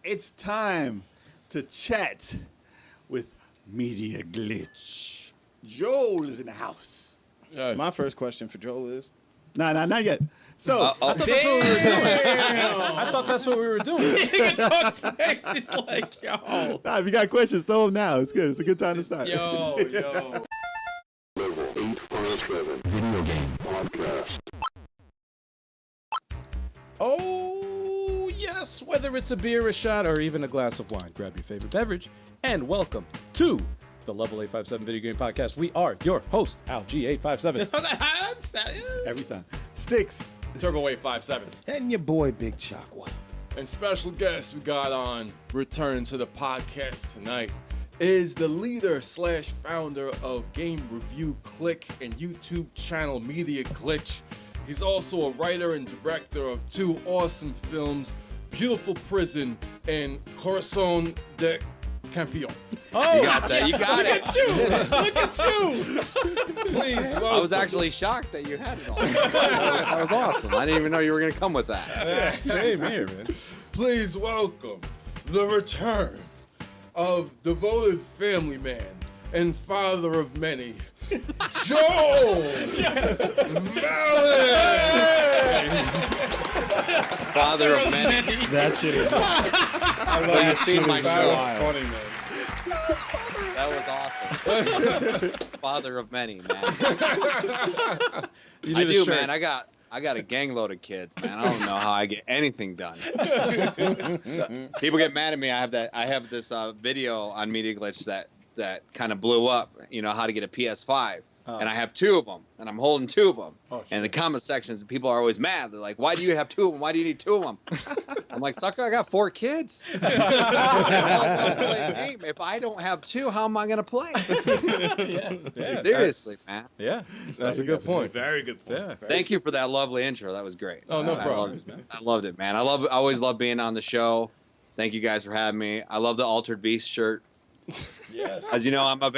it's time to chat with Media Glitch. Joel is in the house. Yes. My first question for Joel is... Nah, not yet. So, I thought that's what we were doing. Nigga talks face. He's like, yo. if you got questions, throw them now. It's good. It's a good time to start. Yo. Level 857 Video Game Podcast. Oh, yes. Whether it's a beer, a shot, or even a glass of wine, grab your favorite beverage and welcome to the Level 857 Video Game Podcast. We are your host, Al G857. Every time. Stikz. Turbo Wave 57. And your boy, BigChoco. And special guest we got on return to the podcast tonight is the leader / founder of Game Review Click and YouTube channel Media Glitch. He's also a writer and director of 2 awesome films, Beautiful Prison and Corazon de Campeon. Oh, You got that. You got it. look at you. Please welcome. I was actually shocked that you had it all. That was awesome. I didn't even know you were going to come with that. Yeah, same here, man. Please welcome the return of devoted family man and father of many, Joel Vallie. Father of many. That shit is... I love You've seen my That show. was funny, man. That was awesome. Father of many, man. You I need a do, shirt. man. I got a gang load of kids, man. I don't know how I get anything done. People get mad at me. I have this video on Media Glitch that kind of blew up. You know how to get a PS5. And I have 2 of them, and I'm holding 2 of them. And the comment sections, people are always mad. They're like, "Why do you have 2 of them? Why do you need 2 of them?" I'm like, "Sucker, I got 4 kids. Play a game. If I don't have 2, how am I gonna play?" Yeah, Seriously, man. yeah. That's a good point. Very good point. Yeah. Thank you for that lovely intro. That was great. Oh, no I problem, loved it. man. I loved it, man. I always love being on the show. Thank you guys for having me. I love the Altered Beast shirt. Yes. As you know, I'm a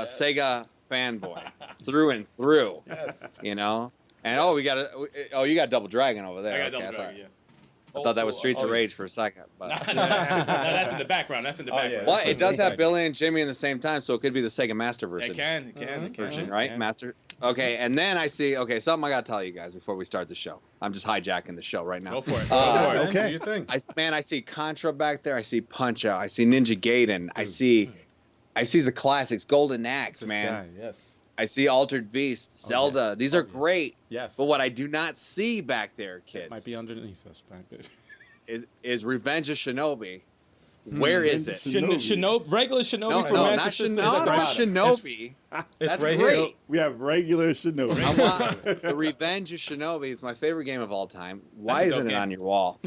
Sega fanboy through and through. Yes. You know, and you got Double Dragon over there. I got Okay, Double Dragon, yeah. I thought that was Streets of Rage for a second, but No, that's in the background. That's in the background. yeah. well, it does have Billy and Jimmy in the same time, so it could be the Sega Master version. It can. Version, right? Master. Okay, and then I see. Okay, something I gotta tell you guys before we start the show. I'm just hijacking the show right now. Go for it. Okay. Do your thing. I see Contra back there. I see Punch Out. I see Ninja Gaiden. I see the classics, Golden Axe, This man. guy, yes. I see Altered Beast, Zelda. These are great. Yes. But what I do not see back there, kids, Might be underneath us back there. is Revenge of Shinobi. Where is it? Regular Shinobi No, for no, Master not System. Shinobi. It's That's right great. here. We have regular Shinobi. I want the Revenge of Shinobi. It's my favorite game of all time. Why That's a dope isn't it game. on your wall?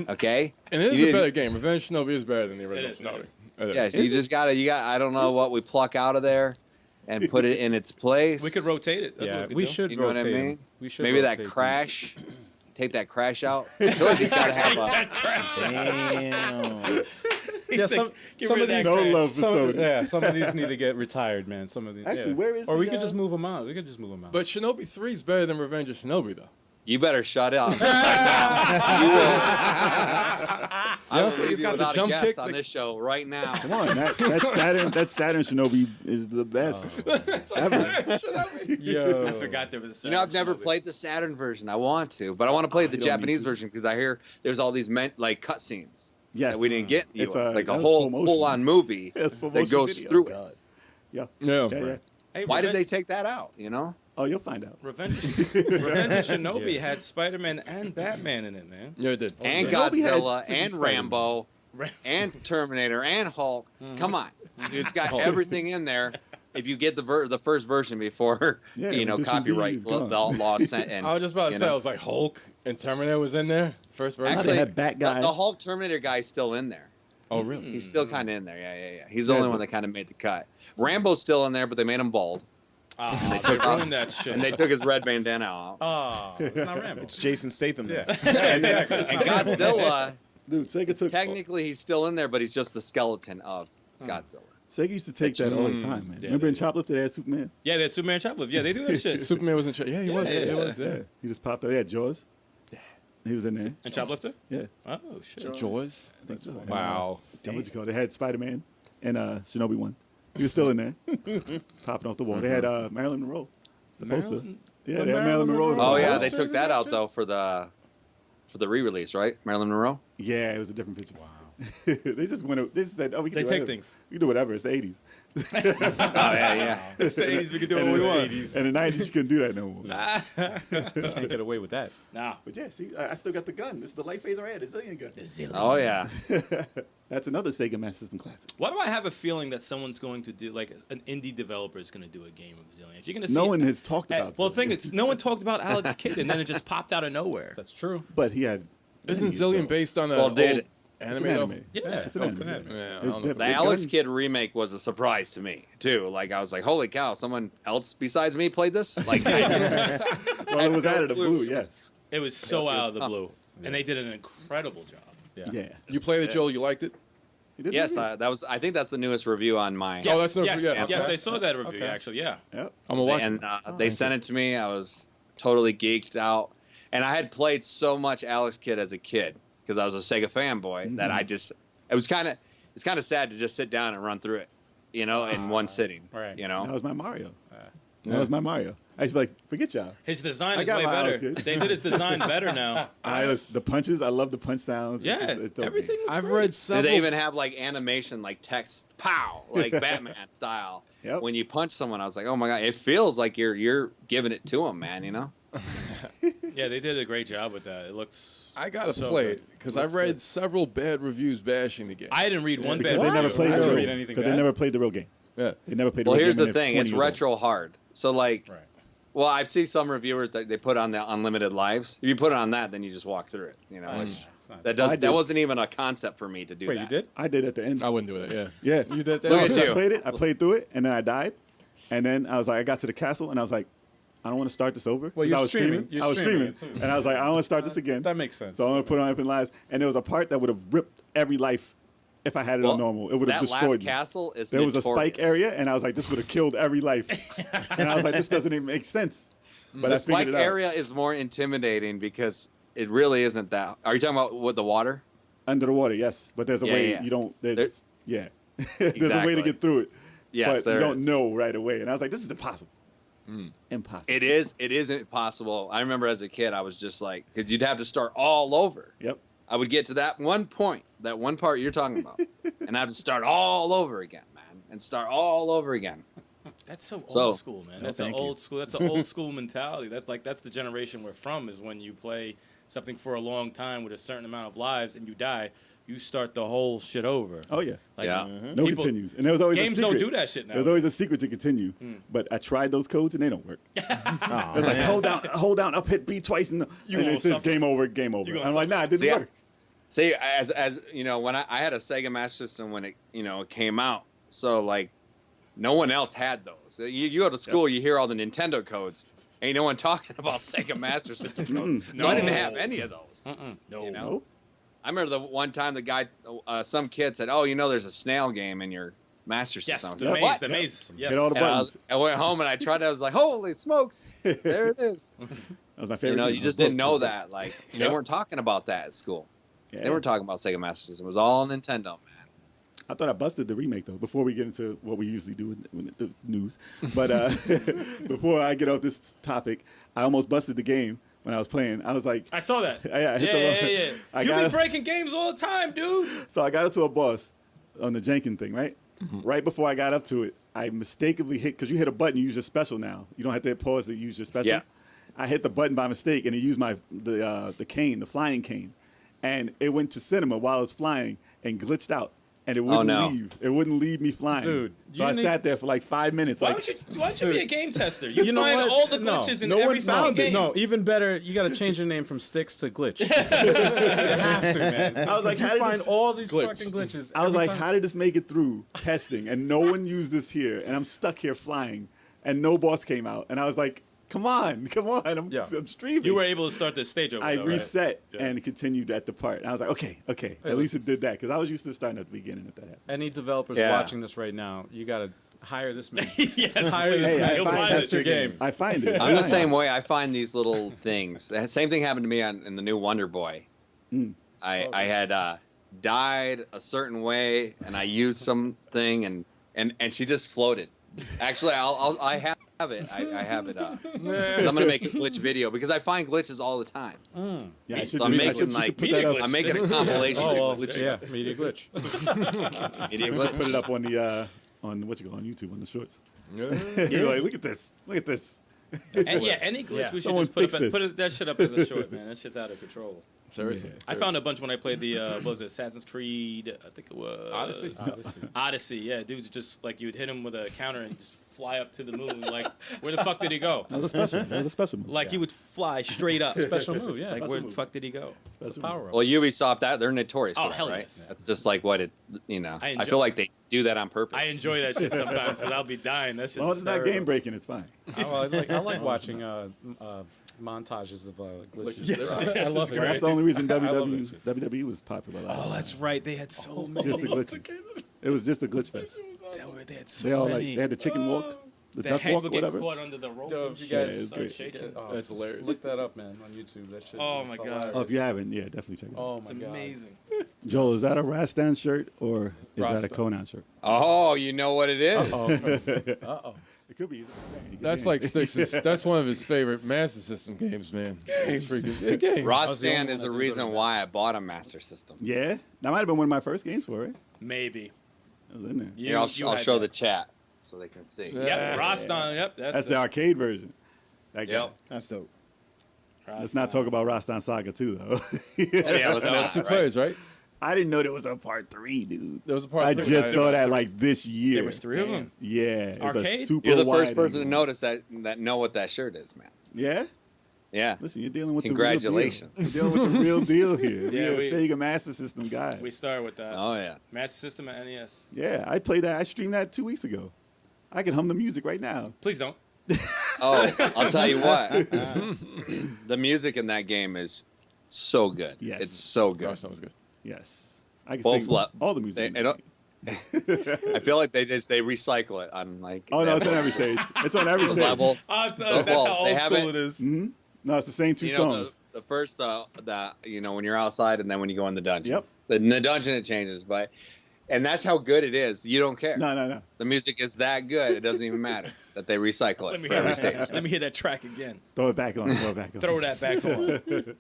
Okay. And it is You a better game. Revenge Shinobi is better than the original is, Shinobi. it It is. Yes, you just gotta. I don't know what we pluck out of there, and put it in its place. We could rotate it. That's Yeah, what we could do. should You know what I rotate mean? him. We should Maybe that rotate crash. Take that crash out. I feel like it's gotta have a. Damn. these. Yeah, some of these. No love for Sony. Yeah, some of these need to get retired, man. Some of these. Actually, yeah. where is Or the, we could just move them out. We could just move them out. But Shinobi 3 is better than Revenge of Shinobi, though. You better shut up. You will. I will leave he's you got the without a jump guest kick, on like- this show right now. Come on, that Saturn Shinobi is the best. Yo, I forgot there was a You know, I've never played the Saturn version. I want to, but I want to play the you don't need Japanese to. version because I hear there's all these cutscenes Yes. that we didn't get in the It's US. Like that a was whole promotion. full-on movie Yes, that promotion goes video. through it. God. Yeah. Yeah. Hey, Why did they take that out? You know? Oh, you'll find out. Revenge of Shinobi had Spider-Man and Batman in it, man. Yeah, it did. And Shinobi had Godzilla freaking and Spider-Man. Rambo and Terminator and Hulk. Come on, it's got everything in there. If you get the first version before Yeah, you know this should be- copyright it's gone. law sent and I was just about to you say, know. I was like, Hulk and Terminator was in there? First version? Actually, had Bat Guy. the Hulk Terminator guy's still in there. Oh, really? He's still kind of in there. Yeah. He's the Yeah, only but- one that kind of made the cut. Rambo's still in there, but they made him bald, They took off- ruined that shit. and they took his red bandana out. Oh, it's not Rambo. It's Jason Statham. Yeah. And Godzilla, Dude, Sega took technically he's still in there, but he's just the skeleton of Godzilla. Sega used to take that all the time, man. Yeah, Remember in Choplifter they had Superman? Yeah, that Superman Choplifter. Yeah, they do that shit. Superman was in charge. Yeah, he was. yeah. He was. Yeah. He just popped up. He had Jaws. He was in there. And Choplifter? Yeah. Oh, shit. Jaws? I think so. Wow. And, what you call it? They had Spider-Man and Shinobi 1. He was still in there, popping off the wall. They had Marilyn Monroe, the poster. Yeah, they had Marilyn Monroe. Oh yeah, poster. they took that out though for the re-release, right? Marilyn Monroe. Yeah, it was a different picture. Wow. They just went. They just said, "Oh, we can They do take whatever. things. We can do whatever. It's the '80s." Oh yeah. It's the 80s, we can do And what we in the want. 80s. And in the '90s, you couldn't do that no more. Can't get away with that. Nah. But yeah, see, I still got the gun. This is the light phaser I had, the Zillion gun. Oh yeah. That's another Sega Master System classic. Why do I have a feeling that someone's going to do, like, an indie developer is going to do a game of Zillion? If you're going to see No one has talked Hey, about. well, the thing Zillion. is, no one talked about Alex Kidd, and then it just popped out of nowhere. That's true. But he had. Isn't Zillion based on a Well, dude, old It's anime, an though? anime. Yeah, it's an it's anime. an anime. Yeah, I It's don't know. different. the Alex Kidd remake was a surprise to me too. Like I was like, holy cow, someone else besides me played this? Like, Well, it was out of the blue. Yes. It was so Yeah, out of the blue, and they did an incredible job. Yeah. You played it, Joel? You liked it? He did yes, really good. that was. I think that's the newest review on mine. Oh, that's no- yes, yeah, yes, okay. I saw that review, Okay. actually, yeah. Yep. I'm gonna watch And it. they sent it to me. I was totally geeked out, and I had played so much Alex Kidd as a kid because I was a Sega fanboy that I just. It's kind of sad to just sit down and run through it, you know, in one sitting. Right. You That know. was my Mario. That was my Mario. I used to be like, forget y'all. His design I is got way my better. Alex Kidd. They did his design better now. The punches. I love the punch sounds. Yeah, It's dope. everything looks I've great. read Did several. they even have like animation, like text, pow, like Batman style? Yep. When you punch someone, I was like, oh my god, it feels like you're giving it to them, man. You know. Yeah, they did a great job with that. It looks. I gotta so play good. it because I've read several bad reviews bashing the game. I didn't read one Because bad they never review. played I the didn't real. read anything Because they bad. never played the real game. Yeah. They never played the Well, real here's game. the and they're thing: 20 it's years old. retro hard. So like, Right. well, I see some reviewers that they put on the unlimited lives. If you put it on that, then you just walk through it. You know, which It's not- that I did. that wasn't even a concept for me to do Wait, that. you did? I did at the end. I wouldn't do it. Yeah. Yeah. You did that? Look at I you. played it. I played through it, and then I died. And then I was like, I got to the castle, and I was like, I don't want to start this over. Well, 'cause you're I was streaming. You're I was streaming streaming. it, too. And I was like, I don't want to start this again. That makes sense. So I'm going to put on Infinite Lives. And there was a part that would have ripped every life if I had it Well, on normal. It would have that last destroyed me. castle is There was a notorious. spike area, and I was like, this would have killed every life. And I was like, this doesn't even make sense. But The I figured spike it out. area is more intimidating because it really isn't that. Are you talking about with the water? Under the water, yes. But there's a Yeah, way yeah. you don't. There's There- yeah. There's a way Exactly. to get through it. Yes, but you there don't is. know right away. And I was like, this is impossible. Impossible. It is. It isn't possible. I remember as a kid, I was just like, because you'd have to start all over. Yep. I would get to that one point, that one part you're talking about, and I have to start all over again, man, and start all over again. That's so old So- school, man. That's an thank you. old school. That's an old school mentality. That's the generation we're from. Is when you play something for a long time with a certain amount of lives and you die, you start the whole shit over. Oh yeah. Like, Yeah. No people- continues. And there was always a Games secret. don't do that shit now. There's always a secret to continue. But I tried those codes and they don't work. Oh, It's like hold down, up, hit B twice, and You it gonna says suffer. game over, game over. You gonna I'm like, nah, it didn't See, work. See, as you know, when I had a Sega Master System when it came out, so like, no one else had those. You go to school, you hear all the Nintendo codes. Ain't no one talking about Sega Master System codes. So I didn't have any of those. No. You know? Nope. I remember the one time the guy, some kid said, "Oh, you know, there's a snail game in your Master Yes, System." I was the like, maze. "What?" The maze. Yes. Hit all the And buttons. I went home and I tried it. I was like, "Holy smokes, there it is!" That was my favorite. You know, game. you just didn't know that. Like, they weren't talking about that at school. Yeah. They weren't talking about Sega Master System. It was all Nintendo, man. I thought I busted the remake though. Before we get into what we usually do with the news, but before I get off this topic, I almost busted the game when I was playing. I was like, I saw that. Yeah, I hit the wrong- yeah. I You got be it. breaking games all the time, dude. so I got up to a boss on the Jenkins thing, right? Mm-hmm. Right before I got up to it, I mistakenly hit because you hit a button, you use your special now. You don't have to hit pause to use your special. Yeah. I hit the button by mistake and it used the cane, the flying cane, and it went to cinema while I was flying and glitched out. And it wouldn't no. leave. It wouldn't leave me flying. Dude, so you I need- sat there for like 5 minutes. Why like, don't you be a game tester? You, know find what? all the No. glitches in No one every fucking found it. game. No, even better, you got to change your name from Stikz to Glitch. You have to, man. I was like, you how did find this- all these Glitch. fucking glitches. I was every like, time. how did this make it through testing? And no one used this here. And I'm stuck here flying. And no boss came out. And I was like, come on. Yeah. I'm streaming. You were able to start the stage over. I though, right? reset Yeah. and continued at the part. And I was like, okay. At least it did that. Because I was used to starting at the beginning if that happened. Any developers Yeah. watching this right now, you got to Hire this man. Yes, Hire this Hey, man. I He'll find test tester your game. I find it. I'm the same way. I find these little things. The same thing happened to me in the new Wonder Boy. I had dyed a certain way, and I used something, and she just floated. Actually, I have it. I have it. 'Cause I'm gonna make a glitch video because I find glitches all the time. Yeah, I should So I'm do- making I should like put that up. I'm making a compilation Oh, of well, glitches. yeah, media glitch. Media We should put glitch. it up on the on what you call on YouTube on the shorts. Yeah. You're like, look at this. Look at this. And yeah, any glitch Yeah. we should Someone just put fix up. this. Put that shit up as a short, man. That shit's out of control. Seriously. I found a bunch when I played the what was it, Assassin's Creed? I think it was Odyssey? Odyssey, yeah, dudes just like you'd hit him with a counter and he'd just fly up to the moon. Like, where the fuck did he go? That was a special. That was a special move. Like he would fly straight up. Special move, yeah. Like Special where the move. fuck did he go? It's a power up. Well, Ubisoft, they're notorious Oh, for that, hell right? yes. That's just like what it, you know. I I, enjoy- feel like they do that on purpose. I enjoy that shit sometimes because I'll be dying. That shit's As long as it's not hysterical. game breaking, it's fine. I like watching montages of glitches. Yes. I love it. That's the only reason I love that WWE was popular. Oh, that's right. They had so many. just the glitches. It was just a glitch fest. They had so They all many. like they had the chicken walk, the The duck head walk, would or get whatever. caught under the rope. Yo, and if you shit, guys- start it's shaking. Oh, That's hilarious. Look that up, man, on YouTube. That shit. Oh is my God. hilarious. Oh, if you haven't, yeah, definitely check it out. Oh It's my god. amazing. Joel, is that a Rastan shirt or is that a Rasta. Conan shirt? Oh, you know what it is. Uh-oh. It could be. That's like Stikz. That's one of his favorite Master System games, man. It's freaking yeah, games. Rostan is the reason why I bought a Master System. Yeah, that might have been one of my first games for it. Maybe. It was in there. You, Here, I'll you I'll had show that. the chat so they can see. Yep, Rostan. Yep, That's the arcade version. That guy. Yep. That's dope. Let's not talk about Rastan Saga 2, though. Yeah, let's That was not, two right? players, right? I didn't know there was a part 3, dude. There was a part. I three. just saw that like this year. There was 3 of them. Yeah, it's a Arcade? super You're the wide first person to angle. notice that know what that shirt is, man. Yeah? Yeah. Listen, you're dealing with Congratulations. the real deal. You're dealing with the real deal here. Yeah, You're we- a Sega Master System guy. We started with that. Oh yeah. Master System and NES. Yeah, I played that. I streamed that 2 weeks ago. I can hum the music right now. Please don't. Oh, I'll tell you what. The music in that game is so good. Yes. It's so good. Gosh, that was good. Yes. I can Both sing le- all the music. They don't- I feel like they recycle it on like. Oh, no, it's on every stage. It's on every stage. level. Oh, that's Well, how they old have school it- it is. Hmm? No, it's the same 2 You know, songs. the first when you're outside and then when you go in the dungeon. Yep. In the dungeon it changes, and that's how good it is. You don't care. No. The music is that good. It doesn't even matter that they recycle Let it me for hear every that. stage. Let me hear that track again. Throw it back on. Throw it back on. Throw that back on.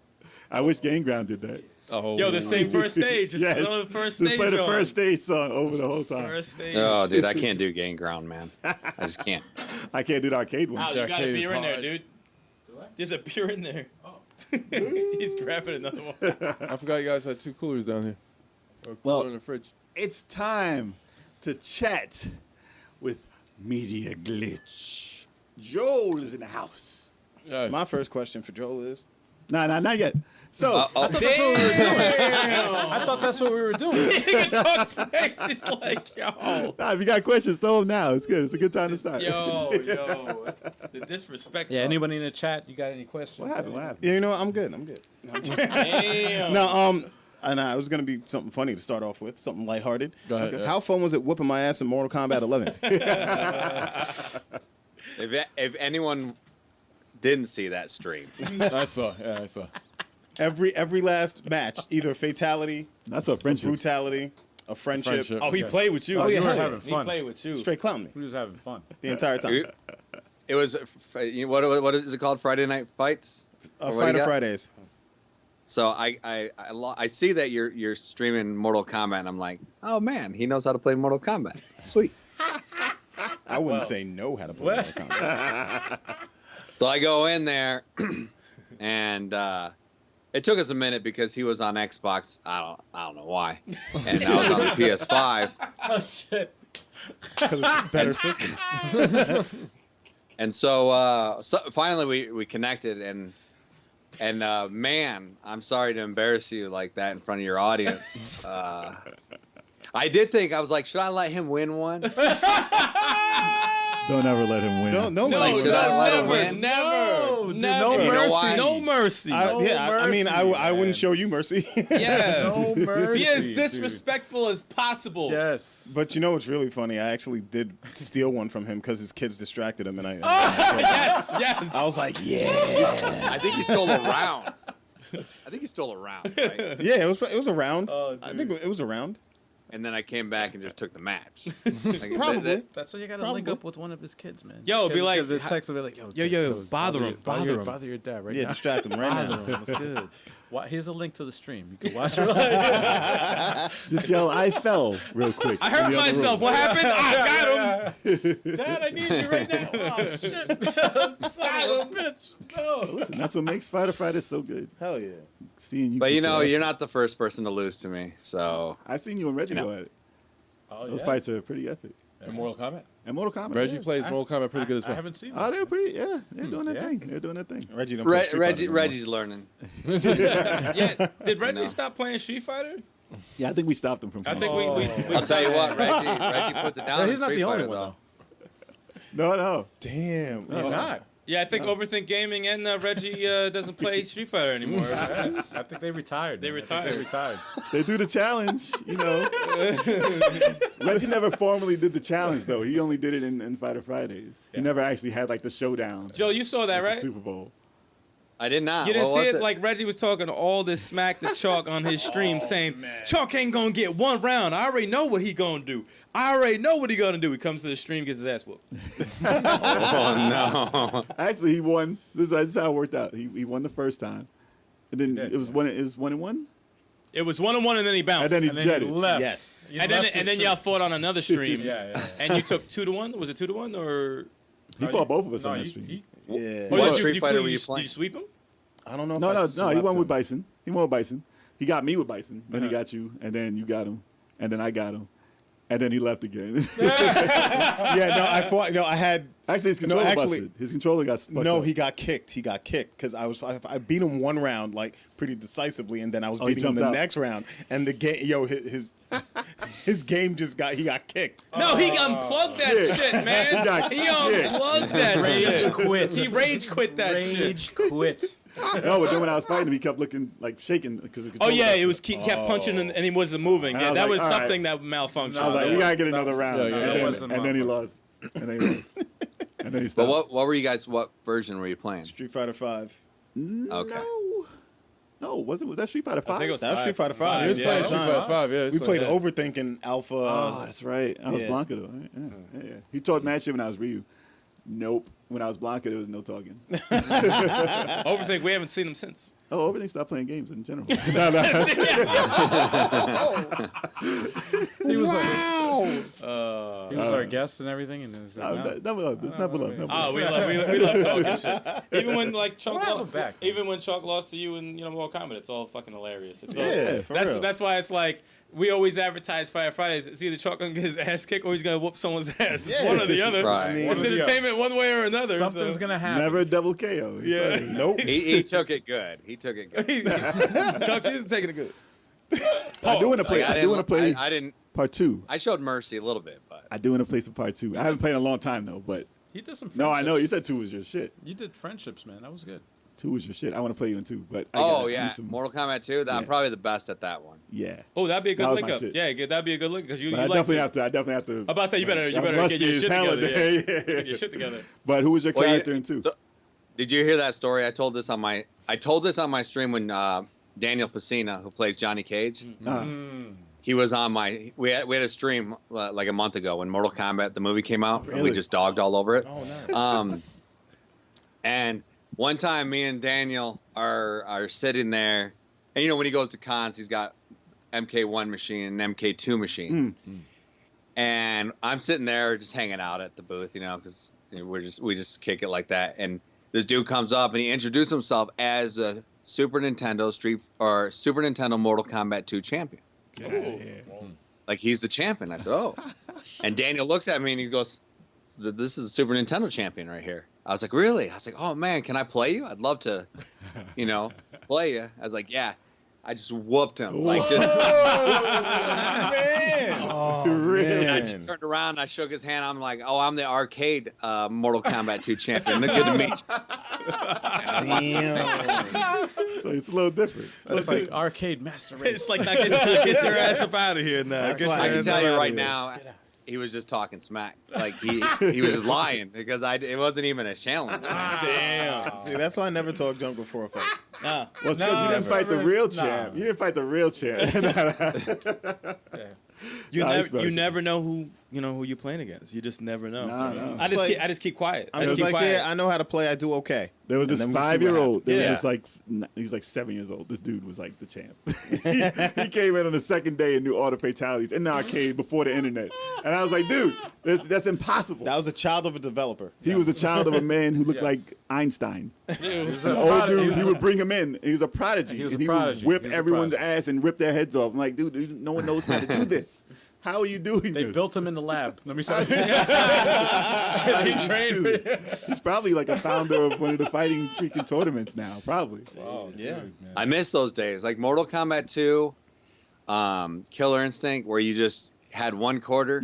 I wish Game Ground did that. Oh, Yo, the same first stage. Just Yes. throw the first Just stage play the on. first stage song over the whole time. First stage. Oh, dude, I can't do Game Ground, man. I just can't. I can't do the arcade one. Wow, you got a arcade is beer in there, hard. dude. There's a beer in there. Oh. He's grabbing another one. I forgot you guys had 2 coolers down here. Or a cooler Well- in the fridge. It's time to chat with Media Glitch. Joel is in the house. Yes. My first question for Joel is, Nah, not yet. So, I thought that's what we were doing. Chuck's face is like, yo. nah, if you got questions, throw them now. It's good. It's a good time to start. Yo. It's the disrespect. Yeah, Chuck. anybody in the chat, you got any questions? What happened? What happened? yeah, you know what? I'm good. I'm good. Damn. No, and it was gonna be something funny to start off with, something lighthearted. Go ahead, yeah. How fun was it whooping my ass in Mortal Kombat 11? If anyone didn't see that stream, I saw. Yeah, I saw. every last match, either fatality, That's a friendship. brutality, a friendship, Friendship. Oh, he played with you. Oh, yeah, You were hell having He fun. played with you. straight clown me We was having fun. the entire time. it was what is it called? Friday Night Fights. Or what do you Fighter got? Fridays. So I see that you're streaming Mortal Kombat, and I'm like, oh man, he knows how to play Mortal Kombat. Sweet. I wouldn't say no how to play Mortal Kombat. So I go in there, and it took us a minute because he was on Xbox. I don't know why, and I was on the PS5. Oh, shit. Because it's a better system. And so finally we connected, and man, I'm sorry to embarrass you like that in front of your audience. I did think, I was like, should I let him win one? Don't ever let him win. Don't No, let should I let him win? Never. no You know why? No mercy. I mean, I mercy, wouldn't man. show you mercy. Yeah. No mercy. Be as dude. disrespectful as possible. Yes. But you know what's really funny? I actually did steal one from him because his kids distracted him, and Yes. I was like, yeah, I think he stole a round. I think he stole a round, right? yeah. It was a round. Oh, I think it was a round. And then I came back and just took the match. Like, Probably. That's why you gotta link up with one of his kids, man. Yo, be like- the text will be like, Yo, bother him, bother him. bother your dad right Yeah, now. distract him right now. That's good. Here's a link to the stream. You can watch it. Just yell, I fell, real quick. I hurt in the other myself. room. What happened? I got him. Dad, I need you right now. Oh shit! Son of a bitch. No. Listen, that's what makes Fighter Fighters so good. Hell yeah. Seeing you. But you beat know, your you're ass. not the first person to lose to me. So I've seen you and Reggie You know. go at it. Oh, Those yeah? fights are pretty epic. In Mortal Kombat. And Mortal Kombat. Reggie yeah. plays Mortal Kombat pretty good as I well. haven't seen Oh, it. they're pretty. Yeah, they're doing their Yeah. thing. They're doing their thing. Reggie don't play Street Fighter no more. Reggie's learning. Yeah. Did Reggie No. stop playing Street Fighter? Yeah, I think we stopped them from. I playing. think we I'll tell you what, Reggie puts it down. Yeah, in he's not Street the only Fighter, one, though. No. Damn. He's not. Yeah, I think Overthink Gaming and Reggie doesn't play Street Fighter anymore. I think they retired. They man. I retired. think They retired. They do the challenge, you know. Reggie never formally did the challenge though. He only did it in Fighter Fridays. He never actually had like the showdown. Joe, you saw that, like the right? Super Bowl. I did not. You didn't What see was it? Like Reggie was talking all this smack to Chalk on his stream, saying Chalk ain't gonna get one round. I already know what he gonna do. He comes to the stream, gets his ass whooped. Oh no. Actually, he won. This is how it worked out. He won the first time, and then did, it was 1-1, It was 1-1 and then he bounced. and then he And then he jetted. left. Yes. He and left his then stream. y'all fought on another stream. Yeah. And you took 2-1? Was it 2-1 or? He fought both of us No, on that he- stream. he- Yeah. What Street Fighter were you playing? Did you sweep him? I don't know. If No, I he swept won him. with Bison. He won with Bison. He got me with Bison. Then Uh-huh. he got you, and then you got him, and then I got him, and then he left again. Yeah, no, I fought. No, I had. Actually, his controller actually- busted. His controller got fucked No, up. he got kicked. He got kicked because I beat him one round like pretty decisively, and then I was Oh, he beating him jumped the out. next round, and the game, his game just got kicked. No, he unplugged that shit, man. got He kicked. unplugged that Rage shit. quit. He rage quit that shit. Rage quit. No, but then when I was fighting him, he kept looking like shaking because the Oh controller yeah, got it was fucked he kept punching and he wasn't moving. And I Yeah, was that like, was all right. something that malfunctioned. up. I was like, we gotta get another round, yeah, and, that wasn't then he my lost, and then he lost. And then he stopped. But what were you guys? What version were you playing? Street Fighter 5. Okay. No, was that Street Fighter 5? I think it was That was Street Fighter 5. He It was was playing all Street the Fighter time. 5, yeah. We so, played yeah. Overthinking Alpha. Oh, that's right. I was Yeah. Blanca though. Yeah. He taught mad shit when I was Ryu. Nope. When I was Blanca, there was no talking. Overthink. We haven't seen him since. Oh, everything stopped playing games in general. He was he was our guest and everything, and it's like, no. Never love. It's never love. Never Oh, love. we love talking shit. Even when like Chalk We'll have lost, him back. even when Chalk lost to you in Mortal Kombat, it's all fucking hilarious. It's all, Yeah, for real. that's why it's like we always advertise Fire Fridays. It's either Chalk gonna get his ass kicked or he's gonna whoop someone's ass. It's Yeah. one or the other. Right. It's entertainment one way or another. Something's so. gonna happen. Never double KO. He's Yeah. like, Nope. He took it good. He took it good. Chalk, she's taking it good. I do want to play. Like, I do want to play I didn't. part 2. I showed Mercy a little bit, but I do want to play some part 2. I haven't played in a long time though, but He did some. no, I know you friendships. said 2 was your shit. You did friendships, man. That was good. 2 was your shit. I want to play you in 2, but I oh gotta yeah, do some- Mortal Kombat 2. I'm Yeah. probably the best at that one. yeah. Oh, that'd be a That good was link my up. shit. Yeah, that'd be a good look because you But I like definitely to. have to. I definitely have to. I'm about to say you better I'm get your rusty shit as together. hell today, Yeah. yeah. Get your shit together. But who was your Well, character in 2? So, did you hear that story? I told this on my stream when Daniel Pacina, who plays Johnny Cage, he was on my. We had a stream like a month ago when Mortal Kombat the movie came out, and we Really? just dogged all over it. Oh, nice. And one time, me and Daniel are sitting there, and you know when he goes to cons, he's got MK1 machine and MK2 machine, and I'm sitting there just hanging out at the booth, you know, because we just kick it like that. And this dude comes up and he introduced himself as a Super Nintendo Mortal Kombat 2 champion. Like he's the champion. I said, oh. And Daniel looks at me and he goes, this is a Super Nintendo champion right here. I was like, really? I was like, oh man, can I play you? I'd love to, play you. I was like, yeah. I just whooped him. Like just Oh, Really? man. I just turned around and I shook his hand. I'm like, oh, I'm the arcade Mortal Kombat 2 champion. Good to meet you. Damn. So it's a little different. That's like arcade master race. It's like not get your ass up out of here now. That's Get why your I can ass tell up you outta right here. now, he was just talking smack. Like he was just lying because it wasn't even a challenge. Damn. See, that's why I never talk junk before a fight. Nah. Well, it's because you didn't fight the real Nah. champ. You didn't fight the real champ. You Nah, never, it's about you you. never know who you're playing against. You just never know. No. I just like- I just keep quiet. I I just was keep like, quiet. yeah, I know how to play. I do okay. There was And this then we see what 5-year-old. There happens. was this he was like 7 years old. This dude was like the champ. he came in on the second day and knew all the fatalities in the arcade before the internet. And I was like, dude, that's impossible. That was a child of a developer. He was a child of a man who looked Yes. like Einstein. He was An a old prodigy. dude, he would bring him in. He was a prodigy. He was and a he prodigy. would whip He was a everyone's prodigy. ass and rip their heads off. I'm like, dude, no one knows how to do this. How are you doing They this? built him in the lab. Let me say. He trained. He's probably like a founder of one of the fighting freaking tournaments now. Probably. Oh, Yeah. dude, man. I miss those days, like Mortal Kombat 2, Killer Instinct, where you just had one quarter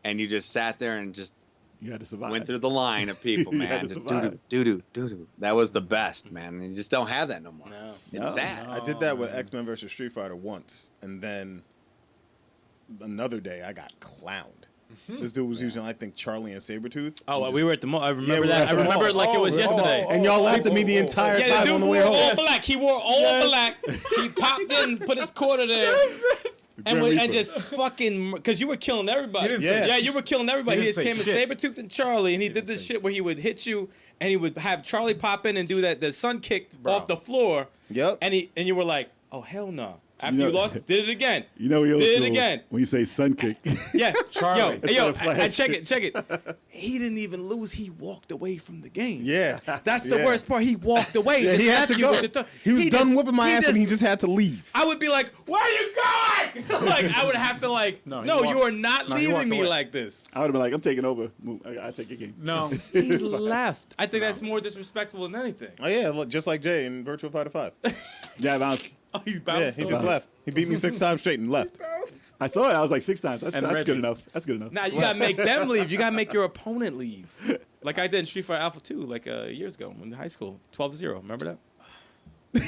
and you just sat there and just You had to survive. went through the line of people, You had man. to Doo-doo, survive. doo-doo, doo-doo. That was the best, man. And you just don't have that no more. No. It's No. sad. I did that with X-Men versus Street Fighter once, and then another day I got clowned. This dude was using, I think, Charlie and Sabretooth. Oh, we were at the mall. I remember we that. were I at the remember it mall. like it was yesterday. And y'all laughed at me the entire Yeah, the time dude on the wore way home. all black. He wore all black. He popped in, put his quarter there, Grim Reaper. and just fucking because you were killing everybody. didn't say Yeah, shit. you were killing everybody. He He didn't just say came in shit. Sabretooth and Charlie, and he did didn't this say shit where he would hit you, and he would have Charlie pop in and do the sun kick off the floor. Yep. And you were like, oh hell no. After You you, know- lost, did it again. You know, he old Did it school again. when you say sun kick. Yeah, Charlie. Yo, Instead of I Flash. check it. He didn't even lose. He walked away from the game. Yeah. That's the Yeah. worst part. He walked away. Yeah, Just he had left to you go. with your thumb. He was done just- whipping my ass and he just had to leave. I would be like, "Where are you going?" Like I would have to like, No, "No, he you walked- are not no, he leaving walked me away. like this." I would have been like, I'm taking over. Move. I take your game. No. He left. I think that's more disrespectful than anything. Oh, yeah, look, just like Jay in Virtua Fighter 5. Yeah, Oh, he Yeah, bounced. he away. just left. He beat me 6 times straight and left. I saw it. I was like 6 times. That's And good Reggie. enough. That's good enough. Now you gotta make them leave. You gotta make your opponent leave. Like I did in Street Fighter Alpha 2, like years ago in high school, 12-0. Remember that?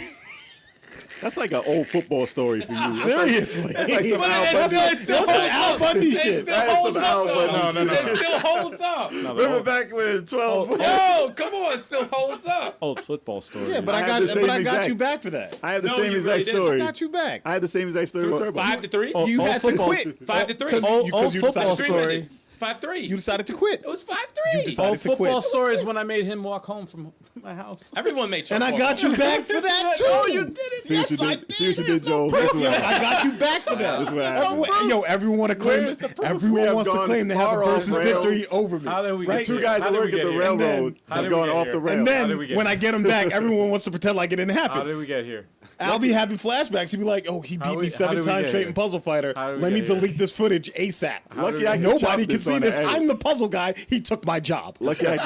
That's like an old football story for you. Seriously. That's like some But Al it Bundy. still holds Al up. Bundy It shit. still That is holds some up. Al though. Bundy No, no, It still holds up. No, the Remember old, back when it was 12? Yo, come on, it still holds up. old football story. Yeah, but I I have got the same got exact- you back for that. I have the No, same you exact really didn't. story. I got you back. I had the same exact story with Turbo. 5-3. Oh, You old had to football- quit. 5-3. Old, because old you football decided- story. 5-3. You decided to quit. It was 5-3. You decided Old to football quit. story is when I made him walk home from my house. Everyone made Chuck And I walk got home. you back for that too. No, you didn't. See what Yes, you I did? See what you did. did, Joel? This is what I happened. got you back for that. This is what happened. Everyone want to claim. Where's the proof? We Everyone have wants to gone claim to have far a off versus rails. victory over me. How did we right? get Two here? guys How that did we work at get the here? railroad How have did we gone get off here? the rails. And How did we then get when here? I get him back, everyone wants to pretend like it didn't How happen. did we get here? I'll be having flashbacks. He'll be like, "Oh, he How beat we- me how 7 did we times get straight here? in Puzzle Fighter. How did we Let me get here? delete this footage ASAP." Lucky I can Nobody chop can this see on this. the edit. I'm the puzzle guy. He took my job. Lucky I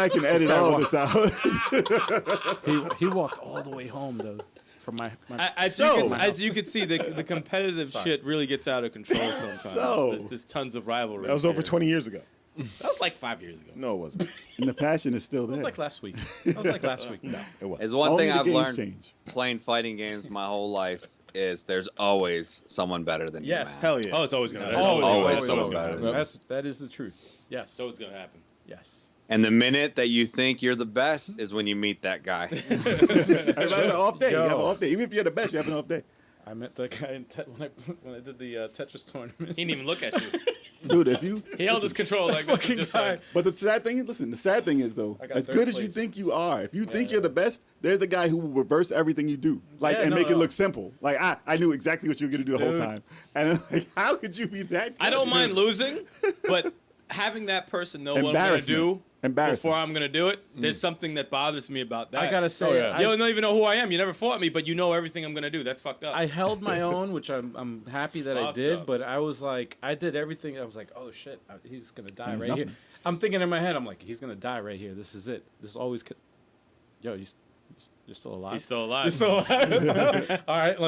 can edit all this out. He walked all the way home though. From my As you can see, the competitive shit really gets out of control sometimes. So- There's tons of rivalry. That was over 20 years ago. That was like 5 years ago. No, it wasn't. And the passion is still That there. was like last week. That was like last week. No, it wasn't. There's one Only thing the I've games learned change. playing fighting games my whole life is there's always someone better than Yes. you, man. Hell yeah. Oh, it's always gonna happen. There's always gonna someone happen. better. That is the truth. Yes. So it's gonna happen. Yes. And the minute that you think you're the best is when you meet that guy. Everybody have an off day. You Yo. have an off day. Even if you're the best, you have an off day. I met that guy when I did the Tetris tournament. He didn't even look at you. Dude, if you He held his control like this. Fucking And just guy. like, But the sad thing is though, I got as third good as you place. think you are, if you think you're the best, there's a guy who will reverse everything you do, like Yeah, and no, make no. it look simple. Like I knew exactly what you were gonna do the whole Dude. time, and I'm like, how could you be that? I don't good? mind losing, but having that person know what I'm gonna Embarrassment. do Embarrassing. before I'm gonna do it, there's something that bothers me about that. I gotta say, you don't even know who I am. You never fought me, but you know everything I'm gonna do. That's fucked up. I held my own, which I'm happy that I Fucked did. up. But I was like, I did everything. I was like, oh shit, he's gonna die There's right here. nothing. I'm thinking in my head, I'm like, he's gonna die right here. This is it. This is always. Yo, you're still alive. He's still alive. You're still alive. all right.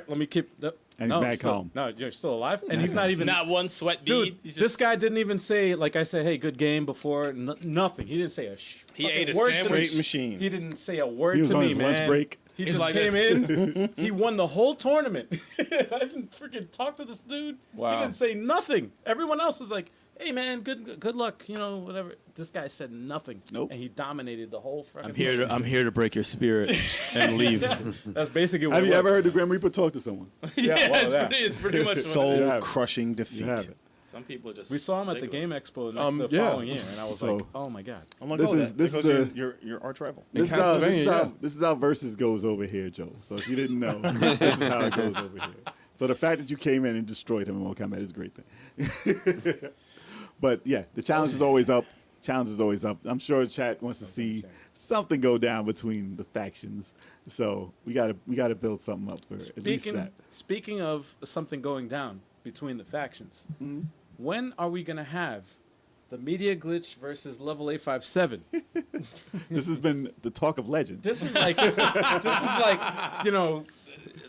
Let me keep. And he's mad still, calm. No, you're still alive, and he's not even. Not one sweat Dude, bead. He's this just- guy didn't even say, like I said, hey, good game before. Nothing. He didn't say a He fucking ate a word to sandwich. me. Great machine. He didn't say a word He was to on me, his man. lunch break. He He's just like came this. in. He won the whole tournament. I didn't freaking talk to this dude. Wow. He didn't say nothing. Everyone else was like, hey, man, good luck, whatever. This guy said nothing. Nope. And he dominated the whole fucking I'm here to break your spirit and leave. That's basically what Have it you was. ever heard the Grim Reaper talk to someone? yeah, well, it's pretty much what it is. Soul crushing You defeat. have it. Some people just. We saw him at the Game ridiculous. Expo the yeah. following year, and I was So- like, oh, my God. I'm like, This oh, is- that this is goes the- your arch rival. This is how Pennsylvania, this is how Versus goes over here, Joe. So if you didn't know, this is how it goes over here. So the fact that you came in and destroyed him in Mortal Kombat is a great thing. But yeah, the challenge is always up. Challenge is always up. I'm sure chat wants to see something go down between the factions. So we gotta build something up for at least that. Speaking of something going down between the factions, when are we going to have the Media Glitch versus Level 857? This has been the talk of legends. This is like,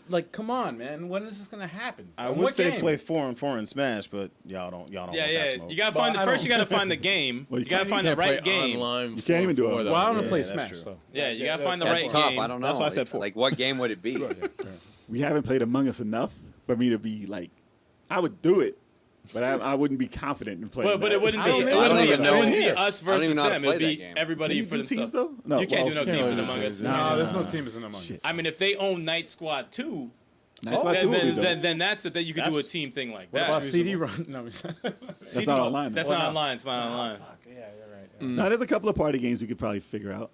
like, come on, man. When is this going to happen? I On would what say play play 4 and 4 in Smash, but y'all don't Yeah, want that yeah. smoke. You gotta Well, find I first. You don't- gotta find the game. Well, you gotta you find the Can't play right game. online. You can't even do it. before that. Well, I don't Yeah, play that's Smash, true. so. Yeah, you gotta find the That's right tough. game. I don't know. That's why I said 4. Like, what game would it be? We haven't played Among Us enough for me to be like, I would do it, but I wouldn't be confident in playing. But it wouldn't I be. don't It know. wouldn't I be don't even know. us I don't versus even know how to them. play It'd be that game. everybody Can you for do themselves. teams though? No, You can't do no can't teams in do Among Us. teams. No, there's no teams in Among Us. I mean, if they own Night Squad 2, That's why two would be dope. then that's it. Then you could do a That's- team thing like What that. about CD Run? No, I'm sorry. That's not online. That's though. not online. It's not online. Yeah, you're right. No, there's a couple of party games we could probably figure out,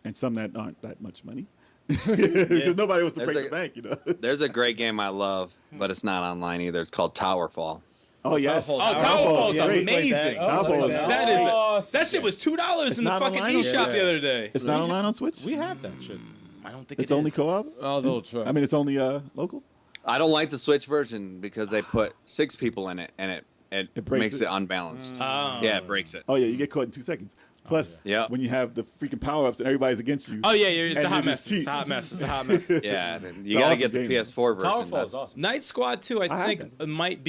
and some that aren't that much money. Because nobody wants to There's break a- the bank, you know. There's a great game I love, but it's not online either. It's called Towerfall. Oh yes, Oh, Towerfall. Towerfall's Yeah, we played amazing. that. Towerfall is That is Awesome. that shit was $2 in the not fucking online? eShop the Yeah. other day. It's not online on Switch. We have that shit. I don't think It's it only is. co-op. I'll double check. I mean, it's only local. I don't like the Switch version because they put 6 people in it, and it breaks makes it. it unbalanced. Oh. Yeah, it breaks it. Oh yeah, you get caught in 2 seconds. Plus, yeah. when you have the freaking power-ups and everybody's against you. Oh yeah, it's and a hot you mess. just It's cheat. a hot mess. It's a hot mess. Yeah, you an gotta awesome get the game, PS4 version. Towerfall is That's- awesome. Night Squad 2, I have think it might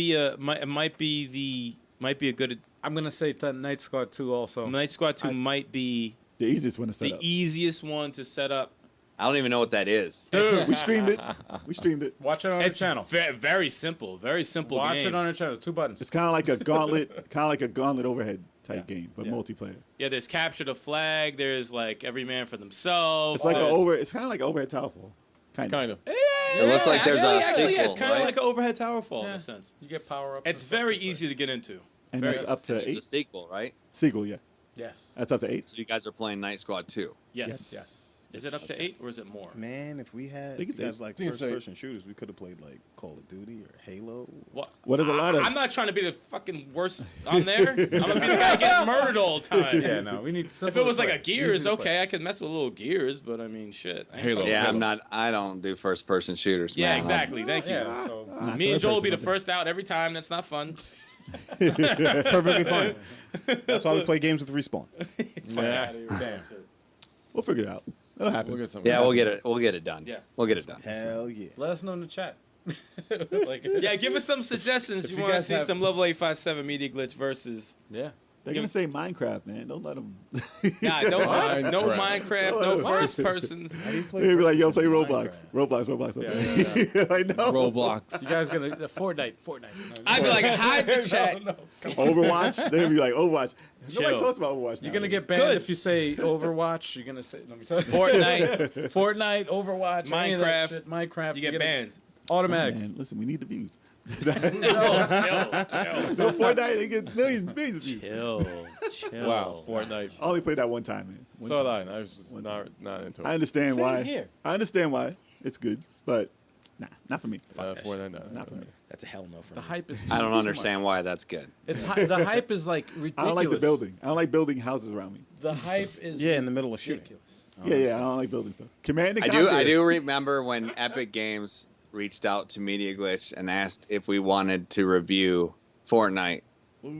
be a good. I'm gonna say Night Squad 2 also. Night Squad 2 might be The easiest one to set the up. easiest one to set up. I don't even know what that is. Dude, We streamed it. We streamed it. Watch it on it's the channel. very simple. Very simple Watch game. it on the channel. It's 2 buttons. It's kind of like a gauntlet overhead type game, but multiplayer. Yeah, there's capture the flag. There's like every man for themselves. It's like there's- It's kind of like overhead Towerfall. kind of. It looks like there's a actually, yeah, it's sequel, kind of right? like an overhead tower fall in a sense. You get power ups. It's very easy to get into. And Very that's up to It's a 8 sequel, right? sequel. Yeah, Yes. that's up to 8. So you guys are playing Night Squad 2. Yes. Yes. Is it up to 8 or is it more? Man, if we had think it's guys eight. like think it's first-person shooters, we could have played like Call of Duty or Halo. What? Well, there's a lot of. I'm not trying to be the fucking worst on there. I'm gonna be the guy getting murdered all the time. Yeah, no, we need. If it was like a Gears, okay, I could mess with a little Gears, but I mean, shit. I ain't Halo. fucking Yeah, with I'm it. not. I don't do first-person shooters. Yeah, man. exactly. Thank you. Yeah, so Nah, Me and third Joel will be the person, first out every time. That's not fun. Perfectly fine. That's why we play games with respawn. Yeah. damn. We'll figure it out. It'll happen. We'll get something. Yeah, we'll get it. We'll get it done. Yeah. we'll get it done. Hell yeah. Let us know in the chat. Like, Yeah, give us some suggestions. If You you want to guys see have- some level 857 media glitch versus. yeah. They're gonna say Minecraft, man. Don't let them. Nah, don't Minecraft. no Minecraft, no first persons. They'll be like, "Yo, play Roblox, Minecraft? Roblox." Yeah. I know. Roblox. You guys gonna Fortnite. I'd be like, hide the chat. No. Overwatch. They'll be like, "Overwatch." Nobody Chill. talks about Overwatch. You're gonna get nowadays. banned Good. if you say Overwatch. You're gonna say let me say Fortnite, Fortnite, Overwatch, any of that Minecraft. shit, Minecraft. you get banned. Automatic. Man, listen, we need the views. Chill, No, Fortnite, they get millions of views. chill. Wow. Fortnite. I only played that one time, man. One So time. did I. I was just One not into I it. understand Same why. here. I understand why. It's good, but nah, not for me. Fortnite. No, Not for me. That's a hell no for The me. hype is. I don't too understand why that's good. Much. It's the hype is like ridiculous. I don't like the building. I don't like building houses around me. The hype is Yeah, in the middle of shooting. ridiculous. Yeah, I don't like building stuff. Command and I Conquer. do remember when Epic Games reached out to Media Glitch and asked if we wanted to review Fortnite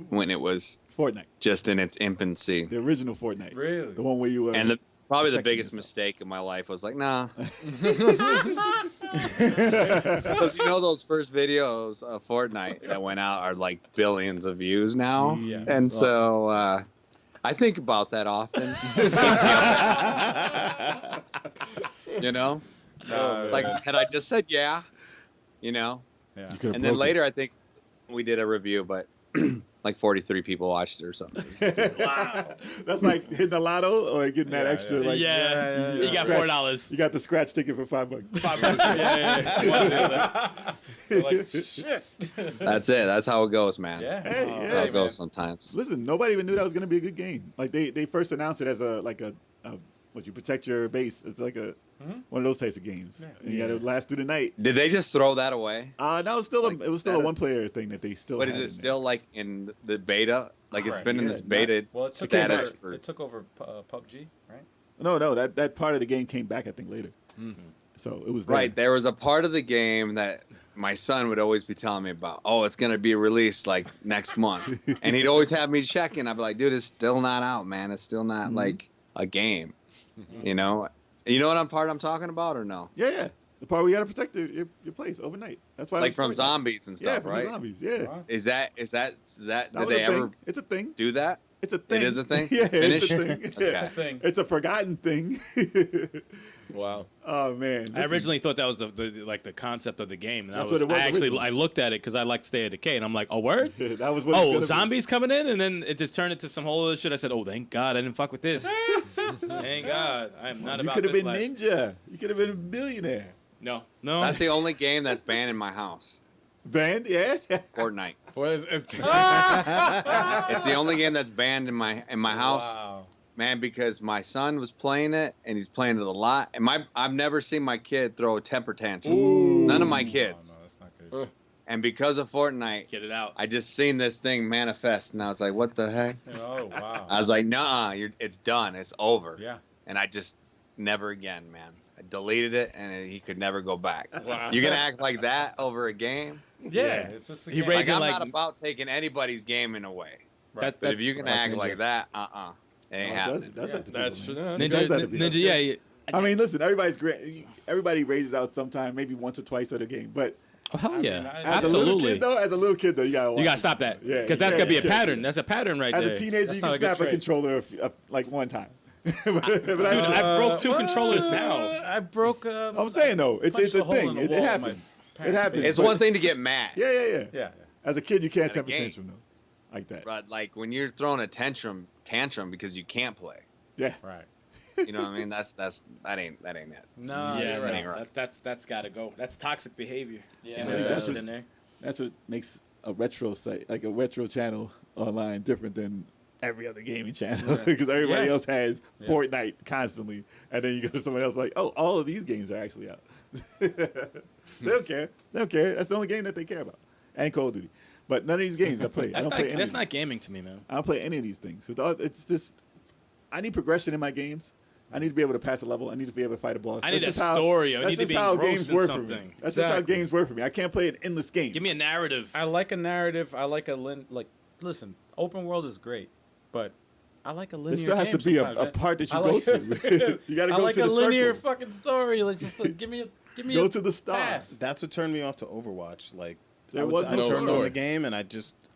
when it was Fortnite, just in its infancy. the original Fortnite. Really? The one where you were. And probably the protecting biggest yourself. mistake of my life was like, nah. Because you know those first videos of Fortnite that went out are like billions of views now, and so I think about that often. You know, like had I just said you know, and then later I think we did a review, but like 43 people watched it or something. Wow, that's like hitting the lotto or getting that extra. Like, you got $4. You got the scratch ticket for $5. Like, shit. That's it. That's how it goes, man. Hey, That's how it goes sometimes. Listen, nobody even knew that was going to be a good game. Like they first announced it as a what you protect your base. It's like a one of those types of games. And you got to last through the night. Did they just throw that away? No, it was still it was still a one player thing that they still. But had is it in still like in the beta? Like it's been in this beta Well, status for. it took over PUBG, right? there. No, that part of the game came back I think later. So it was there. Right, there was a part of the game that my son would always be telling me about. Oh, it's gonna be released like next month, and he'd always have me checking. I'd be like, dude, it's still not out, man. It's still not like a game. You know what I'm talking about or no? Yeah. The part where you got to protect your place overnight. That's why. Like from zombies and stuff, from right? Zombies, yeah. Wow. Is that? That Did was they a thing. ever It's a thing. do that? It's a thing. It is a thing? Yeah, Finish? it's a thing. Okay. Yeah. Thing. It's a forgotten thing. Wow. Oh man. I originally thought that was the concept of the game. And That's what it was I actually originally. I looked at it because I like Stay at Decay, and I'm like, oh word. that was what. Oh, zombies coming in, and then it just turned into some whole other shit. I said, oh, thank God I didn't fuck with this. Thank God I am not You about could have this been life. ninja. You could have been a billionaire. No. That's the only game that's banned in my house. Band, yeah. Fortnite. It's It's the only game that's banned in my house. Wow. Man, because my son was playing it and he's playing it a lot. And I've never seen my kid throw a temper tantrum. None of my kids. No, that's not good. And because of Fortnite, Get it out. I just seen this thing manifest and I was like, what the heck? Oh wow. I was like, nah, it's done. It's over. Yeah. And I just never again, man. I deleted it and he could never go back. Wow. You gonna act like that over a game? Yeah. It's just He game. raised Like, Raging I'm like- not about taking anybody's gaming away. That- But if you can act Ninja. like that, it ain't happening. Does that to That's people, true. man. Yeah. It does that to Ninja, people. Ninja, yeah. I mean, listen, everybody's great. Everybody raises out sometime, maybe once or twice at a game. But Oh, hell yeah. mean, as a little Absolutely. kid, though, you gotta watch You gotta it. stop that. Yeah, Because that's yeah, gonna be a yeah. pattern. That's a pattern right As there. a teenager, That's you not can a good snap a trait. controller like one time. but Dude, I broke two controllers now. I broke. I'm saying though, it's punched a a hole in thing. the It wall in my happens. pants. It happens. It's but- one thing to get mad. Yeah. Yeah. As a kid, you can't At a temper game. tantrum though, like that. But like when you're throwing a tantrum because you can't play. Yeah. Right. You know what I mean? That ain't it. No. Yeah, You're right. ain't right. that's gotta go. That's toxic behavior. Yeah. Can't I have think that that's shit what- in there. That's what makes a retro site, like a retro channel online, different than every other gaming channel because everybody Yeah. else has Fortnite constantly, and then you go to someone else like, oh, all of these games are actually out. They don't care. They don't care. That's the only game that they care about, and Call of Duty. But none of these games I play. I That's don't not play any. that's of not gaming to me, man. I don't play any of these things. It's just I need progression in my games. I need to be able to pass a level. I need to be able to fight a boss. I need That's a just how- story. I that's need to just be how engrossed games in work for me. something. That's just how Exactly. games work for me. I can't play an endless game. Give me a narrative. I like a narrative. I like listen, open world is great, but I like a linear. There still has game to be a sometimes. part that you I go like- to. You got to I go like to a the linear circle. fucking story. Like just give me Go a to the start. path. That's what turned me off to Overwatch. Like, There I was no turned on story. the game and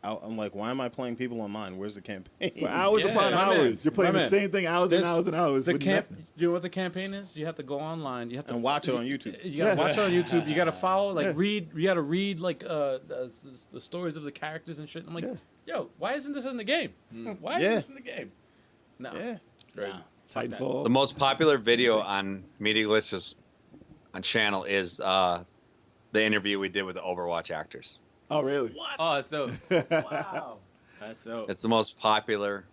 I'm like, why am I playing people online? Where's the campaign? For hours Yeah, upon my man. hours. You're playing My the man. same thing hours and hours and hours The with camp. nothing. You know what the campaign is? You have to go online. You have to And watch it on YouTube. You gotta watch it on YouTube. You gotta follow, like Yeah. read. You gotta read like the stories of the characters and shit. I'm like, Yeah. yo, why isn't this in the game? Why Yeah. is this in the game? No. Yeah. Great. Titanfall. The most popular video on Media Glitch's on channel is the interview we did with the Overwatch actors. Oh, really? Oh, that's dope. Wow. That's dope. It's the most popular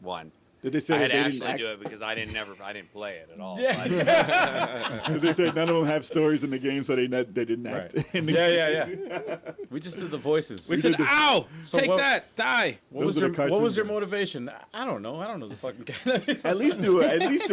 one. Did they say I that had they to didn't actually act? do it because I didn't play it at all. Did they say none of them have stories in the game, so they didn't act? Right. in the Yeah, game? yeah. We just did the voices. We said, "Ow! So Take what- that! Die!" What Those was are your the What was cartoon your guys. motivation? I don't know. I don't know the fucking. At least do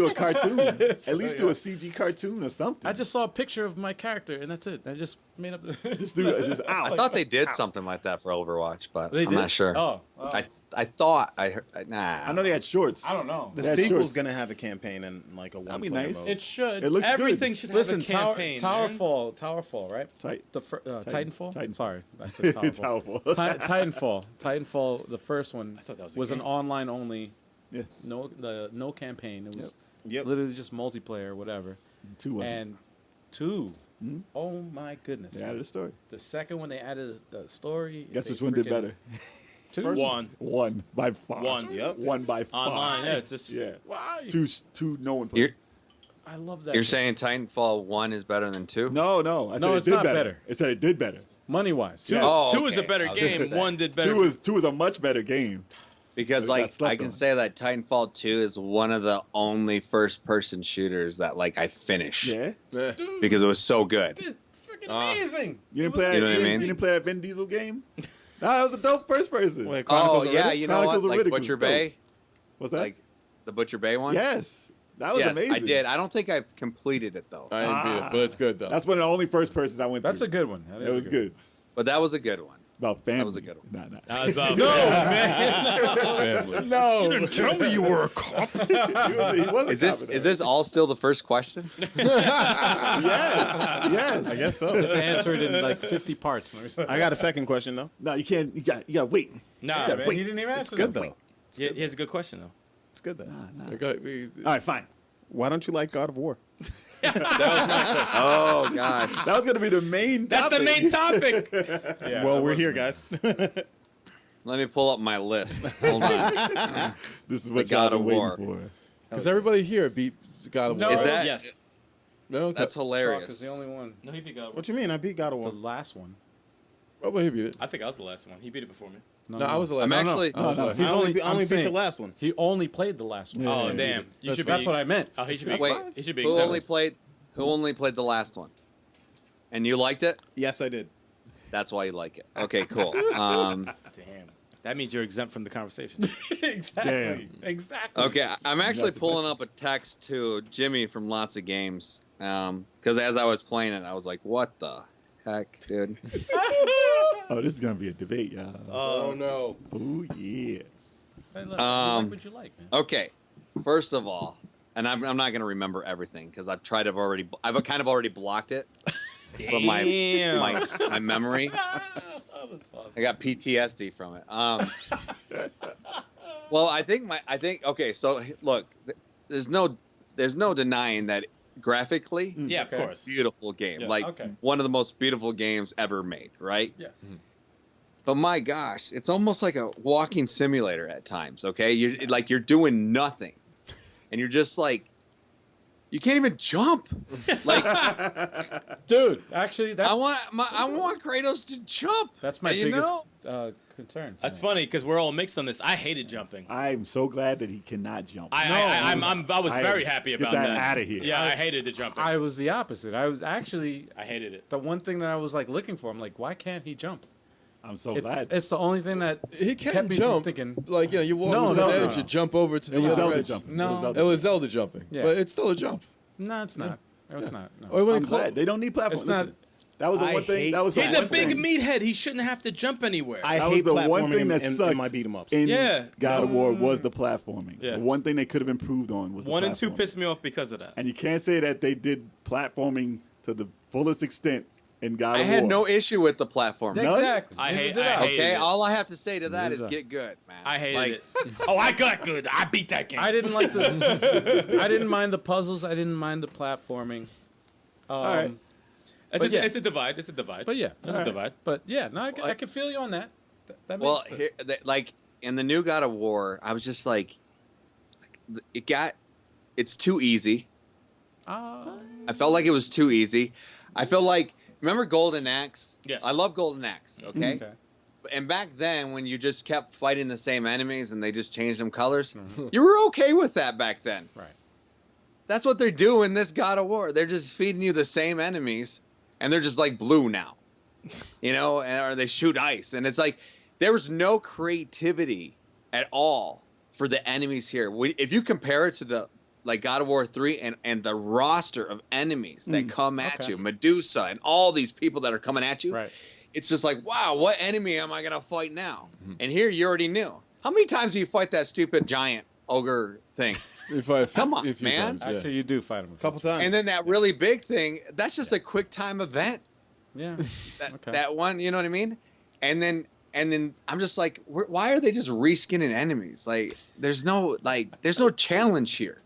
a cartoon. At least do a CG cartoon or something. I just saw a picture of my character and that's it. I just made up. just do it. Just I ow. thought they did something like that for Overwatch, but They I'm did? not sure. Oh, I thought I heard. Nah. I know they had shorts. I don't know. The That's sequel's shorts. gonna have a campaign and like a That'd be one-player nice. mode. It should. It looks Everything good. should have Listen, a campaign. man. Towerfall, right? Titanfall. Titan. Sorry, I said Towerfall. Titanfall. Titanfall. The first one thought that was a was an game. online only. Yeah. No campaign. It was Yep. literally just multiplayer, whatever. 2 wasn't. And 2, oh my goodness! They added a story. The second one they added a story. Guess they which one did freaking- better? 2? One. 1 by far. One. Yep. 1 by far. Online. Yeah, it's just. Yeah. Why? 2. No one played. You're, I love that. you're game. saying Titanfall 1 is better than 2? No. I said No, it it's did not better. It said it did better. Money wise. Yeah. Oh, Two is a okay. better I was game. gonna say. One did better. 2 is a much better game. Because It got like slept I can on. say that Titanfall 2 is one of the only first-person shooters that like I finished Yeah. Yeah. Dude, because it was so good. it's freaking amazing. You didn't play that? You know what I mean? You didn't play that Vin Diesel game? No, that was a dope first person. Wait, Oh Chronicles of yeah, Riddick? you know what? Chronicles of Like Riddick was Butcher dope. Bay, What's that? like the Butcher Bay one. Yes. That was yes, amazing. I did. I don't think I've completed it though, I didn't beat it, but it's good though. That's one of the only first persons I went That's through. a good one. That is It a was good. but that was a good one. About family. was a good one. Nah. That was about Family. No. You didn't tell me you were a cop. He was a Is this cop in is that. this all still the first question? Yes. I guess so. You have to answer it in like 50 parts. I got a second question though. No, you can't. You got wait. Nah, Yeah, man. wait. He didn't even It's answer good that. though. Yeah, he has a good question though. It's good though. Okay, All right, fine. Why don't you like God of War? Oh gosh. That was gonna be the main. That's the topic. main topic. Yeah, Well, that we're was- here, guys. Let me pull up my list. Hold on. This is what God y'all of been War. waiting for. because everybody here beat God of No. War. Is that- Yes. No, okay. That's Chalk is hilarious. the only one. No, he beat God. What you mean? I beat God of The War. last one. Oh, but he beat it. I think I was the last one. He beat it before me. No, I was the last. I'm one. actually. I was the No, last He's I one. only, I I'm only beat saying- the last one. He only played the last one. Yeah. Oh damn! You should be. That's what I meant. Oh, he should be. Wait, He should be. Who only exempt. played the last one? And you liked it? Yes, I did. That's why you like it. Okay, cool. Damn. That means you're exempt from the conversation. Exactly. Damn. Exactly. Okay, I'm actually That's the pulling up a text to Jimmy from Lots of Games. Because as I was playing it, I was like, "What the heck, dude?" Oh, this is gonna be a debate, y'all. Oh no. Oh yeah. Hey, look, you Um, like what you like, man. Okay, first of all, and I'm not gonna remember everything because I've kind of already blocked it from my memory. Oh, that's awesome. I got PTSD from it. Well, I think okay. So look, there's no denying that graphically, Yeah, of Okay. course. beautiful game, Yeah, like okay. one of the most beautiful games ever made, right? Yes. But my gosh, it's almost like a walking simulator at times. Okay, you're doing nothing, and you're just like, you can't even jump. Like Dude, actually, I want Kratos to jump. that's my you biggest know? concern. That's funny because we're all mixed on this. I hated jumping. I'm so glad that he cannot jump. I was I- very happy get about that that. outta here. Yeah, I hated the jumping. I was the opposite. I was actually I hated it. the one thing that I was like looking for. I'm like, why can't he jump? I'm so It's, glad. it's the only thing that He kept can me from jump. thinking. Like you walk No, to the no, edge, no. you jump over to It the was other Zelda edge. jumping. No. It was Zelda It was Zelda jumping, Yeah. but it's still a jump. No, it's not. It was not. No. Or when I'm it clo- glad they don't need platforms. It's not- Listen, that was the I one thing. hate- That was the He's one a big thing. meathead. He shouldn't have to jump anywhere. I That was hate the one platforming thing that in sucked my beat 'em ups. in Yeah. God of War was the platforming. Yeah. The one thing they could have improved on was the 1 and 2 platforming. pissed me off because of that. And you can't say that they did platforming to the fullest extent in God I of War. had no issue with the platform. No? Exactly. I Neither hate- did I hate- Okay, it. all I have to say to that Neither is did I. get good, man. I hated Like, it. Oh, I got good. I beat that game. I didn't like the. I didn't mind the puzzles. I didn't mind the platforming. right. It's But a, yeah. it's a divide. It's a divide. But yeah, It's a divide. but yeah, no, I can feel you on that. That makes Well, sense. here, like in the new God of War, I was just like it's too easy. I felt like it was too easy. I feel like remember Golden Axe? Yes. I love Golden Axe. Okay. Okay. And back then, when you just kept fighting the same enemies and they just changed them colors, you were okay with that back then. Right. That's what they're doing this God of War. They're just feeding you the same enemies, and they're just like blue now, you know, or they shoot ice, and it's like there was no creativity at all for the enemies here. If you compare it to the like God of War 3 and the roster of enemies that come at okay. you, Medusa and all these people that are coming at you, Right. it's just like, wow, what enemy am I gonna fight now? And here you already knew How many times do you fight that stupid giant ogre thing? Come on, a few man. times, yeah. Actually, you do fight him A couple times. And then that really big thing, that's just a quick time event. Yeah. Okay. That one, you know what I mean? And then I'm just like, why are they just reskinning enemies? Like, there's no challenge here.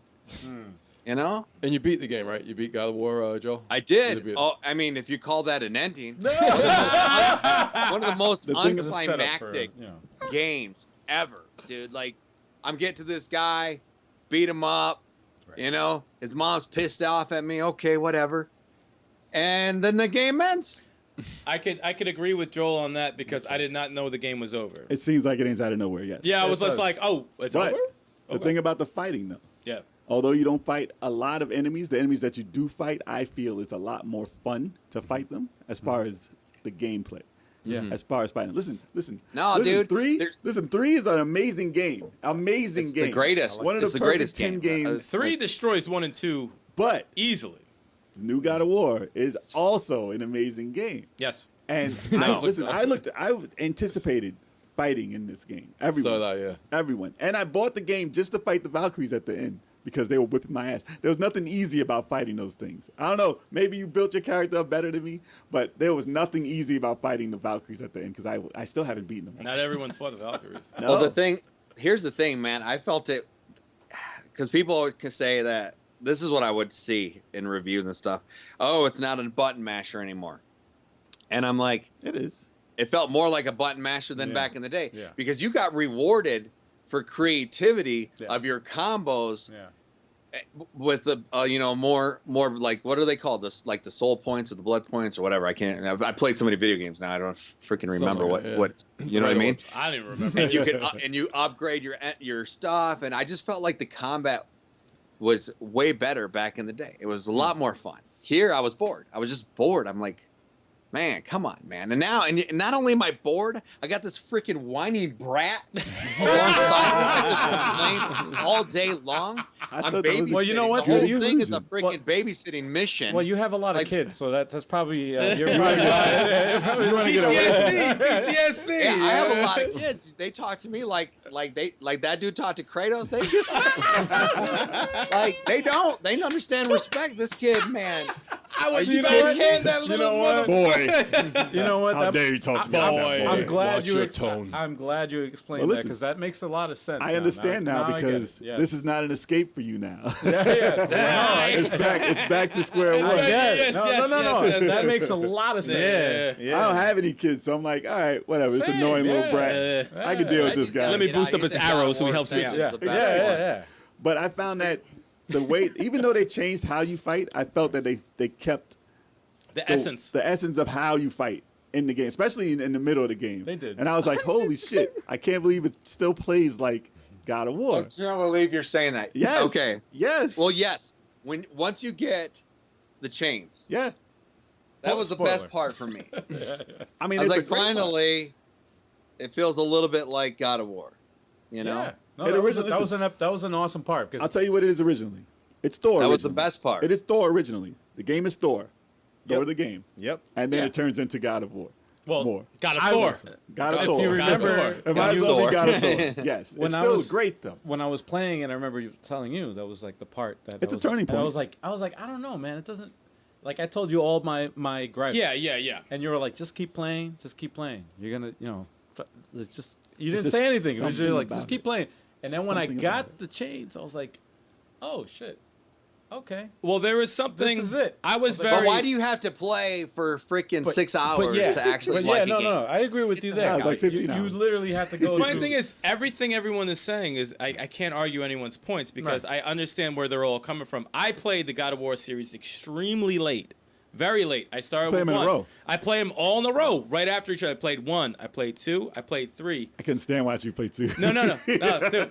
You know? And you beat the game, right? You beat God of War, Joe? I You did. beat it. Oh, I mean, if you call that an ending, No. one of the most The thing is a setup for, unclimactic you know. games ever, dude. Like, I'm getting to this guy, beat him up. Right. You know, his mom's pissed off at me. Okay, whatever. And then the game ends. I could agree with Joel on that because I did not know the game was over. It seems like it ain't out of nowhere yet. Yeah, I was It just does. like, oh, it's But over? the Okay. thing about the fighting, though, Yeah. although you don't fight a lot of enemies, the enemies that you do fight, I feel it's a lot more fun to fight them as far as the gameplay. Yeah. As far as fighting. Listen. No, listen, dude, 3 there's- is an amazing game. Amazing It's game. the greatest. One of It's the the greatest perfect 10 game. games. 3 destroys 1 and 2 But easily. the new God of War is also an amazing game. Yes. And No. I anticipated fighting in this game. Everyone. So that, yeah. Everyone. And I bought the game just to fight the Valkyries at the end because they were whipping my ass. There was nothing easy about fighting those things. I don't know. Maybe you built your character up better than me, but there was nothing easy about fighting the Valkyries at the end because I still haven't beaten them. Not everyone fought the Valkyries. No. Well, here's the thing, man. I felt it because people can say that this is what I would see in reviews and stuff. Oh, it's not a button masher anymore. And I'm like, It is. it felt more like a button masher than Yeah. back in the day Yeah. because you got rewarded for creativity Yes. of your combos Yeah. with the more like, what are they called, this like the soul points or the blood points or whatever. I can't. I played so many video games now. I don't freaking remember like that, yeah. what it's, you know what I mean. I don't even remember. And you can and you upgrade your stuff, and I just felt like the combat was way better back in the day. It was a lot more fun. Here I was bored. I was just bored. I'm like, man, come on, man. And now, and not only am I bored, I got this freaking whiny brat alongside me that just complains all day long. I I'm thought that was- babysitting. Well, you know what? The whole You- thing is a well- freaking babysitting mission. Well, you have a lot of Like- kids, so that's probably you're probably You want to get away? PTSD. Yeah, I have a lot of kids. They talk to me like that dude talked to Kratos. They just like they don't understand respect. This kid, man. I was You know back what? can that You little know what? Boy, You know what? how That- dare you talk to me about that, Boy. boy. I'm glad Watch you. your tone. I'm glad you explained Well, that listen, because that makes a lot of sense. I understand now I get because it. Yes. this is not an escape for you now. Yeah. It's back to square I one. get it. Yes, No, yes, no. yes, yes. That makes a lot of sense. Yeah. I don't have any kids, so I'm like, all right, whatever. It's Same, annoying yeah. little brat. I can deal with this guy. Let me boost up his arrow so he helps me out. Yeah. Yeah. But I found that the way, even though they changed how you fight, I felt that they kept The essence. the essence of how you fight in the game, especially in the middle of the game. They did. And I was like, holy shit, I can't believe it still plays like God of War. I can't believe you're saying that. Yes. Okay. Yes. Well, yes. Once you get the chains, Yeah. that was the Spoiler. best part for me. I mean, I was it's like, a great part. finally, it feels a little bit like God of War. You know, Yeah. No, It that was, originally- that was an awesome part. I'll Because tell you what it is originally. It's Thor. that was the originally. best part. It is Thor originally. The game is Thor. Thor Yep. the game. Yep. And then Yeah. it turns into God of War. Well, More. God of I Thor. was- God of If Thor. you remember- It might as well Thor. be God of Thor. Yes. When it's I still was- great though. when I was playing, and I remember you telling you that was like the part that It's I a was, turning and I point. was like, I don't know, man. It doesn't. Like I told you all my gripes. Yeah. And you were like, just keep playing, just keep playing. You're gonna, it's just you It's didn't just say anything. It was just something like, about just keep it. playing. And then when I Something about got it. the chains, I was like, oh shit, okay. Well, there was something. This is it. I was But very. but why do you have to play for freaking But- 6 but hours yeah, to actually but like yeah, a game? no, I agree with you Get the there. heck out. It's like 15 you hours. literally have to go. The funny through- thing is, everything everyone is saying is I can't argue anyone's points because I understand where they're all coming from. I played the God of War series extremely late. Very late. I started Play with 'em in a one. row. I played them all in a row, right after each other. I played 1, I played 2, I played 3. I couldn't stand watching you play too. No, dude.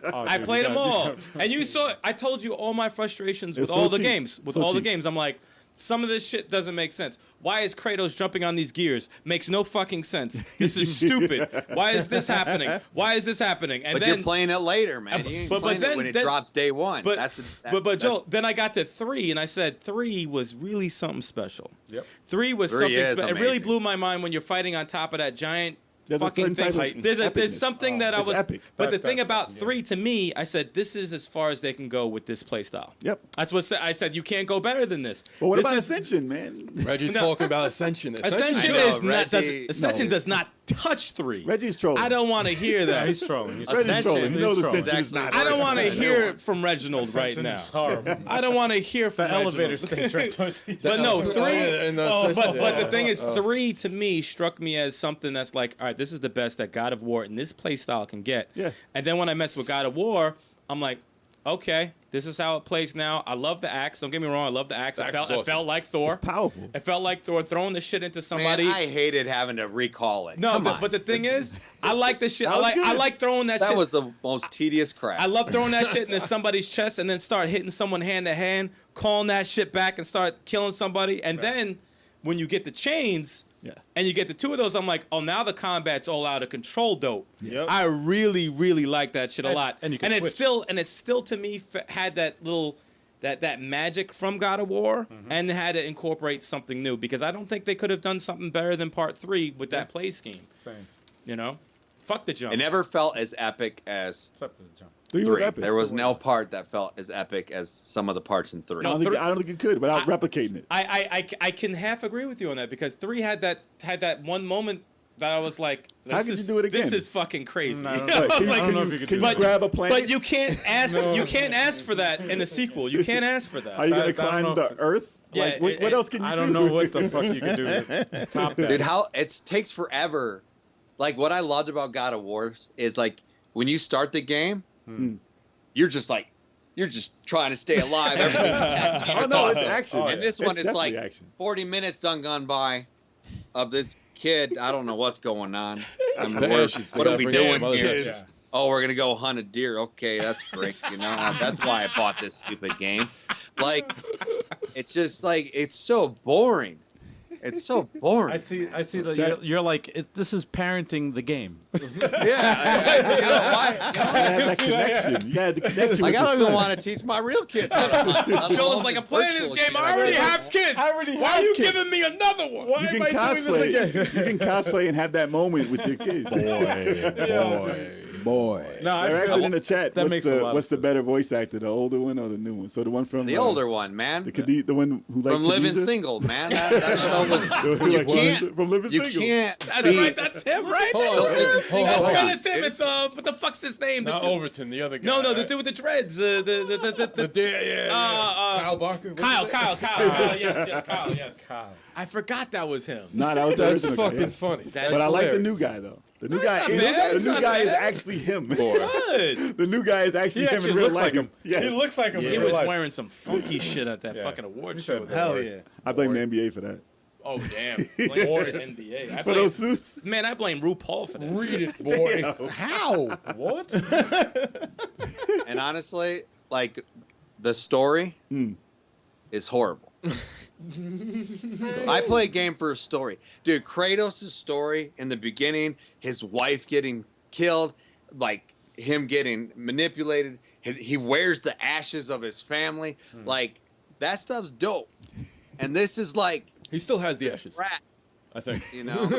Oh, I dude, played you them gotta- all, and you saw. I told you all my frustrations with It's all so the cheap. games. With So all the cheap. games, I'm like, some of this shit doesn't make sense. Why is Kratos jumping on these gears? Makes no fucking sense. This is stupid. Why is this happening? Why is this happening? And But then you're playing it later, man. You ain't but playing then- it when it then- drops day one. But that's but Joel, then I got to 3 and I said 3 was really something special. Yep. 3 was 3 something is special. It really amazing. blew my mind when you're fighting on top of that giant There's a fucking certain thing. type of There's epicness. something that I It's was. epic. But the That- thing that- about yeah. 3 to me, I said this is as far as they can go with this play style. Yep. That's what I said. You can't go better than this. But what This about is- Ascension, man? Reggie's No. talking about Ascension. Ascension I know, is not. Reggie- Ascension No. does not touch 3. Reggie's trolling. I don't want to hear Yeah, that. he's trolling. He's Reggie's Ascension trolling. He knows is Ascension is actually not. I don't want to Yeah, hear no. it from Reginald right Ascension now. is horrible. I don't want to hear from The elevator Reginald. stage right towards the But no, 3. But the thing is, Oh. 3 to me struck me as something that's like, all right, this is the best that God of War in this play style can get. Yeah. And then when I mess with God of War, I'm like, okay, this is how it plays now. I love the axe. Don't get me wrong, I love the axe. The axe is It awesome. felt like Thor. It's powerful. It felt like Thor throwing the shit into Man, somebody. I hated having to recall it. No, Come on. but the thing is, I like the shit. That I was like good. throwing that that shit. was the most tedious crap. I love throwing that shit into somebody's chest and then start hitting someone hand to hand, calling that shit back and start killing somebody. And then when you get the chains and you get the 2 of those, I'm like, oh, now the combat's all out of control dope. Yep. I really, really like that shit a lot. and you can it's switch. still to me had that little that magic from God of War Mm-hmm. and had to incorporate something new because I don't think they could have done something better than part 3 with that play scheme. Same. You know? Fuck the jump. It never felt as epic as Except for the jump. 3 was 3. epic. There was no part that felt as epic as some of the parts in 3. I don't think it could without replicating it. I can half agree with you on that because 3 had that one moment that I was like, How could you do it again? This is fucking crazy. I don't I know. was Can you, like, don't know if you could can do you that. grab a planet? but you can't ask. No. You can't ask for that in a sequel. You can't ask for that. Are you going I to don't climb know the if the- Earth? Yeah, Like, what else can you do? I don't know what the fuck you can do to top that. Dude, how it takes forever. Like what I loved about God of War is like when you start the game, you're just trying to stay alive. Everything's attacking. Oh, It's no, awesome. it's action. And this one, It's it's like definitely action. 40 minutes done gone by of this kid. I don't know what's going on. I mean, The ashes, what they are we gotta bring doing in here? mother's ashes. Oh, we're gonna go hunt a deer. Okay, that's great. You know, that's why I bought this stupid game. Like, it's just like it's so boring. It's so boring. I see that Check. you're like, this is parenting the game. Yeah, you know, why? You had that connection. You had the connection Like with I don't the even son. want to teach my real kids how to hunt. let Joel's alone like, this I'm playing this virtual game. shit. I already have kids. I already Why have are you kids. giving me another one? Why You am can I doing cosplay. this again? You can cosplay and have that moment with your kids. Boy. No, I They're feel asking in the chat. that makes a lot What's of the better voice actor, the older one or the new one? So the one from The older one, man. the one who like From Living Single, man. That show was. You can't. from Living You Single. can't. That's be- right. That's him, right? Hold on, That's him. hold on, hold on. That's him. It's what the fuck's his name? The Not dude- Overton, the other guy. No, the right? dude with the dreads. The Yeah. Kyle Barker. What's Kyle, his Kyle, name? Kyle. Yes, Kyle. Yes. Kyle. I forgot that was him. No, that was the That's original guy, fucking yeah. funny. That's But I like the hilarious. new guy though. The new guy not is bad. the It's new not guy is bad. actually him. Good. The new guy is actually He him actually in real looks life. like him. Yeah. He looks like him. He in real was life. wearing some funky shit at that Yeah. fucking award He show. said, Hell yeah. I blame the NBA for that. Oh damn. Blame the NBA. I For blame, those suits. man, I blame RuPaul for that. Read it, boy. How? What? And honestly, like the story is horrible. I play a game for a story. Dude, Kratos' story in the beginning, his wife getting killed, like him getting manipulated, he wears the ashes of his family. Like, that stuff's dope. And this is like He still has the ashes, rat, I think. you know? All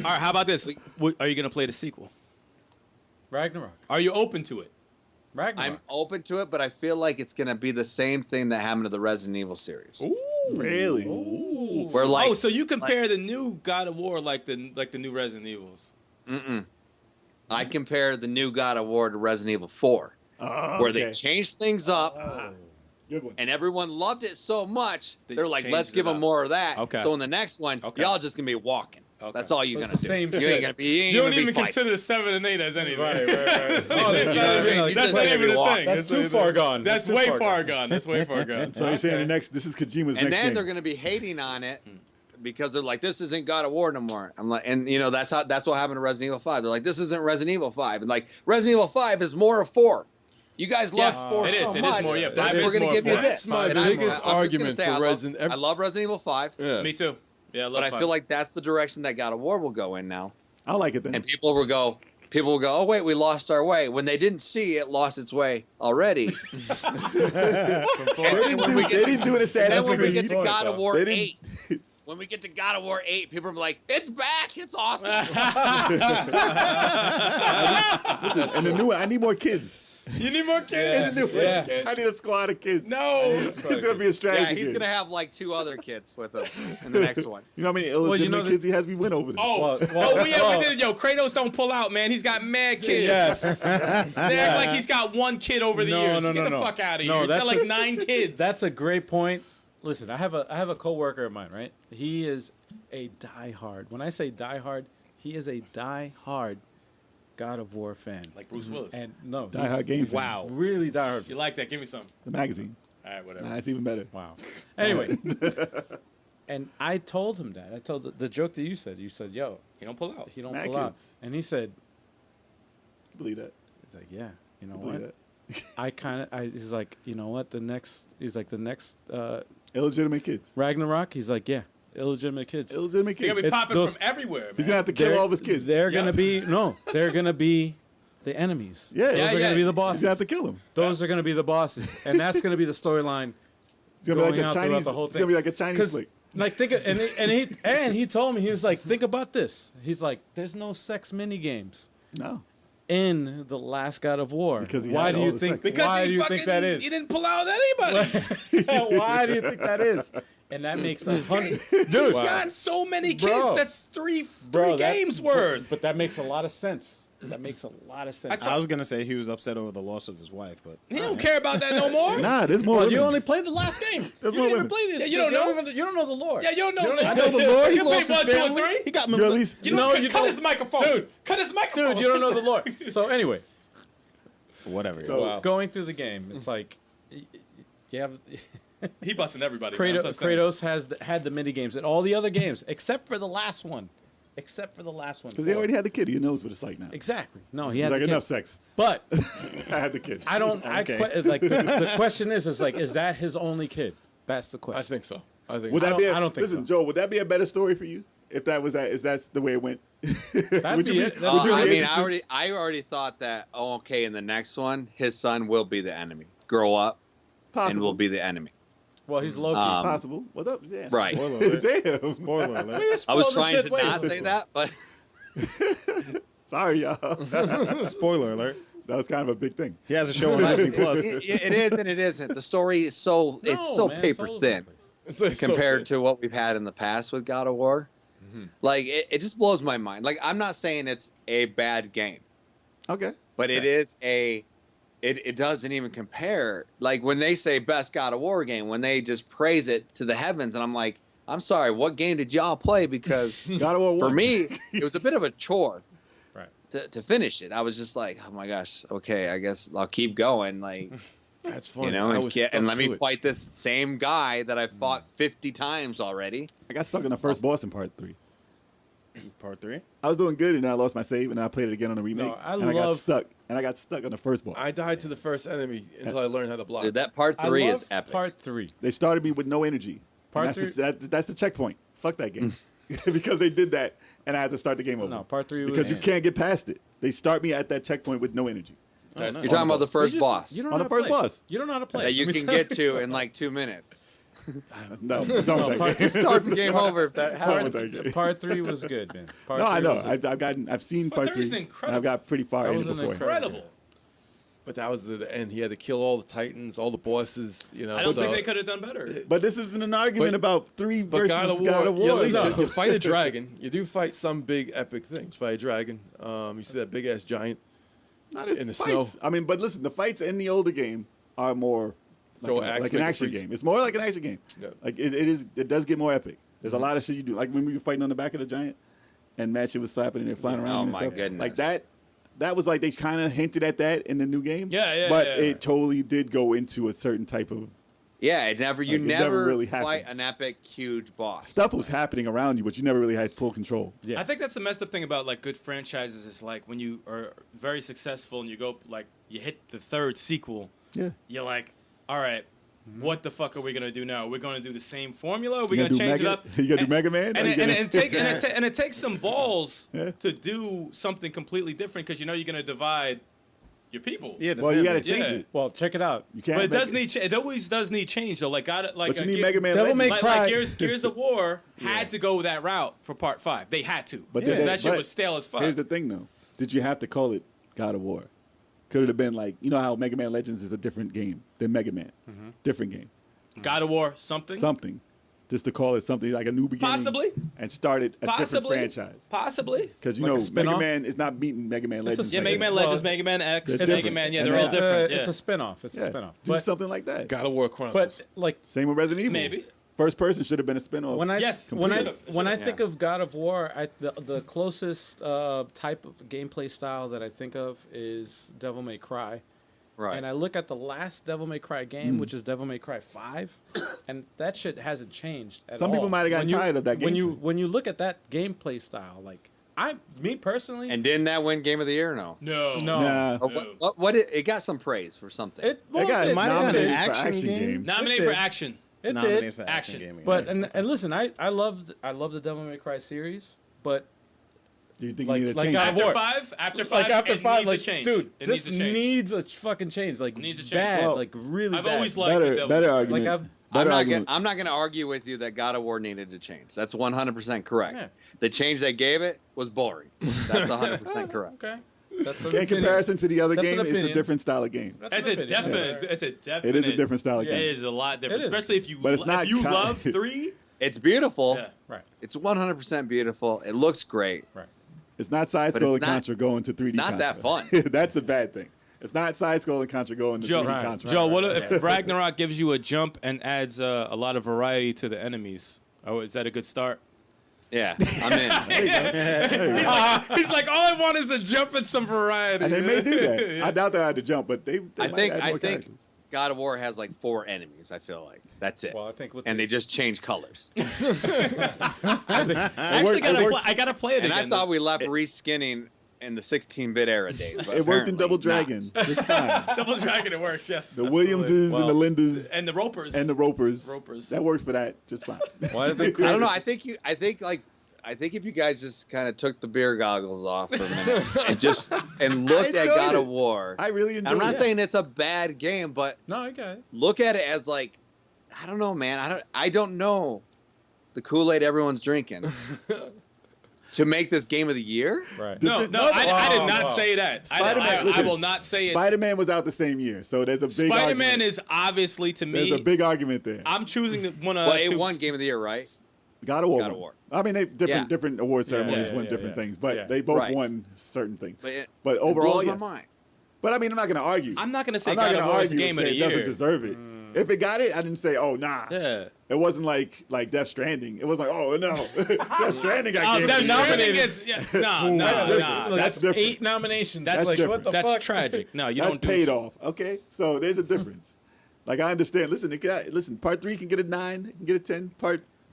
right, how about this? Are you gonna play the sequel? Ragnarok. Are you open to it? Ragnarok. I'm open to it, but I feel like it's gonna be the same thing that happened to the Resident Evil series. Really? Where like Oh, so you compare the new God of War like the new Resident Evils? I compare the new God of War to Resident Evil 4, where they changed things up, Good one. and everyone loved it so much, They they're like, changed let's give it them up. more of that. Okay. So in the next one, Okay. y'all just gonna be walking. Okay. That's all you're So gonna it's do. the same You shit. ain't gonna be. You ain't You don't gonna be even fighting. consider the 7 and 8 as anything. Right. Oh, You know what I mean? You that's just not gotta even be a walking. thing. That's too far gone. That's too way far far gone. That's way far gone. So you're saying the next? This is Kojima's And next then game. they're gonna be hating on it because they're like, this isn't God of War no more. I'm like, and you know that's what happened to Resident Evil 5. They're like, this isn't Resident Evil 5, and like Resident Evil 5 is more of 4. You guys love 4 it is. so It is much. more, yeah, that 5 is we're gonna more give you 4. this. That's my And biggest I'm just argument gonna say, for I Resident. love Resident Evil 5, Yeah. Me too. Yeah, I love but I 5. feel like that's the direction that God of War will go in now. I like it then. And people will go, oh wait, we lost our way, when they didn't see it lost its way already. And They didn't do when we it. get They didn't do it then Assassin's when we get Creed. to God of War They didn't- 8, when we get to God of War 8, people are like, it's back, it's awesome. Listen, and the new one, I need more kids. You need more kids? In the new one, Yeah. I need a squad of kids. No. It's gonna be a strategy. Yeah, he's game. gonna have like 2 other kids with him in the next one. You know how many illegitimate kids he has? We went over this. We did. Yo, Kratos don't pull out, man. He's got mad kids. Yes. They act like he's got 1 kid over the years. Get the fuck out of here. He's got like 9 kids. That's a great point. Listen, I have a coworker of mine, right? He is a diehard. When I say diehard, he is a diehard God of War fan. like Bruce Willis. And no, Die Hard Game Fan. Wow. really diehard. You like that? Give me some. The magazine. All right, whatever. Nah, it's even better. Wow. Anyway, and I told him that. I told the joke that you said. You said, "Yo, He don't pull out. he don't Mad pull out," kids. and he said, You believe that? "He's like, yeah, you know You believe what? that? He's like, you know what? The next Illegitimate kids. Ragnarok. He's like, yeah, illegitimate kids. Illegitimate They're kids. gonna be popping those- from everywhere, man. He's gonna have to kill all of his kids. They're gonna Yep. be they're gonna be the enemies. Yeah. those Yeah, are gonna be the He's bosses. gonna have to kill him. Those are gonna be the bosses, and that's gonna be the storyline. It's gonna be going like a out throughout Chinese. the whole It's gonna be like a Chinese 'Cause, flick. like, think of, and he told me, he was like, think about this. He's like, there's no sex mini games No. in the last God of War. Because he why had do all you the think? sex. Because Why he do you fucking, think that is? He didn't pull out anybody. Why do you think that is? And that makes He's dude. got so many kids. Bro. That's three Bro, that- games worth. But that makes a lot of sense. That makes a lot of sense. I was gonna say he was upset over the loss of his wife, but He don't care about that no more. Nah, there's more. Well, women. you only played the last game. There's You more didn't even women. play this. Yeah, you don't know. You don't know the lore. Yeah, you don't know. I know the Lord. He You lost played his 1, 2, and family. 3. He got You at least. You know, No, you cut don't. his microphone. Dude. Cut his microphone. Dude, you don't know the lore. So anyway, whatever. So- Wow. going through the game, it's like you have He busting everybody. man. I'm Kratos. just saying. Kratos had the mini games and all the other games except for the last one. Because he already had the kid. He knows what it's like now. Exactly. No, he He's had like, the enough kid. sex. But I had the kid. I don't. Okay. It's like the question is like, is that his only kid? That's the question. I think so. I think. Would that be? I don't think listen, so. Joe. Would that be a better story for you if that was that? Is that's the way it went? That'd Would be you it. be? Would you I be mean, interested? I already thought that. Oh, okay. In the next one, his son will be the enemy. Grow up Possible. and will be the enemy. Well, he's Loki. Possible. What up? Yeah. Right. Spoiler alert. Damn. Spoiler alert. I was Spoil the trying shit, to wait. not say that, but Sorry, y'all. Spoiler alert. That was kind of a big thing. He has a show on Disney Plus. it is and it isn't. The story is so it's so man, paper all over the thin place. It's so compared good. to what we've had in the past with God of War. Like it just blows my mind. Like I'm not saying it's a bad game, Okay. but it is it doesn't even compare. Like when they say best God of War game, when they just praise it to the heavens, and I'm like, I'm sorry, what game did y'all play? Because God of War for 1. me, it was a bit of a chore. Right. To finish it, I was just like, oh my gosh, okay, I guess I'll keep going. Like, That's funny. you know, I and, was and let stuck me to it. fight this same guy that I fought 50 times already. I got stuck in the first boss in part 3. Part 3. I was doing good and then I lost my save and I played it again on the remake. No, I and I got love- stuck. And I got stuck on the first boss. I died to the first enemy until I learned how to block. Dude, that part I 3 love is epic. Part 3. They started me with no energy. Part And three- that's the checkpoint. Fuck that game. Because they did that and I had to start the game over. No, part 3 was Because you can't get past it. They start me at that checkpoint with no energy. You're talking about the first boss You don't On know the how to first play. boss. You don't know how to play. that you Let me can tell get to in like 2 minutes. No, don't Just start the game over if that happens. Part 3 was good, man. Part No, I 3 know. was I've seen Part part 3 3. is And I've got pretty far That in was it an before. Incredible. But that was the end. He had to kill all the Titans, all the bosses. You know. I don't so- think they could have done better. But this isn't an argument But- about 3 But versus God of War, No. you fight a dragon. You do fight some big epic things. Fight a dragon. You see that big ass giant. Not as in the fights. snow. I mean, but listen, the fights in the older game are more Throw like, an axe, like an make it action freeze. game. It's more like an action game. Yeah. Like it does get more epic. There's a lot of shit you do. Like when we were fighting on the back of the giant, and Matt shit was flapping and they're flying around. Oh and my stuff. goodness. Like that. That was like they kind of hinted at that in the new game. Yeah, But yeah. it totally did go into a certain type of Yeah, you Like, it never never really fight happened. an epic, huge boss. stuff was happening around you, but you never really had full control. Yes. I think that's the messed up thing about like good franchises is like when you are very successful and you go like you hit the 3rd sequel, Yeah. you're like, all right, what the fuck are we gonna do now? We're gonna do the same formula? We're You gonna gonna do change it Mega- up? you gonna do Mega Man? And, Are you it, gonna- and it takes some balls Yeah. to do something completely different because you know you're gonna divide your people. Yeah, the Well, you fan got to base. change Yeah. it. Well, check it out. You can't. But it make does need. It always does need change though. Like But you need Mega Man Devil Legends. May Cry. Like Gears of War had to go that route for Part 5. They had to. But Because did that they- shit but was stale as fuck. Here's the thing, though. Did you have to call it God of War? Could it have been like, you know how Mega Man Legends is a different game than Mega Man? Different game. God of War, something. Something. Just to call it something like a new beginning. Possibly. And started a Possibly. different franchise. Possibly. Because, you Like a know, Mega spin-off? Man is not beating Mega Man Legends. Yeah, like Mega that. Man Legends, Mega Man X, It's Mega different. Man. Yeah, And they're all that's- different. It's yeah. a spin-off. It's a Yeah. spin-off. Do But something like that. God of War Chronicles. like Same with Resident Evil. Maybe. First person should have been a spin-off. when I Yes, when I should've, when I should've, think of God of War, the closest type of gameplay style that I think of is Devil May Cry. Right. And I look at the last Devil May Cry Hmm. game, which is Devil May Cry 5, and that shit hasn't changed at Some all. people might have gotten tired of that When game you too. when you look at that gameplay style, like me personally, And didn't that win Game of the Year? No. No. no, Nah. Or what it got some praise for something. it well, They got it, might have got nominated an for action action game. game. Nominated It for did. action. it Nominated did. for Action. gaming. But yeah. and listen, I love the Devil May Cry series, but Do you think Like- you need to like change God it? of After War. 5, after 5, like after it 5, needs like a change. dude, It this needs a change. needs a fucking change, like Needs a change. bad, Well, like really I've bad. always liked the Devil Better May Cry. argument. Like, I've- Better I'm argument. not gonna argue with you that God of War needed to change. That's 100% correct. Yeah. The change they gave it was boring. That's 100% correct. Okay, that's an In opinion. comparison to the other That's game, an it's a opinion. different style of game. That's It's an a opinion. definite. It's a definite. It is a different style of It game. is a lot different, It is. especially if you. But it's not if you kind- love 3. It's beautiful. Yeah. Right, It's 100% beautiful. It looks great. right. It's not side But it's scrolling not- Contra going to 3D. not that Contra. That's the bad thing. It's not side scrolling Contra going to Joe, 3D Contra. Joe, what if Ragnarok gives you a jump and adds a lot of variety to the enemies? Oh, is that a good start? Yeah, I'm in. There you go. There you go. He's like, all I want is a jump and some variety. And they may do that. I doubt they had to jump, but they I might think add more characters. God of War has like 4 enemies. I feel like that's it. Well, I think with And they just change colors. I gotta play it And again. I thought we left reskinning in the 16-bit era days. But It worked in apparently Double not. Dragon. Just fine. Double Dragon, it works. Yes. The Williamses and the Lindas and the Ropers. and the Ropers. Ropers. That works for that just fine. Well, I think I don't know. I think if you guys just kind of took the beer goggles off for a minute and looked I at enjoyed God it. of War. I really enjoyed I'm not it. saying it's a bad game, but no, I got it. look at it as like, I don't know, man. I don't know the Kool-Aid everyone's drinking to make this game of the year. Right. No, I did not say that. I Listen, will not say it. Spider-Man was out the same year, so there's a big Spider-Man argument. is obviously to me. There's a big argument there. I'm choosing one of. Well, it won Game of the Year, right? God of War. God of won. War. I mean, they different award ceremonies yeah, win yeah, different yeah. things, but Yeah. they both Right. won certain things. But But it overall, blows yes. my mind. But I mean, I'm not going to argue. I'm not gonna say I'm not God going of to War is argue game and of say the it doesn't year. deserve it. If it got it, I didn't say, oh, nah. Yeah. It wasn't like Death Stranding. It was like, oh, no. Death Stranding got Oh, Game of Death the Year. Stranding gets nah. Look, That's different. 8 nominations. That's That's like, different. what the That's fuck? tragic. No, you That's don't do paid off. Okay, so there's a difference. Like I understand. Listen. Part 3 can get a 9, can get a 10.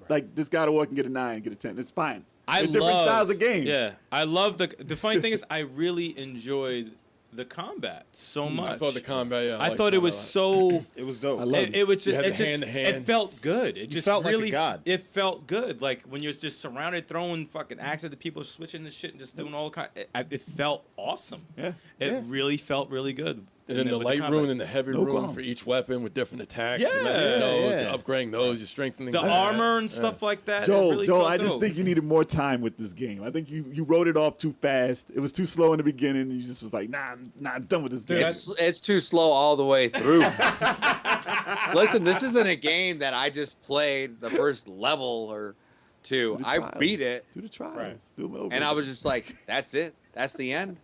Like this God of War can get a 9, get a 10. It's fine. I They're different styles of game. Yeah, I love the funny thing is I really enjoyed the combat so much. I thought the combat. Yeah, I liked thought it was combat a lot. so. It was dope. I love It was You just, had it the just, hand-to-hand. it felt good. It just felt like a really, god. it felt good. Like when you're just surrounded, throwing fucking axes at the people, switching the shit, and just doing all kind. It felt awesome. Yeah. It Yeah. really felt really good. And then the with light combat. rune and the heavy No rune qualms. for each weapon with different attacks. Yeah, You're messing those, yeah. you're upgrading those, you're strengthening the that. armor and stuff like that. it Joel, really Joel, felt I just dope. think you needed more time with this game. I think you wrote it off too fast. It was too slow in the beginning. And you just was like, nah, I'm done with this game. It's too slow all the way through. Listen, this isn't a game that I just played the first level or two. Do the I trials. beat it, Do the trials. Right. Do them over. and I was just like, "That's it. That's the end."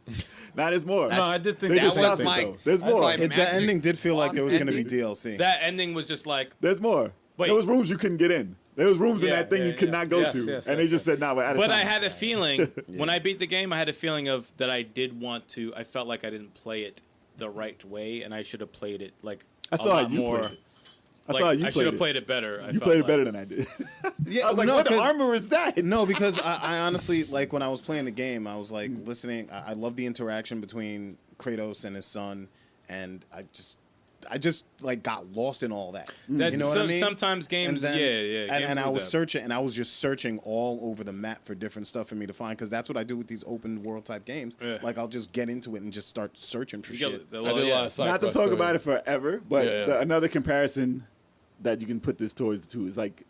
Nah, there's more. No, I did think They that just was stopped it, my- though. There's that's more. my- The Magic ending did feel like boss it was going to be ending. DLC. that ending was just like. There's more. Wait. There was rooms you couldn't get in. There was rooms in Yeah, that thing yeah, you could yeah. not go Yes, to. yes, and yes, they just said, nah, we're out of But time. I had a feeling when I beat the game, I had a feeling of that I did want to. I felt like I didn't play it the right way, and I should have played it like I a saw lot you more. played it. I Like, saw you I should played have it. played it better. I You felt played it like. better than I did. Yeah, I was like, no, what 'cause- armor is that? No, because I honestly, like, when I was playing the game, I was, like, listening. I love the interaction between Kratos and his son, and just like got lost in all that. That, You know what I mean? Sometimes games, And then- games And I do was that. searching, and I was just searching all over the map for different stuff for me to find, because that's what I do with these open world type games. Yeah. Like I'll just get into it and just start searching for You shit. get the- I did a lot of side Not to quests talk doing about it forever, but Yeah. another comparison that you can put this towards the two is like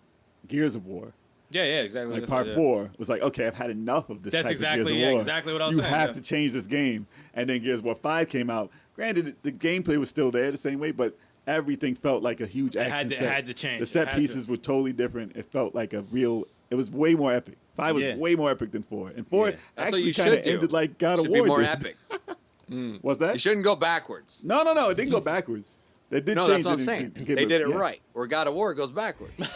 Gears of War. Yeah, exactly. Like That's part it, 4 was like, okay, I've had enough of this That's type exactly- of Gears yeah, of War. exactly what I was you saying, have yeah. to change this game. And then Gears of War 5 came out. Granted, the gameplay was still there the same way, but everything felt like a huge action had to- set. it had to change. The It set had pieces to. were totally different. It felt like it was way more epic. 5 was Yeah. way more epic than 4. And 4 Yeah. That's what actually you kind should of do. ended like God of Should War be more did. epic. What's that? You shouldn't go backwards. No, it didn't go backwards. They did No, change that's what I'm it saying. and give They it- did it yeah. right. Where God of War goes backwards. I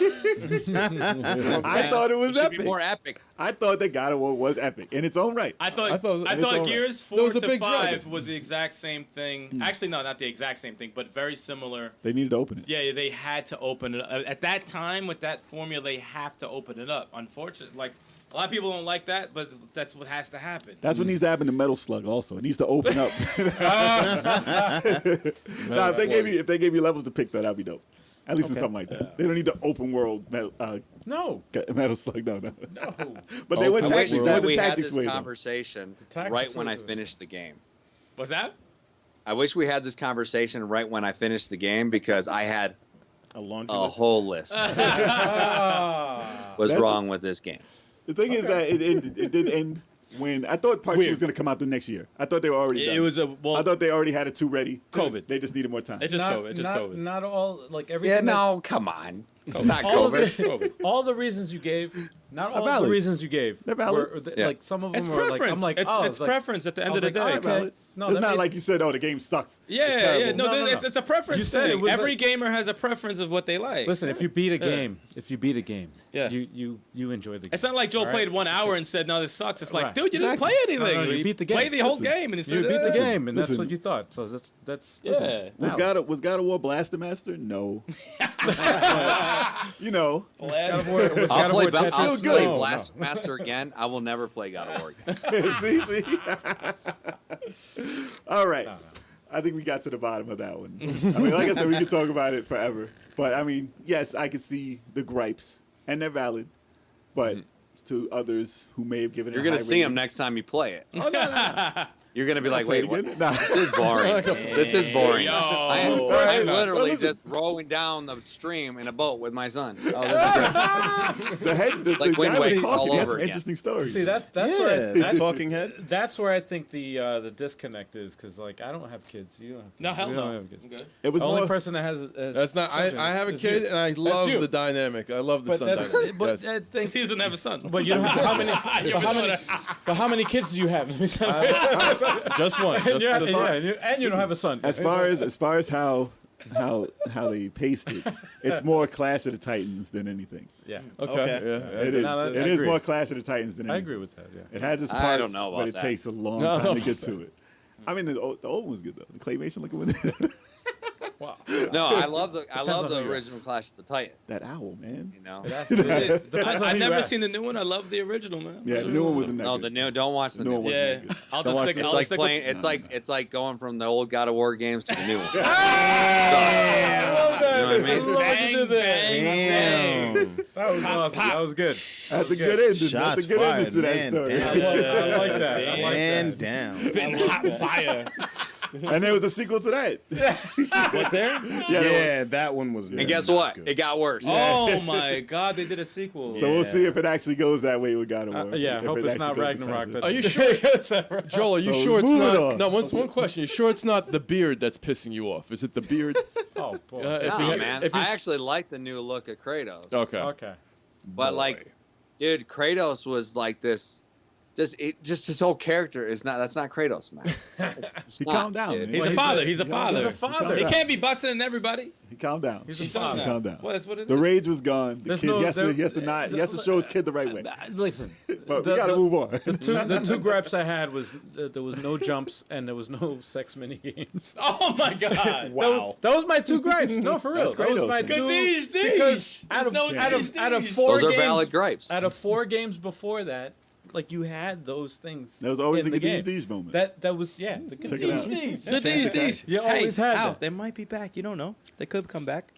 thought it was should epic. be more epic. I thought that God of War was epic in its own right. I thought I thought it was- I it's thought all right. Gears There 4 was a to big 5 dragon. was the exact same thing. Actually, no, not the exact same thing, but very similar. They needed to open it. Yeah, they had to open it up. At that time, with that formula, they have to open it up. Unfortunately, like a lot of people don't like that, but that's what has to happen. That's what needs to happen to Metal Slug also. It needs to open up. Nah, if they gave you levels to pick, that'd be dope. At least in something like that. They don't need the open world No. Metal Slug. No. No. But they went I wish tactics. They that went the we had tactics this way. though. conversation tactics right when I was- finished the game. What's that? I wish we had this conversation right when I finished the game because I had A laundry a list. whole list. Ah. What's That's wrong with this game? The thing is that it did end when I thought part 2 Weird. was going to come out the next year. I thought they were already done. It was a I thought they already had it 2 ready. COVID. They just needed more time. It just Not- COVID. It just not, COVID. Not all, like everything. Yeah, that- no, come on. It's not all of COVID. it- all the reasons you gave, not all the valid. reasons you gave. They're valid. were- Yeah. Like some of them It's were preference. like, I'm like, it's oh, it's like, preference at the I end was of the like, day. okay. Valid. No, it's that not made- like you said, oh, the game sucks. It's Yeah, terrible. no, No, no, it's no. a preference You said thing. it was Every a- gamer has a preference of what they like. Listen, if you beat a game, Yeah. you enjoy the game. It's not like Joel All right? played 1 hour and said, "No, this sucks." It's like, Right. dude, you didn't Exactly. play anything. No, you beat the game. Play the whole Listen, game, and he You said, beat the "Eh." game, and that's listen. what you thought. So that's Yeah. Was God of War Blaster Master? No. You know, I'll God of play, War Tetris? I'll Still play good. Blast Master again. I will never play God of War again. see? All right. I think we got to the bottom of that one. I mean, like I said, we could talk about it forever. But I mean, yes, I can see the gripes, and they're valid. But to others who may have given it You're a gonna high see him rating- next time you play it. Oh, no. You're gonna be like, Play wait, it what? again? Nah. This is boring. This is boring. Yo. I'm Alright, literally listen. just rolling down the stream in a boat with my son. The Like guy Wind was Waker talking. all He had over some again. interesting stories. See, that's Yeah, where the talking head. that's where I think the disconnect is, because like I don't have kids. You don't have kids. No, hell you no. don't have kids. I'm good. it was The only more. person that has That's not. I have a is kid, you. and I love you. the dynamic. I love the But son that's dynamic. but Yes. He doesn't have a son. but you don't have how many but how many kids do you have? Just one. and, Just the fun. you don't have a son. As far as how they paced it, it's more Clash of the Titans than anything. yeah, Okay. Okay. Yeah. It is. No, I It is agree. more Clash of the Titans than I anything. agree with that. Yeah. It has its I parts, don't know but about it that. takes a long No, time no. to get to it. I mean, the old one's good though. The claymation looking one. Wow. No, I love the on who you are. original Clash of the Titan. That owl, man. You know. That's depends on I've who you never ask. seen the new one. I love the original, man. Yeah, the new one wasn't that No, good. the new. Don't watch the new new one one. wasn't Yeah, that good. I'll Don't just watch stick. it. It's I'll like stick playing. with. It's like going from the old God of War games to the new one. I love that. You know what I mean? love that you Bang, did that. bang, Damn. That was awesome. That was good. That's a good ending. Shots That's a good ending fired, to that man. story. Damn. I like that. I like And that. down. Spitting hot fire. And there was a sequel to that. Was there? Yeah, that one was. And guess what? It got worse. Oh my God! They did a sequel. So we'll see if it actually goes that way with God of War. Yeah, I If hope it it's actually not goes to Ragnarok. Clash But Are you sure? sure? Joel, are you So sure it's moving not? on. No, one question. You sure it's not the beard that's pissing you off? Is it the beard? Oh boy. If No, he- man. if he's- I actually like the new look of Kratos. Okay. Okay. But like, dude, Kratos was like this. Just his whole character is not. That's not Kratos, man. It's He not, calmed down, dude. man. He's Well, a father. He's a He's father. a father. He down. can't be busting everybody. He calmed down. He's a He father. calmed down. Well, that's what it The is. rage was gone. The There's kid, no- he has there- to show his kid the right way. Listen, But we gotta move on. The two gripes I had was there was no jumps and there was no sex mini games. Oh my God! Wow. That was my two gripes. No, for real. That's That was Kratos, my man. two. Kadeesh, Because deesh. out of, There's no out of deesh, out of deesh. four Those are games, valid gripes. out of 4 games before that, like you had those things. There was always in the game. Gadish moment. That was the Took it out. Gadish. You always had that. They might be back. You don't know. They could come back.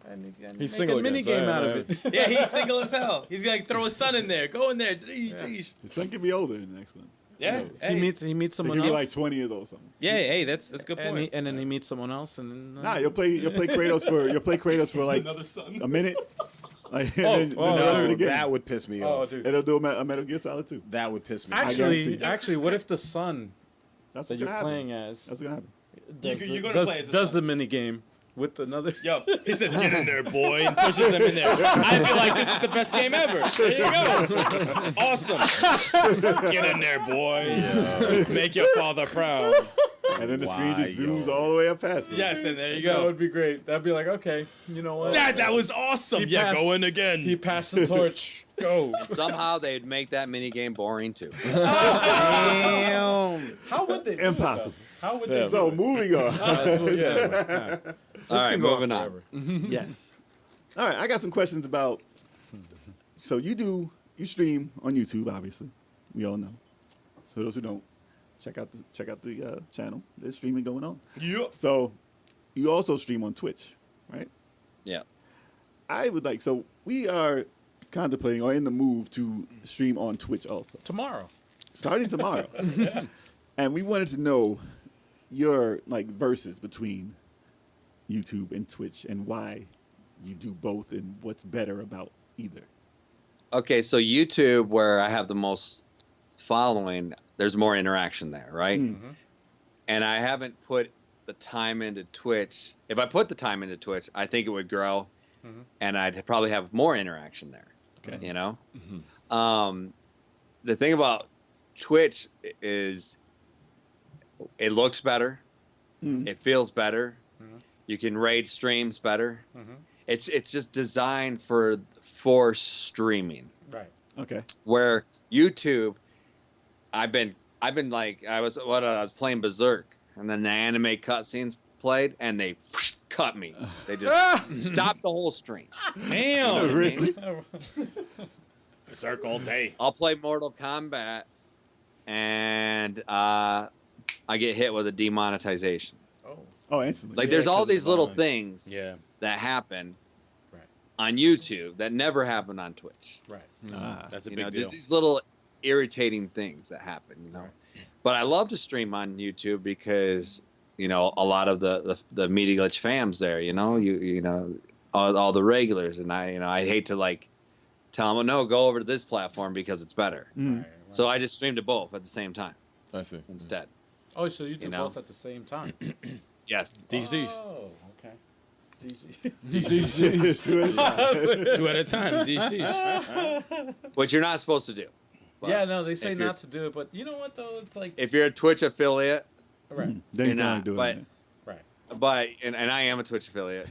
And He's make single a mini again, game so out yeah, of it. Yeah, he's single as hell. He's gonna throw his son in there. Go in there. His son could be older in the next one. Yeah. knows? Hey. He meets He someone could be else. like 20 years old or something. Yeah. Hey, that's a good point. and then he meets someone else, and then Nah, you'll play Kratos for like a minute. Like, and then the rest of the game. That would piss me Oh, off. dude. It'll do a Metal Gear Solid 2. That would piss me off. guarantee. Actually, what if the son That's that what's you're gonna happen. playing as That's gonna happen. You're gonna does, play as a does son. the mini game with another? Yo, he says, "Get in there, boy," and pushes him in there. I feel like this is the best game ever. There you go. Awesome. Get in there, boy. Make your father proud. And then the screen just zooms all the way up past it. Yes, and there you That go. would be great. That'd be like, okay, you know what? Dad, that was awesome. He Yeah, passed- go in again. He passed the torch. Go. Somehow they'd make that mini game boring too. Damn. How would they? Do Impossible. It, though? How would they? So do moving on. it? Yeah. All right, can go on moving on. forever. Yes. All right, I got some questions about. So you stream on YouTube, obviously. We all know. So those who don't, check out the channel. There's streaming going on. Yep. So you also stream on Twitch, right? Yeah. I would like. So we are contemplating or in the move to stream on Twitch also, Tomorrow. starting tomorrow. And we wanted to know your like verses between YouTube and Twitch and why you do both and what's better about either. Okay, so YouTube, where I have the most following, there's more interaction there, right? And I haven't put the time into Twitch. If I put the time into Twitch, I think it would grow, and I'd probably have more interaction there. Okay. You know, the thing about Twitch is it looks better, it feels better, you can raid streams better. It's just designed for streaming. Right. Okay. Where YouTube, I've been like I was playing Berserk, and then the anime cutscenes played, and they cut me. They just stopped the whole stream. Damn. Really? Berserk all day. I'll play Mortal Kombat, and I get hit with a demonetization. Oh, instantly. Like Yeah, there's all 'cause of the these little violence. things Yeah. that happen Right. on YouTube that never happen on Twitch. Right. That's a You big know, deal. just these little irritating things that happen, you know. Right. But I love to stream on YouTube because, you know, a lot of the Media Glitch fams there, you know, you know, all the regulars, and I hate to like tell them, no, go over to this platform because it's better. So I just stream to both at the same time I see. instead. Oh, so you do You know? both at the same time? Yes. Oh, okay. Two at a time. Two at a time. Which you're not supposed to do. But Yeah, no, they say if you're- not to do it, but you know what though? It's like If you're a Twitch affiliate, right, Then You're you can only not, do it. but- man. right. and I am a Twitch affiliate,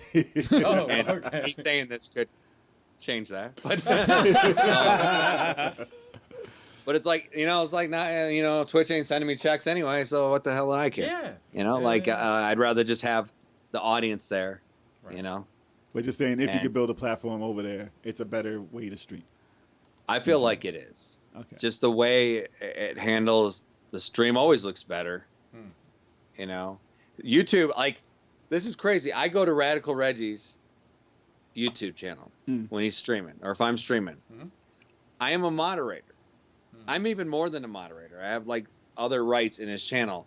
Oh, and okay. me saying this could change that. But it's like, you know, it's like not, you know, Twitch ain't sending me checks anyway, so what the hell do I care? Yeah. You know, Yeah, like yeah. I'd rather just have the audience there. Right. You know, But just saying, if you And- could build a platform over there, it's a better way to stream. I feel like it is. Okay. Just the way it handles the stream always looks better. You know, YouTube, like, this is crazy. I go to Radical Reggie's YouTube channel when he's streaming, or if I'm streaming. I am a moderator. I'm even more than a moderator. I have like other rights in his channel,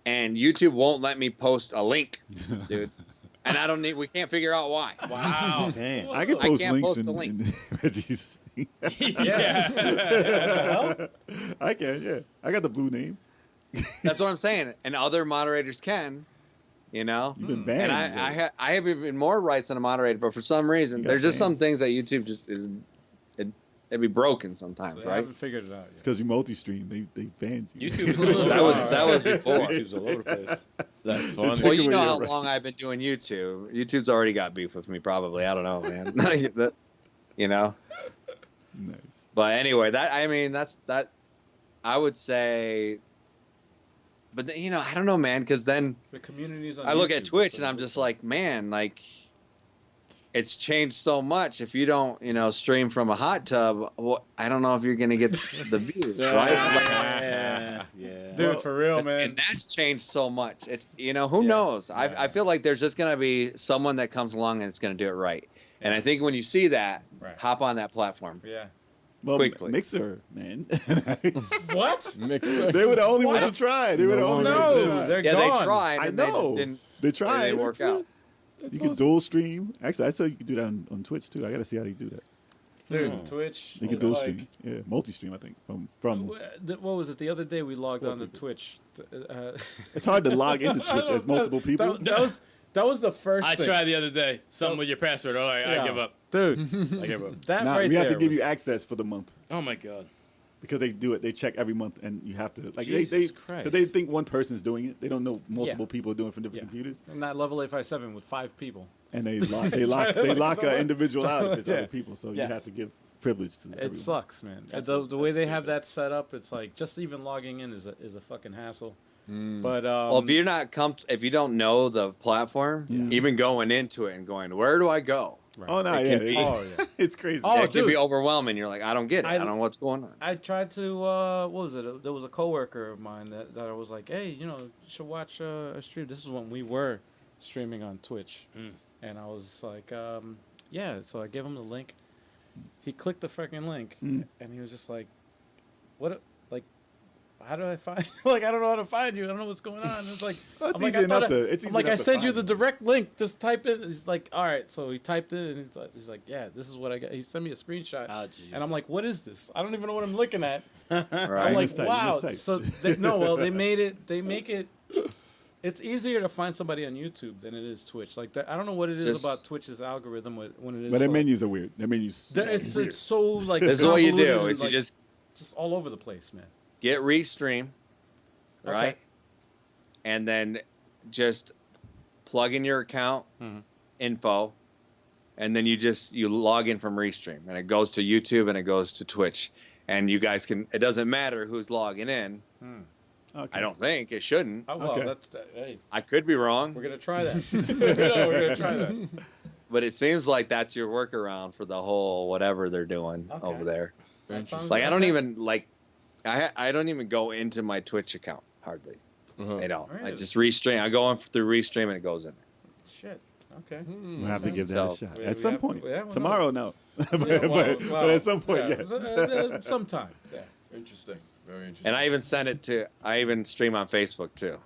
and YouTube won't let me post a link, dude. And I don't need. We can't figure out why. Wow. Damn. I can I post can't links post a in, link. in Reggie's. Yeah. I can, yeah. I got the blue name. That's what I'm saying. And other moderators can, you know. You've been banned. And I have even more rights than a moderator, but for some reason, You got there's just banned. some things that YouTube just is. It'd be broken sometimes, So they right? haven't figured it out It's yet. because you multi-stream. They banned you. YouTube is a little That was before. YouTube's all over the place. That's funny. Well, Take you away know your how rights. long I've been doing YouTube. YouTube's already got beef with me, probably. I don't know, man. That- you know. Nice. But anyway, that's that. I would say. But you know, I don't know, man, because then The communities on I look at YouTube, Twitch so and I'm just like, man, like, it's changed so much. If you don't, stream from a hot tub, well, I don't know if you're gonna get the views, right? Yeah. Dude, for real, man. And that's changed so much. It's who knows? I feel like there's just gonna be someone that comes along and it's gonna do it right. And I think when you see that, hop on that platform. Yeah. Well, quickly. Mixer, man. What? Mixer. They were the only ones to try. They were the only No, ones to they're Yeah, gone. they tried. I And know. They didn't. They They tried. didn't work out. You can dual stream. Actually, I saw you can do that on Twitch too. I got to see how you do that. Dude, Twitch. You can it's dual like- stream. Yeah, multi-stream, I think. From What was it? The other day we logged on to Twitch. It's hard to log into Twitch as multiple people. That was the first I thing. tried the other day. Something with your password. All right, I give up. Dude, I give up. that Nah, right we have to there give was- you access for the month Oh my god. because they do it. They check every month, and you have to Jesus because Christ. they think one person's doing it. They don't know multiple people are doing it from different Yeah. computers, And that level 857 with 5 people. and they lock an individual out if it's Yeah. other people. So Yes. you have to give privilege to It everyone. sucks, man. The way they have that set up, it's like just even logging in is a fucking hassle. But Well, if you're not if you don't know the platform, Yeah. even going into it and going, where do I go? Oh no, It yeah, can be- Oh, yeah. it's crazy. Oh, It can be dude. overwhelming. You're like, I don't get it. I don't know what's going on. I tried to, what was it? There was a coworker of mine that I was like, hey, you should watch a stream. This is when we were streaming on Twitch. And I was like, yeah. So I gave him the link. He clicked the freaking link, and he was just like, what, how do I find, I don't know how to find you. I don't know what's going on. It's like, Well, it's I'm like, easy I thought enough to- it's I'm easy like, enough I to sent you find the you. direct link. Just type it. He's like, all right. So he typed it, and he's like, yeah, this is what I got. He sent me a screenshot. Oh, jeez. And I'm like, what is this? I don't even know what I'm looking at. Right. I'm like, Just type, wow. just type. So they make it. It's easier to find somebody on YouTube than it is Twitch. Like I don't know what it is Just- about Twitch's algorithm when it is. But their like- menus are weird. Their menus. It's so like. This is what you do: convoluted is and, you like, just all over the place, man. get Restream, right? Okay. And then just plug in your account info, and then you log in from Restream, and it goes to YouTube and it goes to Twitch, and you guys can. It doesn't matter who's logging in. Okay. I don't think it shouldn't. Oh well, Okay. hey, I could be wrong, we're gonna try that. We're gonna try that. but it seems like that's your workaround for the whole whatever they're doing Okay. over there. That sounds Like I don't okay. even like. I don't even go into my Twitch account hardly. Uh-huh. I don't. I Really? just Restream. I go on through Restream and it goes in there. Shit. Okay. We'll have to give that So- a shot We at some have- point. yeah, well, Tomorrow, no. but, Yeah, well, but at some point, yeah, yes. sometime. Yeah. Interesting. Very interesting. And I even send it to. I even stream on Facebook too.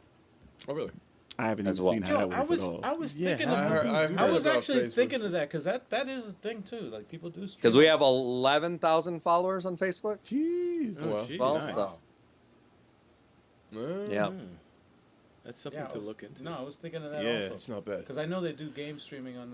Oh, really? I haven't As even well. seen how Yo, that I works was at all. I was Yeah, thinking how of, do I do heard I was about actually Facebook. thinking of that because that is a thing too. Like people do stream. Because we have 11,000 followers on Facebook. Jeez. Oh, well. jeez. Well, Nice. so yeah. That's something Yeah, I to was- look into. No, I was thinking of that Yeah. It's also not bad. because I know they do game streaming on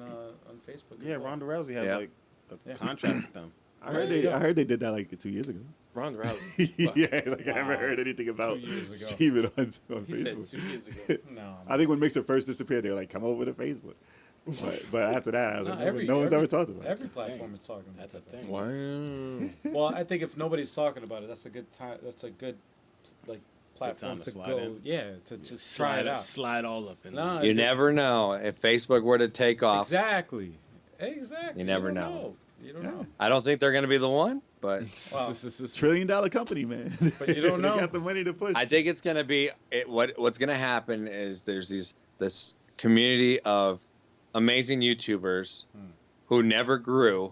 Facebook. as Yeah, well. Ronda Rousey has Yeah. like a Yeah. contract with them. I heard they did that like 2 years ago. Ronda Rousey. yeah, like I never Wow. heard anything about 2 years ago. streaming on He said Facebook. 2 years ago. No, I think when Mixer first disappeared, they were like, "Come over to Facebook." But after that, I was like, no one's ever talked about it. every platform is talking about That's a that. thing. Wow. Well, I think if nobody's talking about it, that's a good time. That's a good like platform time to to slide go. in. Yeah, to just try it out. Slide all up in No, there. You it's- never know if Facebook were to take off. Exactly. You never don't know. You don't know. I don't think they're going to be the one, but Well, $1 trillion company, man. But you don't know. They got the money to push. I think it's going to be what's going to happen is there's this community of amazing YouTubers who never grew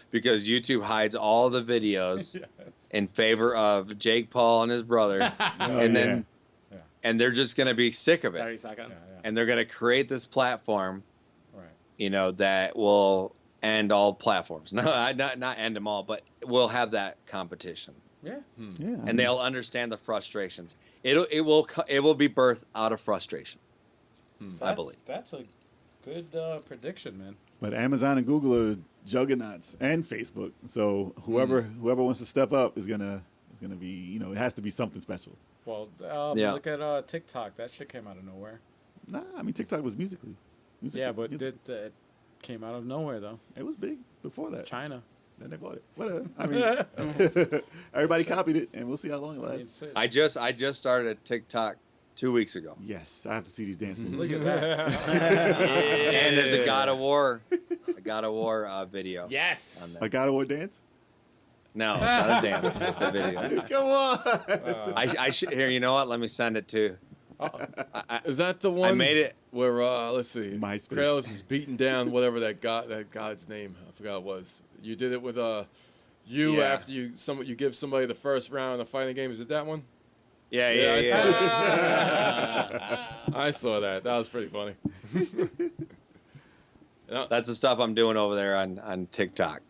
because YouTube hides all the videos Yes. in favor of Jake Paul and his brother, and then Yeah. and they're just going to be sick of 30 it, seconds. Yeah, and they're going to create this platform, right. that will end all platforms. No, not end them all, but we'll have that competition, Yeah. yeah, and they'll understand the frustrations. It will be birthed out of frustration. I believe. That's a good prediction, man. But Amazon and Google are juggernauts, and Facebook. So whoever wants to step up is gonna be, it has to be something special. Well, Yeah. look at TikTok. That shit came out of nowhere. Nah, I mean TikTok was musical. Yeah, but it came out of nowhere though. it was big before that. China. Then they bought it. Whatever. I mean, everybody copied it, and we'll see how long it I mean, lasts. shit. I just started a TikTok 2 weeks ago. Yes, I have to see these dance moves. Look at that. And there's a God of War video. Yes. A God of War dance? No, it's not a dance. It's just a video. Come on. I should here. You know what? Let me send it to. Is that the one? I made it. Where let's see, MySpace. Kratos is beating down whatever that god's name. I forgot it was. You did it with Yeah. after you give somebody the first round of a fighting game. Is it that one? Yeah. I saw that. That was pretty funny. That's the stuff I'm doing over there on TikTok.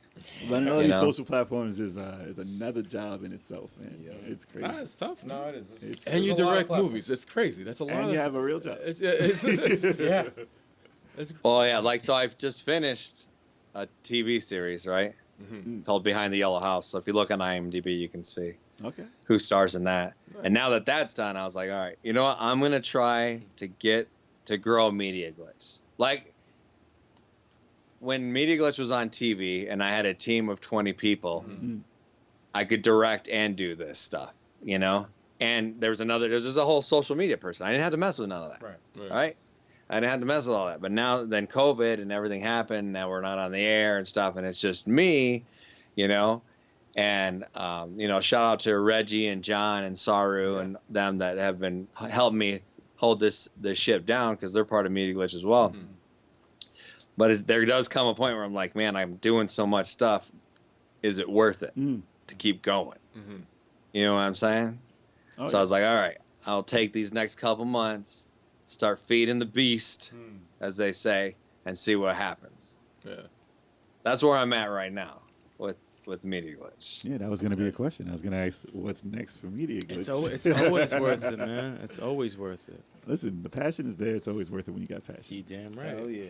Running all You these know? social platforms is another job in itself, man. It's crazy. Nah, it's tough. No, it is. It's- And you there's a lot of direct platforms. movies. It's crazy. That's a lot. And you have a real job. Yeah. Oh yeah, like so I've just finished a TV series, right? Called Behind the Yellow House. So if you look on IMDb, you can see Okay. who stars in that. And now that that's done, I was like, all right, you know what? I'm gonna try to grow Media Glitch. Like when Media Glitch was on TV and I had a team of 20 people, I could direct and do this stuff, you know. And there's a whole social media person. I didn't have to mess with none of that. Right? I didn't have to mess with all that. But now, then COVID and everything happened. Now we're not on the air and stuff, and it's just me, you know. And you know, shout out to Reggie and John and Saru and them that have been helping me hold this ship down because they're part of Media Glitch as well. But there does come a point where I'm like, man, I'm doing so much stuff. Is it worth it to keep going? You know what I'm saying? Oh, So I was like, all right, I'll take these next couple months, start feeding the beast, as they say, and see what happens. Yeah. That's where I'm at right now with Media Glitch. Yeah, that was going to be a question. I was going to ask what's next for Media Glitch. It's always worth it, man. It's always worth it. Listen, the passion is there. It's always worth it when you got passion. You damn right. Hell yeah.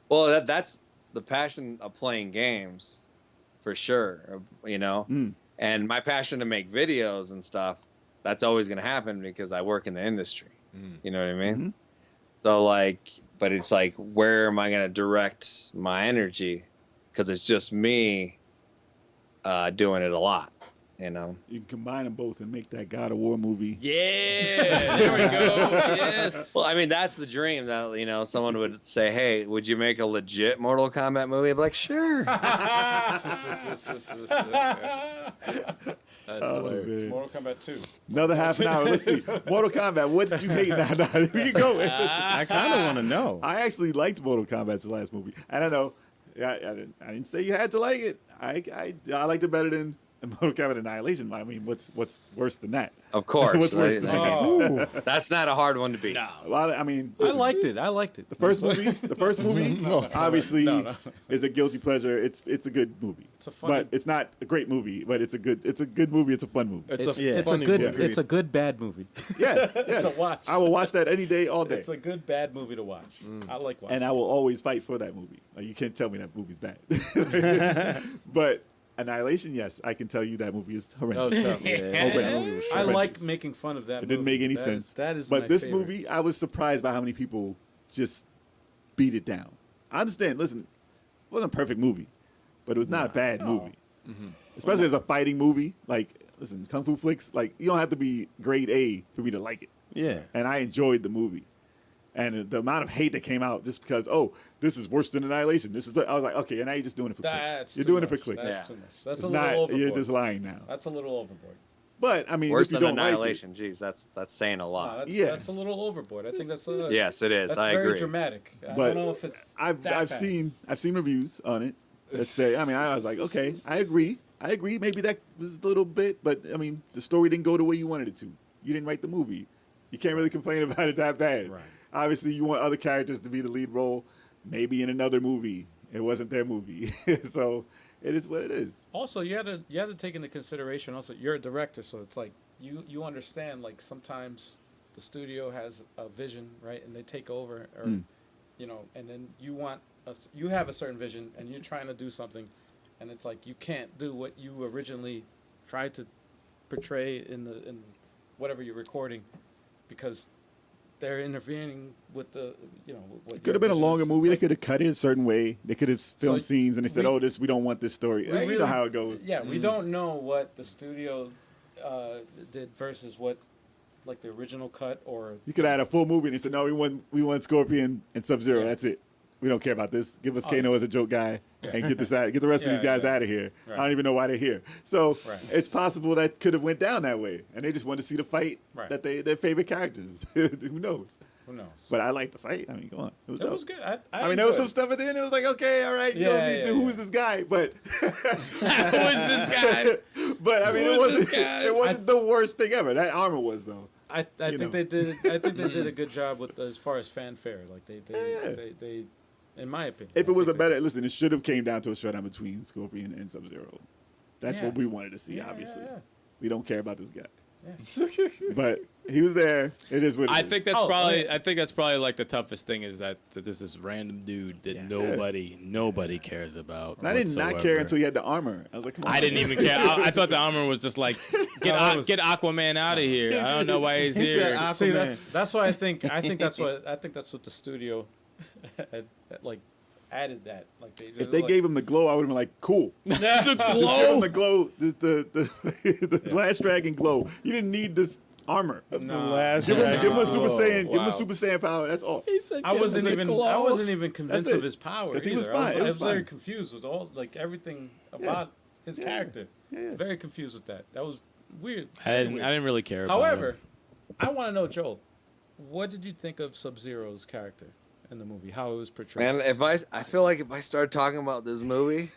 Well, that's the passion of playing games, for sure. You know, and my passion to make videos and stuff. That's always going to happen because I work in the industry. You know what I mean? So like, but it's like, where am I going to direct my energy? Because it's just me doing it a lot, you know? You can combine them both and make that God of War movie. Yeah, there we go. Yes. Well, I mean, that's the dream that, you know, someone would say, hey, would you make a legit Mortal Kombat movie? I'd be like, sure. That's Oh, hilarious. man. Mortal Kombat 2. Another half an hour. Let's see. Mortal Kombat. What did you hate? Nah, we can go. I kind of want to know. I actually liked Mortal Kombat's last movie. I don't know. I didn't say you had to like it. I liked it better than Mortal Kombat Annihilation. I mean, what's worse than that? Of course. What's worse than that? That's not a hard one to beat. Well, I mean, I listen, liked it. the first movie. Obviously, No. is a guilty pleasure. It's a good movie. It's a fun- but it's not a great movie. But it's a good movie. It's a fun movie. It's a It's a funny good. movie. It's a good bad movie. Yes, yes. It's a watch. I will watch that any day, all day. It's a good bad movie to watch. I like watching. And I will always fight for that movie. Like, you can't tell me that movie's bad. But Annihilation, yes, I can tell you that movie is That horrendous. was tough. That movie was I horrendous. like making fun of that. It didn't make any sense. That is. But my this favorite. movie, I was surprised by how many people just beat it down. I understand. Listen, it wasn't a perfect movie, but it was not a bad movie. Especially as a fighting movie. Like, listen, Kung Fu flicks, like, you don't have to be grade A for me to like it. Yeah. And I enjoyed the movie. And the amount of hate that came out just because, oh, this is worse than Annihilation. I was like, okay, and now you're just doing it for clicks. That's You're too doing much. it for clicks. That's too much. That's It's a not, little overboard. you're just lying now. That's a little overboard. But, I mean, Worse if you than don't Annihilation. like it, Jeez, that's saying a No, lot. that's, Yeah. that's a little overboard. I think that's a. Yes, it is. That's I very agree. dramatic. I But don't know if it's. I've that bad. seen reviews on it that say, I mean, I was like, okay, I agree. Maybe that was a little bit, but I mean, the story didn't go the way you wanted it to. You didn't write the movie. You can't really complain about it that bad. Right. Obviously, you want other characters to be the lead role, maybe in another movie. It wasn't their movie. So it is what it is. Also, you had to take into consideration. Also, you're a director, so it's like you understand. Like sometimes the studio has a vision, right, and they take over, or you know, and then you have a certain vision, and you're trying to do something, and it's like you can't do what you originally tried to portray in whatever you're recording, because they're intervening with the, you know, what It could have been a longer movie. They could have cut it a certain way. They could have filmed So scenes, and they said, we- "Oh, we don't want this story." We You really- know how it goes. Yeah, we don't know what the studio did versus what like the original cut, or You could add a full movie and they said, no, we want Scorpion and Sub-Zero. Yeah. That's it. We don't care about this. Give us Kano as a joke guy and get the rest of Yeah, these guys exactly. out of here. Right. I don't even know why they're here. So Right. it's possible that could have went down that way, and they just wanted to see the fight Right. that their favorite characters. Who knows? who knows? But I like the fight. I mean, come on, it was It dope. was good. I mean, there was some enjoyed stuff at the end. It was like, okay, all right, you don't need to. Who is this guy? But Who is this guy? but I mean, Who it is wasn't. this guy? It wasn't the worst thing ever. That armor was though. I you think know. they did. I think they did a good job with as far as fanfare. Like they in my opinion. If it was a I think they- better, listen, it should have came down to a showdown between Scorpion and Sub-Zero. That's Yeah. what we wanted to see. Yeah, Obviously, yeah. we don't care about this guy. Yeah. But he was there. It is what it I is. think that's Oh, probably. yeah. I think that's probably like the toughest thing is that this is random dude that nobody cares about. And I did not care whatsoever. until he had the armor. I was like, come on. I didn't even care. I thought the armor was just like get Aquaman out of here. I don't know why he's He said here. See, Aquaman. that's why I think that's what the studio had, like added that. Like If they gave him the glow, I would have been like, cool. Just give him the glow, the Last Dragon glow. You didn't need this armor. The last Give him a dragon. Super Saiyan. Give him Wow. a Super Saiyan power. That's all. I wasn't even convinced That's of it. his power. 'Cause he was either. fine. It I was was very fine. confused with all like everything about his character. Yeah. Very confused with that. That was weird. I didn't really care. About However, him. I want to know, Joel, what did you think of Sub-Zero's character in the movie? How it was portrayed? Man, I feel like if I start talking about this movie,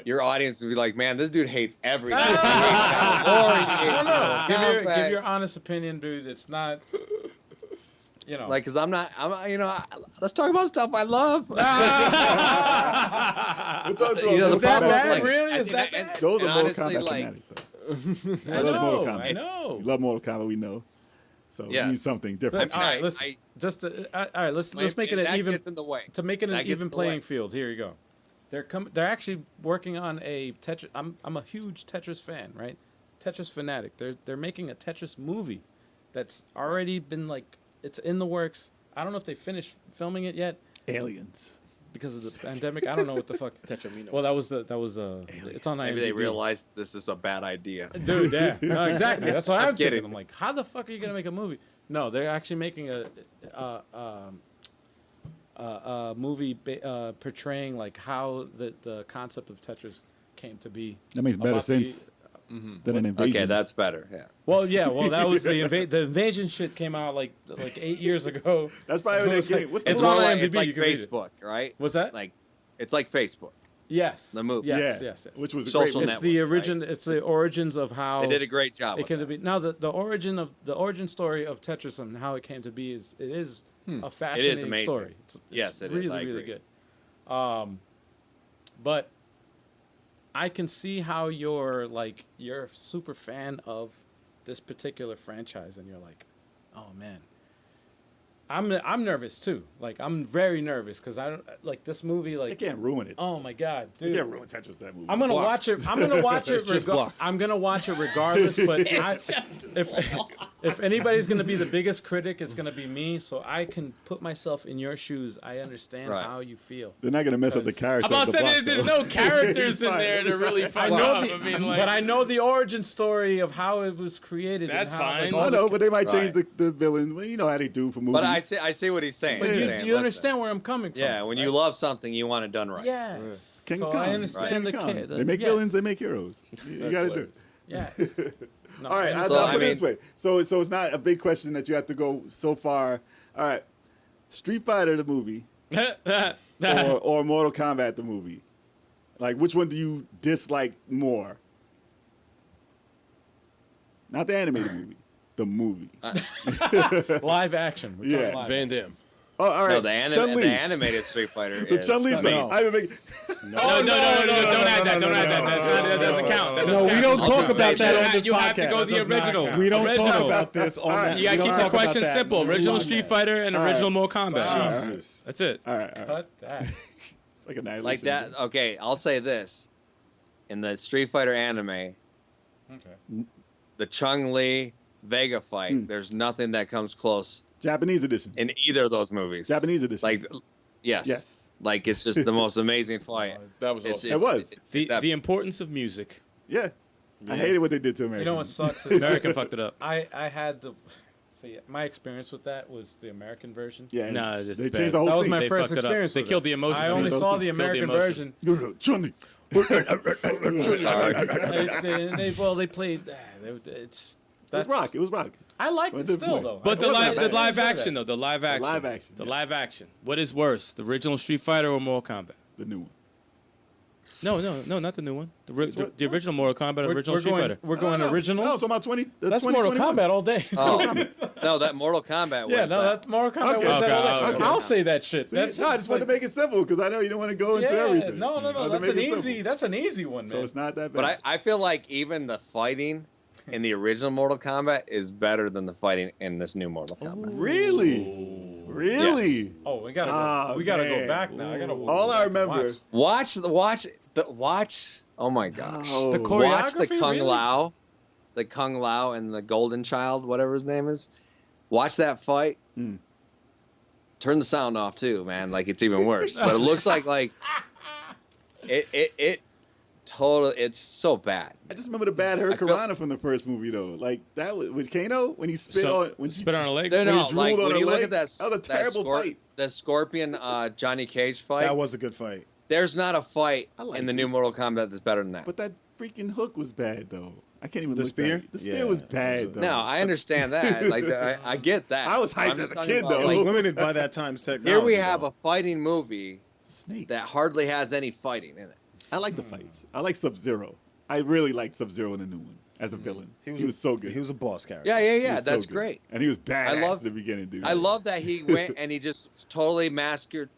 your audience would be like, man, this dude hates everything. He hates Valor, he hates No, give Kombat. your honest opinion, dude. It's not, Like, cause I'm let's talk about stuff I love. We'll talk to You know, him. the Is that problem, bad? like, Really? I Is think that and- bad? Joe's a and Mortal honestly, Kombat like, fanatic, though. I I love Mortal know. Kombat. I know. You love Mortal Kombat, we know. So it Yes. means something different. All right, I- listen. All right, let's make it that an even gets in the way. to make it an That gets even in the playing way. field. Here you go. They're actually working on a Tetris. I'm a huge Tetris fan, right? Tetris fanatic. They're making a Tetris movie that's already been like it's in the works. I don't know if they finished filming it yet Aliens. because of the pandemic. I don't know what the fuck. Tetramino. Well, that was it's on IMDb. Maybe they realized this is a bad idea. Dude, yeah, no, exactly. That's what I'm kidding. thinking. I'm like, how the fuck are you gonna make a movie? No, they're actually making a movie portraying like how the concept of Tetris came to be. That makes better About the- sense than an invasion. Okay, that's better. Yeah. Well, yeah, that was the invasion shit came out like 8 years ago. That's probably what It's they like- came. What's the It's It's on more movie? like, it's IMDb, like you can read it. Facebook, right? What's that? Like, it's like Facebook. Yes. the movie. Yes, Yeah. yes, yes. Which was a Social great it's network, the right? origin. It's the origins of how They did a great job. it with came to that. be. Now the origin story of Tetris and how it came to be is a fascinating amazing. story. It's Yes, it is. really I really agree. good. But I can see how you're a super fan of this particular franchise, and you're like, oh man. I'm nervous too. Like I'm very nervous because I don't like this movie. They Like can't ruin it. oh my god, They dude. can't ruin Tetris that movie. I'm gonna watch it. I'm gonna watch it. just blocked. I'm gonna watch it regardless. But if anybody's gonna be the biggest critic, it's gonna be me. So I can put myself in your shoes. I understand Right. how you feel. They're not gonna mess up the Because- character. I'm about of to the say plot, there's though. no characters in Fine. there to really fuck I know up. the, I mean, like, but I know the origin story of how it was created. and That's how, like, fine. all I the- know, but they might change Right. the villain. Well, you know how they do for movies. But I see what he's saying. But He's you, saying, you listen, understand where I'm coming from. Yeah, when you right? love something, you want it done right. Yes. King so Kong. I understand King the Kong. kid. They make villains. They make heroes. You gotta do. hilarious. it. Yes. No, All right, I I'll I put it mean- this way. So it's not a big question that you have to go so far. All right, Street Fighter the movie or Mortal Kombat the movie. Like, which one do you dislike more? Not the animated movie, the movie. live action. We're Yeah. talking live Van action. Damme. Oh, all right. No, the Chun-Li. animated Street Fighter The is Chun-Li amazing. stuff. I even make. no, don't add that. Don't add that. That doesn't count. That No, doesn't we count. don't talk just about say that that on this You have to go podcast. the original. We don't talk Original. about this on that. You gotta we keep don't the talk about question that. simple. Original Street Fighter and original Mortal Kombat. Jesus. That's it. All right. Cut that. It's like annihilation. Like that. Okay, I'll say this: in the Street Fighter anime, Okay. the Chun-Li Vega fight, there's nothing that comes close Japanese edition. in either of those movies. Japanese edition. Like, yes. Yes. Like it's just the most amazing fight. That was It's- awesome. It was. it's The importance of music. Yeah. I hated what they did to America. You know what sucks? Is American fucked it up. I had the. See, my experience with that was the American version. Yeah, Nah, it's they bad. changed the whole That was scene. my They first fucked it up. experience. They with killed it. the emotion. I only Killed saw the the American emotion. version. Johnny. Sorry. They played. It's It was rock. It was rock. I liked But it the still point- though. But the I live enjoyed action that. though, the live action, live action, the yes. live action. What is worse, the original Street Fighter or Mortal Kombat? The new one. No, not the new one. The original Mortal Kombat, original Street Fighter. We're going originals. No, it's about 20. That's Mortal Kombat all day. Oh, no, that Mortal Kombat. Yeah, was no, that. that Mortal Kombat Okay. was that all day. Okay, okay. I'll say that shit. See, That's no, I just wanted to make it simple because I know you don't want to go into yeah, everything. no. I wanted to That's make an it easy. simple. That's an easy one, man. So it's not that bad. But I feel like even the fighting in the original Mortal Kombat is better than the fighting in this new Mortal Kombat. Really? Really? Yes. Oh, we gotta go. Oh, We gotta go man. back now. I gotta. All go I back and remember. watch. Watch. Oh my gosh. Oh. The Watch the choreography, Kung really? Lao, and the Golden Child, whatever his name is. Watch that fight. Mm. Turn the sound off too, man. Like it's even worse. But it looks like it totally. It's so bad. I just remember the bad Hurricanrana from the first movie though. Like that was with Kano when he spit Spit on a leg. No, When he no. drooled Like on when her you look leg, at that, that was a terrible fight. The Scorpion Johnny Cage fight. That was a good fight. There's not a fight I liked in the it. new Mortal Kombat that's better than that. But that freaking hook was bad though. I can't even The look spear? back. The spear Yeah, was it bad was a- though. No, I understand that. Like I get that. I was hyped I'm just as a talking kid, about, though. It was like, limited by that time's technology. here we have though. a fighting movie Snake. that hardly has any fighting in it. I like the fights. I like Sub-Zero. I really like Sub-Zero in the new one as a villain. He was so good. He was a boss character. Yeah, He yeah. was so That's good. great. And he was badass love- in the beginning, dude. I love that he went and he just totally massacred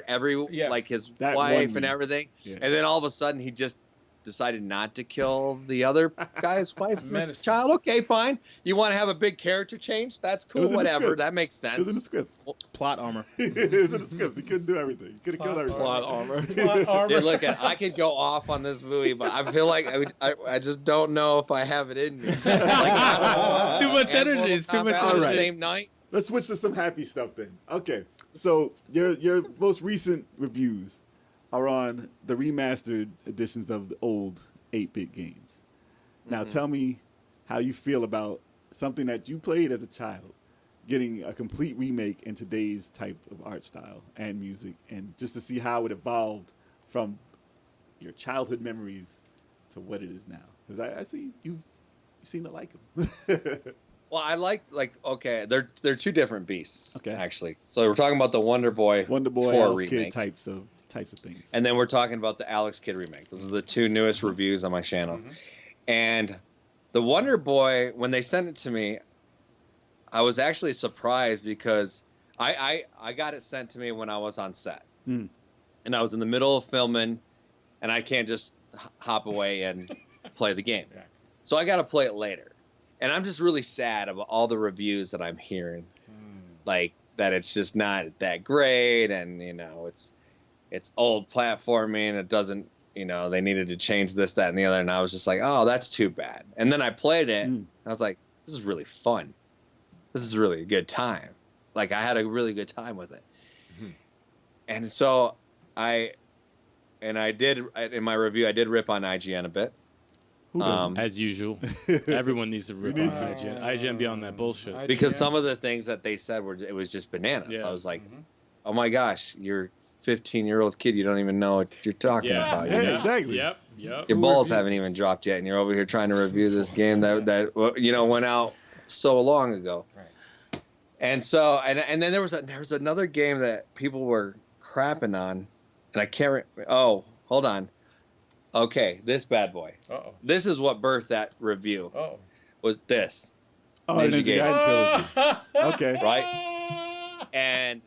every Yes. like his That wife won and me. everything, Yeah. and then all of a sudden he just decided not to kill the other guy's wife and Menacing. child. Okay, fine. You want to have a big character change? That's cool. was in the Whatever. script. That makes It was in the sense. script. Plot armor. It was in the script. He couldn't do everything. He could have killed everything. Plot armor. Plot armor. Dude, look at I could go off on this movie, but I feel like I just don't know if I have it in me. Like, It's too much and energy. Mortal It's too much Kombat on the energy. same night. Let's switch to some happy stuff then. Okay. So your most recent reviews are on the remastered editions of the old 8-bit games. Now tell me how you feel about something that you played as a child getting a complete remake in today's type of art style and music, and just to see how it evolved from your childhood memories to what it is now. Because I see you seem to like them. Well, I like okay, they're two different beasts. Okay. Actually, so we're talking about the Wonder Boy Wonder Boy, 4 Alice Kid remake, types of things. and then we're talking about the Alex Kidd remake. Those are the two newest reviews on my channel. And the Wonder Boy, when they sent it to me, I was actually surprised because I got it sent to me when I was on set, Mm. and I was in the middle of filming, and I can't just hop away and play the game. So I got to play it later. And I'm just really sad about all the reviews that I'm hearing, like that it's just not that great, and it's old platforming. It doesn't, they needed to change this, that, and the other. And I was just like, oh, that's too bad. And then I played it, and I was like, this is really fun. This is really a good time. Like I had a really good time with it. And so I did in my review, I did rip on IGN a bit. Who doesn't? As usual, everyone needs to rip on IGN. IGN be on that bullshit. Because some of the things that they said it was just bananas. Yeah. I was like, oh my gosh, you're a 15-year-old kid. You don't even know what you're talking about. Yeah, You know? exactly. Yep. Your balls haven't even dropped yet, and you're over here trying to review this game that went out so long ago. Right. And so and then there was another game that people were crapping on, and I can't. Oh, hold on. Okay, this bad boy. Uh-oh. This is what birthed that review. Uh-oh. Was this Oh, Ninja Ninja Gaiden trilogy. Okay. right? And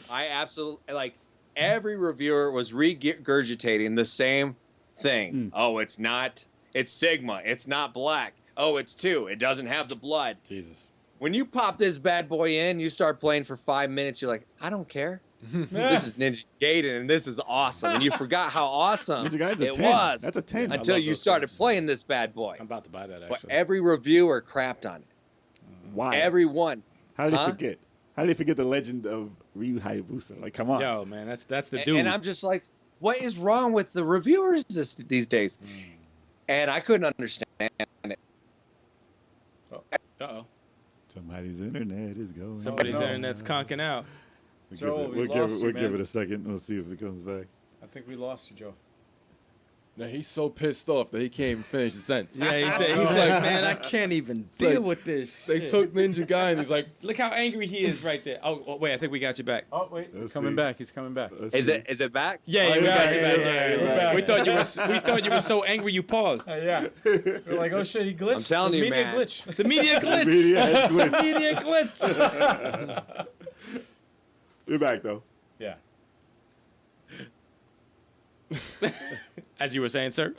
I absolutely like every reviewer was regurgitating the same thing. Oh, it's Sigma. It's not black. Oh, it's 2. It doesn't have the blood. Jesus. When you pop this bad boy in, you start playing for 5 minutes. You're like, I don't care. This is Ninja Gaiden, and this is awesome. And you forgot how awesome Ninja Gaiden's a it 10. was. That's a 10. I Until love you those started games. playing this bad boy. I'm about to buy that But actually. every reviewer crapped on it. Why? Everyone. How did they Huh? forget? How did they forget the legend of Ryu Hayabusa? Like, come on. Yo, man, that's the dude. And I'm just like, what is wrong with the reviewers these days? and I couldn't understand it. Uh-oh. Somebody's internet is going. Somebody's internet's conking out. Joe, We'll we give man. it a second. We'll see if it comes back. I think we lost you, Joe. Now he's so pissed off that he can't even finish the sentence. Yeah, he's like, man, I can't even deal with this They shit. took Ninja Guy and he's like, Look how angry he is right there. Oh, wait, I think we got you back. Oh, wait. Let's Coming see. back. He's coming back. Let's Is see. it back? Yeah, Oh, you you're got back, you you're back. back, Yeah, you're yeah. back. We thought you were so angry you paused. Yeah. We're like, oh, shit, he glitched. I'm telling The you, media man. glitch. The media glitch. Media has glitched. Media glitch. You're back though. Yeah. As you were saying, sir.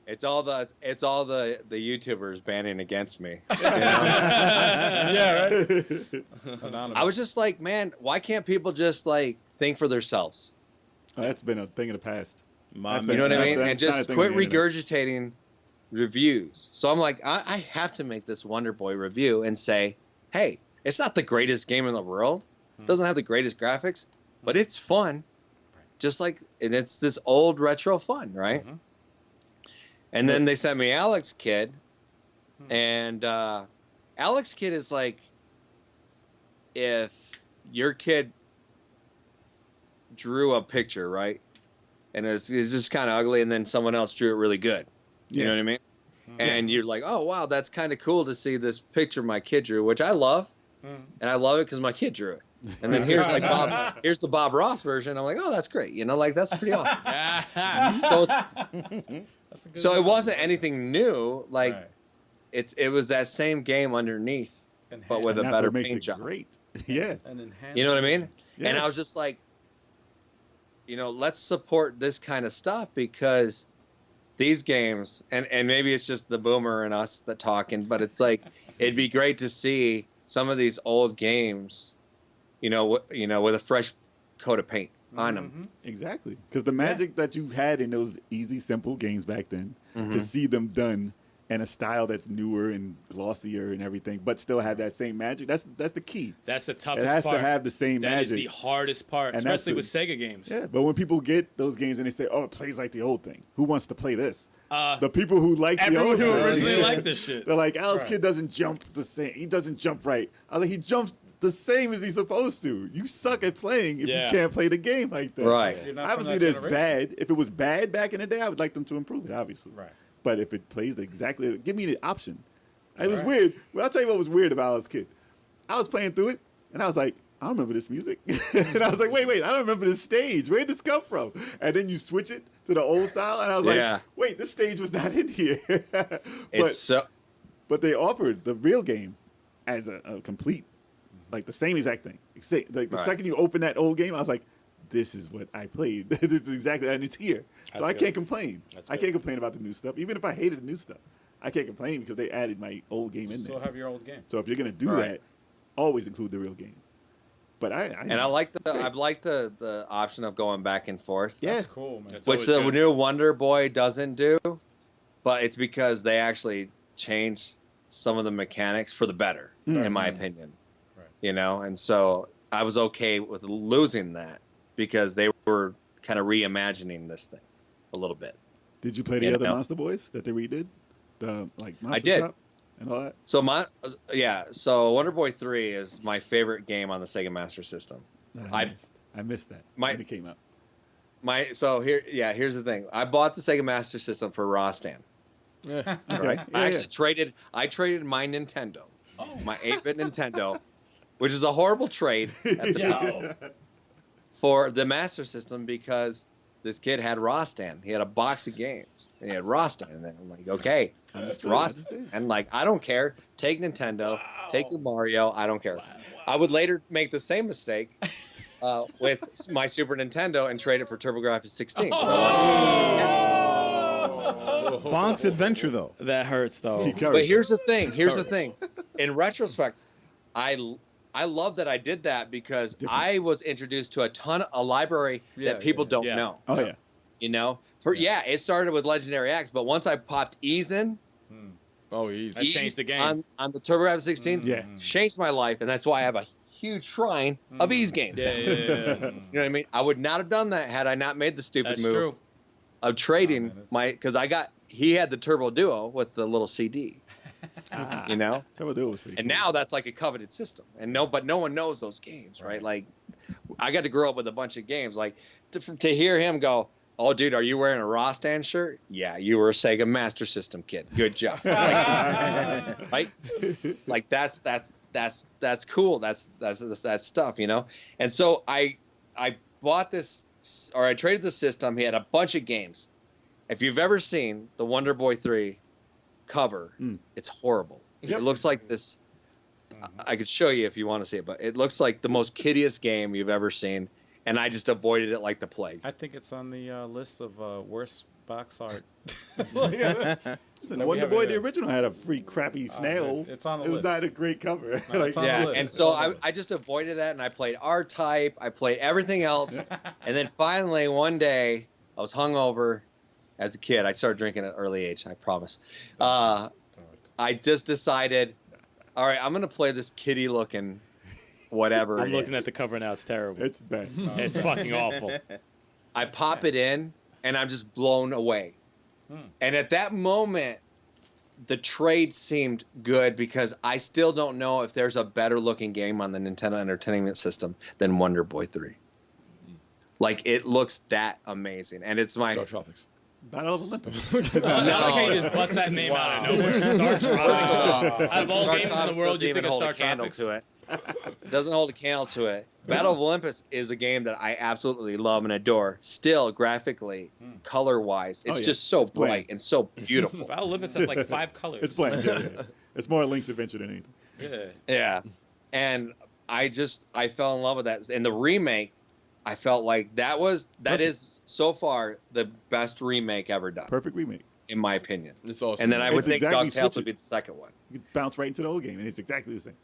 It's all the YouTubers banning against me. You know? Yeah, right? Anonymous. I was just like, man, why can't people just like think for themselves? Oh, that's been a thing of the past. My That's You know what I That's mean? not- And that's not a just thing quit on the internet. regurgitating reviews. So I'm like, I have to make this Wonder Boy review and say, hey, it's not the greatest game in the world. It doesn't have the greatest graphics, but it's fun. Just like, and it's this old retro fun, right? Mhm. And then they sent me Alex Kidd, and Alex Kidd is like, if your kid drew a picture, right, and it's just kind of ugly, and then someone else drew it really good. You know what I mean? And you're like, oh wow, that's kind of cool to see this picture my kid drew, which I love, and I love it because my kid drew it. And then here's like here's the Bob Ross version. I'm like, oh, that's great. You know, like that's pretty awesome. So so it wasn't anything new. Like Right. it was that same game underneath, but with And a that's better what makes paint it job. great. Yeah. An enhanced You know what I mean? version. And Yeah. I was just like, you know, let's support this kind of stuff because these games, and maybe it's just the boomer and us that talking, but it's like it'd be great to see some of these old games, you know, with a fresh coat of paint on them. Exactly. Because the magic that you had in those easy, simple games back then, to see them done in a style that's newer and glossier and everything, but still have that same magic, that's the key. That's the toughest It has part. to have the same That is magic. the hardest part, And that's especially the- with Sega games. Yeah, but when people get those games and they say, "Oh, it plays like the old thing," who wants to play this? The people who like the Everyone old who thing, originally liked this shit. they're like, "Alex Kidd doesn't jump the same. He doesn't jump right." I was like, "He jumps the same as he's supposed to. You suck at playing if Yeah. you can't play the game like that." Right. You're not from Obviously, that there's generation. bad. If it was bad back in the day, I would like them to improve it. Obviously, Right. But if it plays exactly, give me the option. It was weird. Well, I'll tell you what was weird about Alex Kidd. I was playing through it, and I was like, I don't remember this music. And I was like, wait, I don't remember this stage. Where did this come from? And then you switch it to the old style, and I was Yeah. like, wait, this stage was not in here. It's so But they offered the real game as a complete, like the same exact thing. Like the Right. second you open that old game, I was like, this is what I played. This is exactly, and it's here. So I good. can't complain. That's I good. can't complain about the new stuff. Even if I hated the new stuff, I can't complain because they added my old game in Still there. have your old game. So if you're gonna do Right. that, always include the real game. But I like the option of going back and forth. Yeah. That's cool, man. That's Which always the good. new Wonder Boy doesn't do, but it's because they actually changed some of the mechanics for the better, in my opinion. Right. You know, and so I was okay with losing that because they were kind of reimagining this thing a little bit. Did you play the You other know? Monster Boys that they redid? The Monster did. Drop and all that? So Wonder Boy 3 is my favorite game on the Sega Master System. That I- I missed that my- when it came out. Here's the thing. I bought the Sega Master System for Rostan. yeah. Right. Yeah, I actually traded my Nintendo, my 8-bit Nintendo, which is a horrible trade at the time, for the Master System because this kid had Rostan. He had a box of games, and he had Rostan in there. I'm like, okay, it's Understood, Rostan. understood. And like, I don't care. Take Nintendo, take the Mario. I don't care. I would later make the same mistake with my Super Nintendo and trade it for TurboGrafx 16. Bonk's Adventure, though. That hurts though. Keep But courage. here's the thing. In retrospect, I love that I did that because I was introduced to a library that people don't yeah. know. Oh yeah. You know, it started with Legendary Acts, but once I popped Ease in, Oh, easy. That changed the game. on the TurboGrafx 16, Yeah. changed my life, and that's why I have a huge shrine of Ease games. Yeah. You know what I mean? I would not have done that had I not made the stupid That's move true. of trading man, because I got he had the Turbo Duo with the little CD. You know, Turbo Duo was pretty and cool. now that's like a coveted system, and no one knows those games, right? Like, I got to grow up with a bunch of games. Like, to hear him go, "Oh, dude, are you wearing a Rostan shirt? Yeah, you were a Sega Master System kid. Good job." Right? Like that's cool. That's stuff, you know. And so I bought this, or I traded the system. He had a bunch of games. If you've ever seen the Wonder Boy 3 cover, it's horrible. It looks like this. I could show you if you want to see it, but it looks like the most kiddiest game you've ever seen, and I just avoided it like the plague. I think it's on the list of worst box art. Listen, the Wonder Boy, the original, had a free crappy snail. It's on the It was list. not a great cover. No, it's on the Yeah, list. and It's so on the list. I just avoided that, and I played R-Type, I played everything else, and then finally one day I was hungover as a kid. I started drinking at an early age, I promise. I just decided, all right, I'm gonna play this kitty-looking whatever. I'm looking at the cover now. It's terrible. It's bad. It's fucking awful. I pop it in, and I'm just blown away. And at that moment, the trade seemed good because I still don't know if there's a better looking game on the Nintendo Entertainment System than Wonder Boy 3. Like, it looks that amazing, and it's my Star Tropics. Battle of Olympus. I like how you just bust that name out of nowhere. Star Tropics. Out of all games in the world, you think of Star Tropics? To it. It doesn't hold a candle to it. Battle of Olympus is a game that I absolutely love and adore. Still, graphically, color-wise, it's yeah. just so It's bland. bright and so beautiful. Val Olympus has like 5 colors. It's bland. Yeah. It's more a Link's Adventure than anything. Yeah. Yeah, and I fell in love with that. And the remake, I felt like that is so far the best remake ever done, Perfect remake. in my opinion. It's awesome. And then I would It's think exactly DuckTales switch would it. be the second one. You could bounce right into the old game, and it's exactly the same.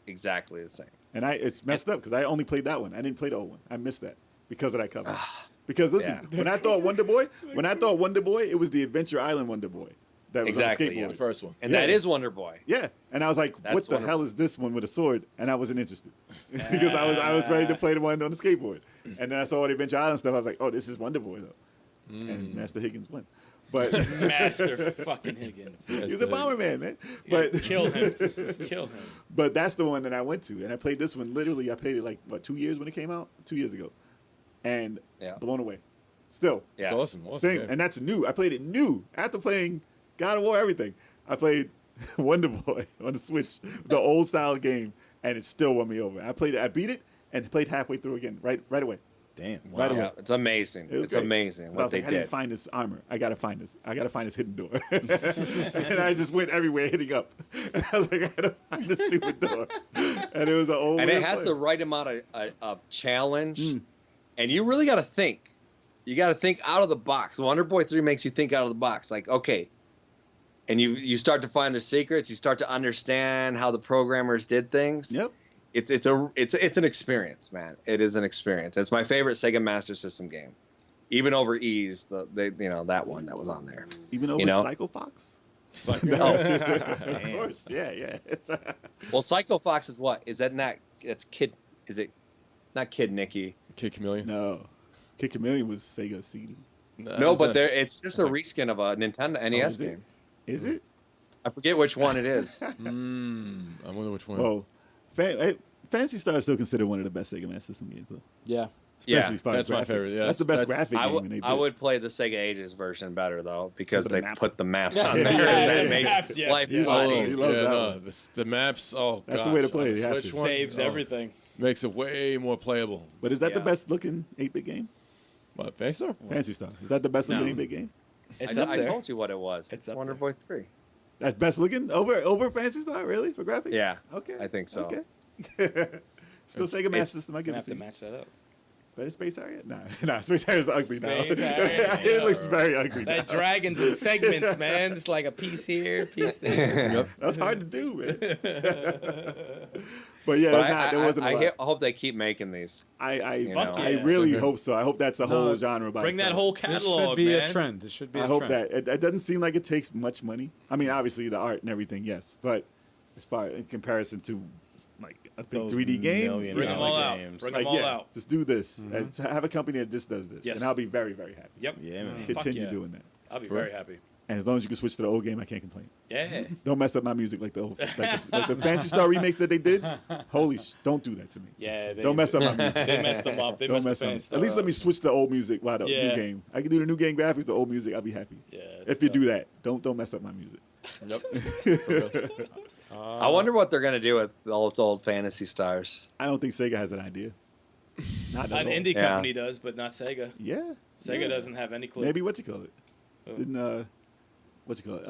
Exactly the same. And it's messed up because I only played that one. I didn't play the old one. I missed that because of that cover. Because listen, when I thought Wonder Boy, it was the Adventure Island Wonder Boy. That was Exactly, on yeah. skateboard. The first one. And Yeah. that is Wonder Boy. Yeah, and I was like, That's "What the Wonder hell Boy. is this one with a sword?" And I wasn't interested because I was ready to play the one on the skateboard. And then I saw the Adventure Island stuff. I was like, "Oh, this is Wonder Boy though." And Master Higgins won, but Master fucking Higgins. he's a Bomberman, man. But Kill him. Kill him. but that's the one that I went to, and I played this one. Literally, I played it like 2 years when it came out, 2 years ago, and blown away. Still, Yeah. It's awesome. same, game. and that's new. I played it new after playing God of War, everything. I played Wonder Boy on the Switch, the old style game, and it still won me over. I beat it and played halfway through again, right away. Damn. Right away. Yeah, it's amazing. It was It's great. amazing So I what was they like, I did. didn't find this armor. I gotta find this. I gotta find this hidden door. And I just went everywhere hitting up. And I was like, I gotta find this stupid door. And it was an old. And way it of has the playing. right amount of challenge, and you really got to think. You got to think out of the box. Wonder Boy 3 makes you think out of the box. Like, okay, and you start to find the secrets. You start to understand how the programmers did things. Yep. It's an experience, man. It is an experience. It's my favorite Sega Master System game, even over Ease. That one that was on there. Even over Psycho Fox. Of course. Yeah. It's, Well, Psycho Fox is what? Is that not? It's Kid. Is it not Kid Nicky? Kid Chameleon. no. Kid Chameleon was Sega CD. No, but it's just a reskin of a Nintendo NES is it? game. Is it? I forget which one it is. I wonder which one. Well, Fantasy Star is still considered one of the best Sega Master System games, though. Yeah. Yeah, Especially as far as that's my graphics. favorite, yeah. That's the best That's- graphic game. I would play the Sega Ages version better though because Because of they the map. put the maps on Yeah, there. yeah, and that yeah. makes Maps, yes, life yes. a lot Oh, He easier. loves yeah, that no, one. the maps. Oh, That's the way to play it. on It the has Switch to. one, Saves everything. Makes it way more playable. But is that the Yeah. best looking 8-bit game? What, Fantasy Star? Fantasy Star. Is that the best looking No. 8-bit game? It's I told you what it was. It's up Wonder there. Boy 3. That's best looking over Fantasy Star, really, for graphics? Yeah, Okay. I think so. Okay. Still Sega Master System. I give Gonna it have to to you. match that up. Better Space Harrier? Nah, Space Harrier's ugly now. Space Harrier, It looks very ugly now. That dragons in segments, man. It's like a piece here, piece there. That's hard to do, man. But yeah, But there wasn't a lot. I hope they keep making these. I Fuck I yeah. really hope so. I hope that's a whole genre by Bring that itself. whole This catalog, should be man. a trend. This should be I a hope trend. that it doesn't seem like it takes much money. I mean, obviously the art and everything, yes, but as far in comparison to like a big Those 3D game, million Bring them all out. games. Bring like, them all yeah, out. just do this. Have a company that just does this, Yes. and I'll be very, very happy. Yep. Yeah, man. Continue yeah. doing that. I'll be very happy. And as long as you can switch to the old game, I can't complain. Yeah. Don't mess up my music like like the Phantasy Star remakes that they did. Don't do that to me. Yeah. Don't mess up my music. They messed them up. They Don't messed mess the up. fans At least let me switch the old music while the Yeah. new game. I can do the new game graphics, the old music. I'll be happy. Yeah. If you do that, don't mess up my music. Yep. I wonder what they're gonna do with those old Fantasy Stars. I don't think Sega has an idea. Not at An all. indie Yeah. company does, but not Sega. Yeah. Sega yeah. doesn't have any clue. Maybe what you call it? Oh. Didn't what you call it?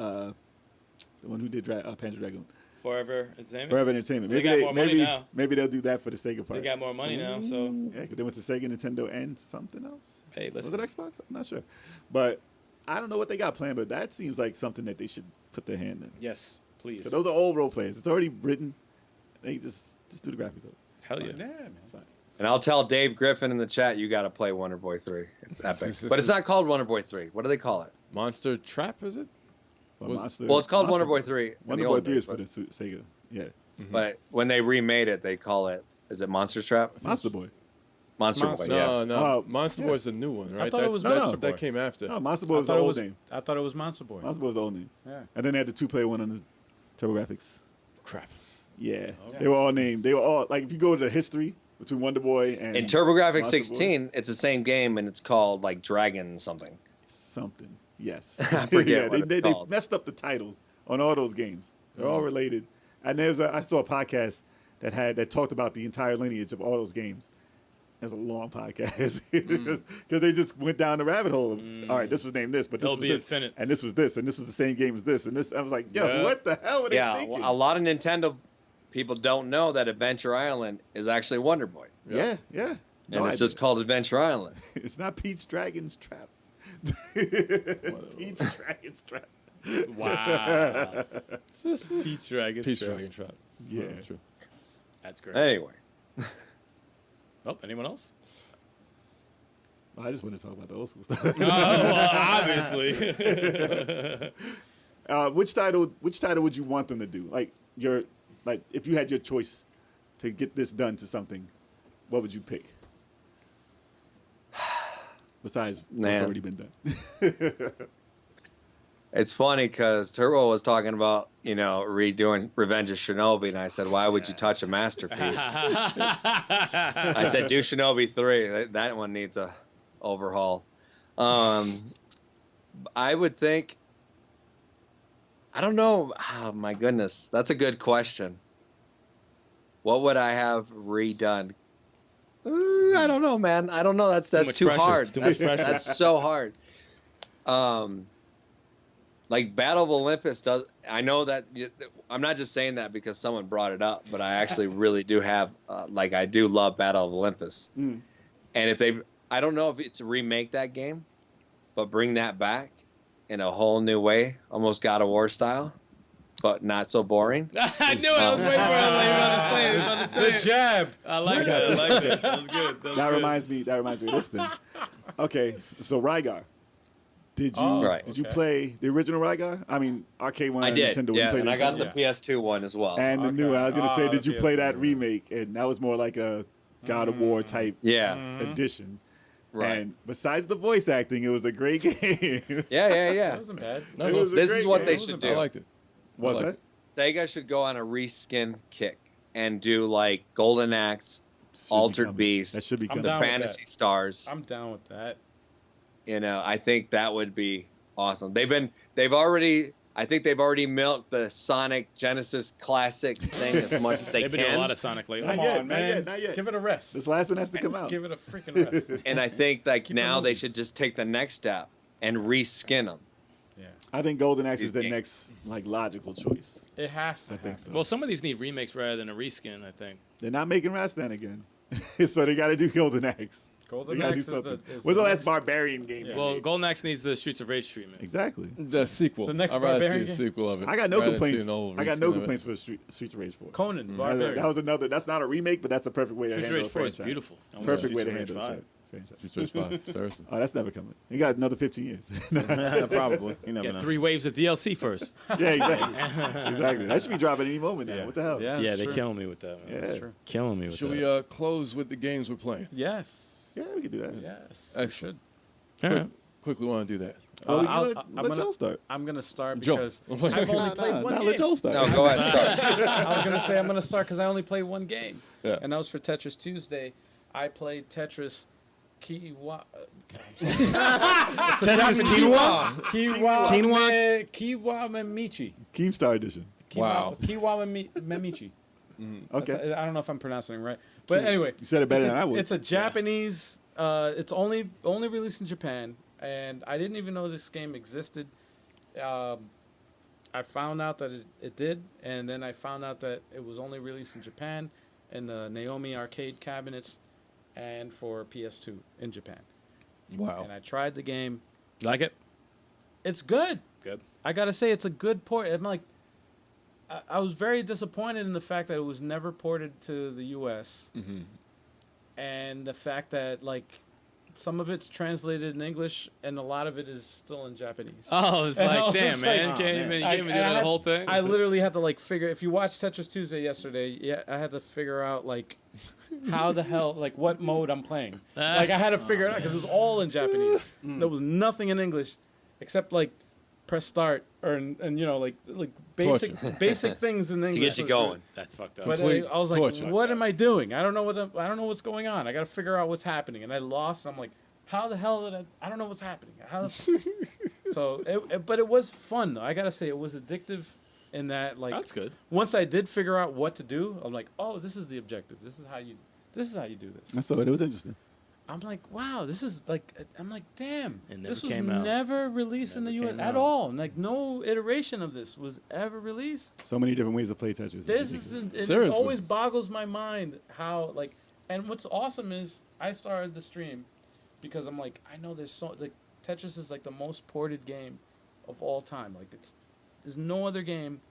The one who did Panzer Dragoon. Forever Entertainment. Forever Entertainment. They got more money now. Maybe they'll do that for the Sega part. They got more money now, so Yeah, because they went to Sega, Nintendo, and something else. hey, Was listen. it Xbox? I'm not sure. But I don't know what they got planned, but that seems like something that they should put their hand in. Yes, please. 'Cause those are old role players. It's already written. They just do the graphics of it. Hell yeah. Yeah, man. It's fine. And I'll tell Dave Griffin in the chat, you got to play Wonder Boy 3. It's epic. But it's not called Wonder Boy 3. What do they call it? Monster Trap, is it? Well, Was- Well, it's called Monster Wonder Boy 3. in Wonder the Boy old 3 days, is for the Sega. Yeah. But when they remade it, they call it, is it Monster Trap? Monster Boy. Monster Boy, Monster- yeah. No, Monster yeah. Boy's the new one, right? thought it was Monster that Boy. came after. No, Monster Boy was the old name. I thought it was Monster Boy. Monster Boy was the old name. Yeah. And then they had the 2-player one on the TurboGrafx. Crap. Yeah. They were all named. They were all, like, if you go to the history between Wonder Boy and In TurboGrafx Monster Boy, 16, it's the same game, and it's called, like, Dragon something. something. Yes. I forget what they it's called. messed up the titles on all those games. They're all related. And I saw a podcast that talked about the entire lineage of all those games. It's a long podcast because they just went down the rabbit hole of, all right, this was named this, but this It'll was be this, infinite. and this was this, and this was the same game as this, and this. I was like, yo, Yeah. what the hell were they Yeah, thinking? a lot of Nintendo people don't know that Adventure Island is actually Wonder Boy. Yeah. And No it's idea. just called Adventure Island. It's not Peach Dragon's Trap. Peach Dragon's Trap. Wow. Peach Dragon. Peach Dragon Trap. Yeah. True. That's great. Anyway, Oh, anyone else? I just want to talk about the old school stuff. Oh, well, obviously. Which title would you want them to do? Like if you had your choice to get this done to something, what would you pick? Besides what's Man. already been done. it's funny because Turbo was talking about, redoing Revenge of Shinobi, and I said, why would you touch a masterpiece? I said, do Shinobi 3. That one needs a overhaul. I would think, I don't know. Oh, my goodness. That's a good question. What would I have redone? I don't know, man. I don't know. That's much too pressure. hard. It's too much pressure. That's so hard. Like Battle of Olympus does. I know that I'm not just saying that because someone brought it up, but I actually really do have, I do love Battle of Olympus. Mm. And I don't know if it's remake that game, but bring that back in a whole new way, almost God of War style, but not so boring. I knew it. I was waiting for it. I was about to say it. The jab. I like that. I like that. That was good. That reminds me of this thing. Okay, so Rygar. Did you Right. did you play the original Rygar? I mean, arcade one I on did, Nintendo. You yeah, played and the I got Nintendo? the PS2 one as well. And the Okay. new one. I was gonna say, Oh, did you the play PS2 that one. remake? And that was more like a God of War type Yeah, edition. right. And besides the voice acting, it was a great game. Yeah. That wasn't bad. No, It no, was a This great is what game. they It should I do. liked it. Was I that? liked Sega should go on a reskin kick and do like Golden Axe, Altered Beast, That should be I'm coming. down with Fantasy that. Stars. I'm down with that. I think that would be awesome. I think they've already milked the Sonic Genesis Classics thing as much as they They've been can. doing a lot of Sonic lately. Not Come yet, on, not man. yet, not yet. Give it a rest. This last one has to come out. Give it a freaking rest. And I think Keep it now they moving. should just take the next step and reskin them. Yeah. I think Golden Axe is These the games. next logical choice. It has to. I think so. Well, some of these need remakes rather than a reskin, I think. They're not making Rastan again, so they got to do Golden Axe. Golden They gotta Axe do is something. the What's the last next- barbarian game? Yeah. they Well, made? Golden Axe needs the Streets of Rage treatment. Exactly. The sequel. The next I'd rather see Barbarian a game? sequel of it. I got no rather than see complaints. an old I got reskin no of it. complaints for Streets of Rage 4. Conan, That Barbarian. was another. That's not a remake, but that's the perfect way to Streets of handle Rage a 4 is franchise. beautiful. Perfect way Streets to of Rage handle a 5. franchise. Streets of Rage 5. Seriously. Oh, that's never coming. You got another 15 years. Probably. You never Get know. 3 waves of DLC first. Yeah, exactly. Exactly. That should be dropping any moment now. Yeah. What the hell? Yeah, Yeah, that's they true. killing me with that. Man. Yeah. That's true. Killing me with Should that. we close with the games we're playing? Yes. Yeah, we can do that. Yes. Excellent. All right. Quickly want to do that. Let Joe start. I'm gonna start Joe. because I've only played one game. Let Joe start. No, go ahead. Start. I was gonna say I'm gonna start because I only played one game, Yeah. and that was for Tetris Tuesday. I played Tetris Kiwa. Tetris Quinoa? Kiwa Memichi. Keemstar edition. Wow. Kiwa Memichi. Okay. I don't know if I'm pronouncing it right, but anyway, You said it better it's than I would. It's a Japanese. It's only released in Japan, and I didn't even know this game existed. I found out that it did, and then I found out that it was only released in Japan, in the Naomi arcade cabinets, and for PS2 in Japan. Wow. And I tried the game. Like it? It's good. Good. I gotta say, it's a good port. I'm like, I was very disappointed in the fact that it was never ported to the U.S. Mm-hmm. And the fact that like some of it's translated in English and a lot of it is still in Japanese. Oh, it's And I like, damn, was man. like, You can't even I- do and I the had- whole thing? I literally had to like figure. If you watched Tetris Tuesday yesterday, yeah, I had to figure out like how the hell, like what mode I'm playing. Like I had to figure it out because it was all in Japanese. There was nothing in English except like press start or and you know like basic things in English To get you going. That's fucked up. But Complete I was like, torture. what am I doing? I don't know what's going on. I got to figure out what's happening, and I lost. I'm like, how the hell did I don't know what's happening. So, but it was fun though. I gotta say, it was addictive in that like That's good. once I did figure out what to do, I'm like, oh, this is the objective. This is how you do this. I saw it. It was interesting. I'm like, wow, this is like, I'm like, damn, It never this was came out. never released in the Never U.S. came at out. all. And like, no iteration of this was ever released. So many different ways to play Tetris. It's This is ridiculous. it Seriously. always boggles my mind how like, and what's awesome is I started the stream because I'm like, I know there's so like Tetris is like the most ported game of all time. Like there's no other game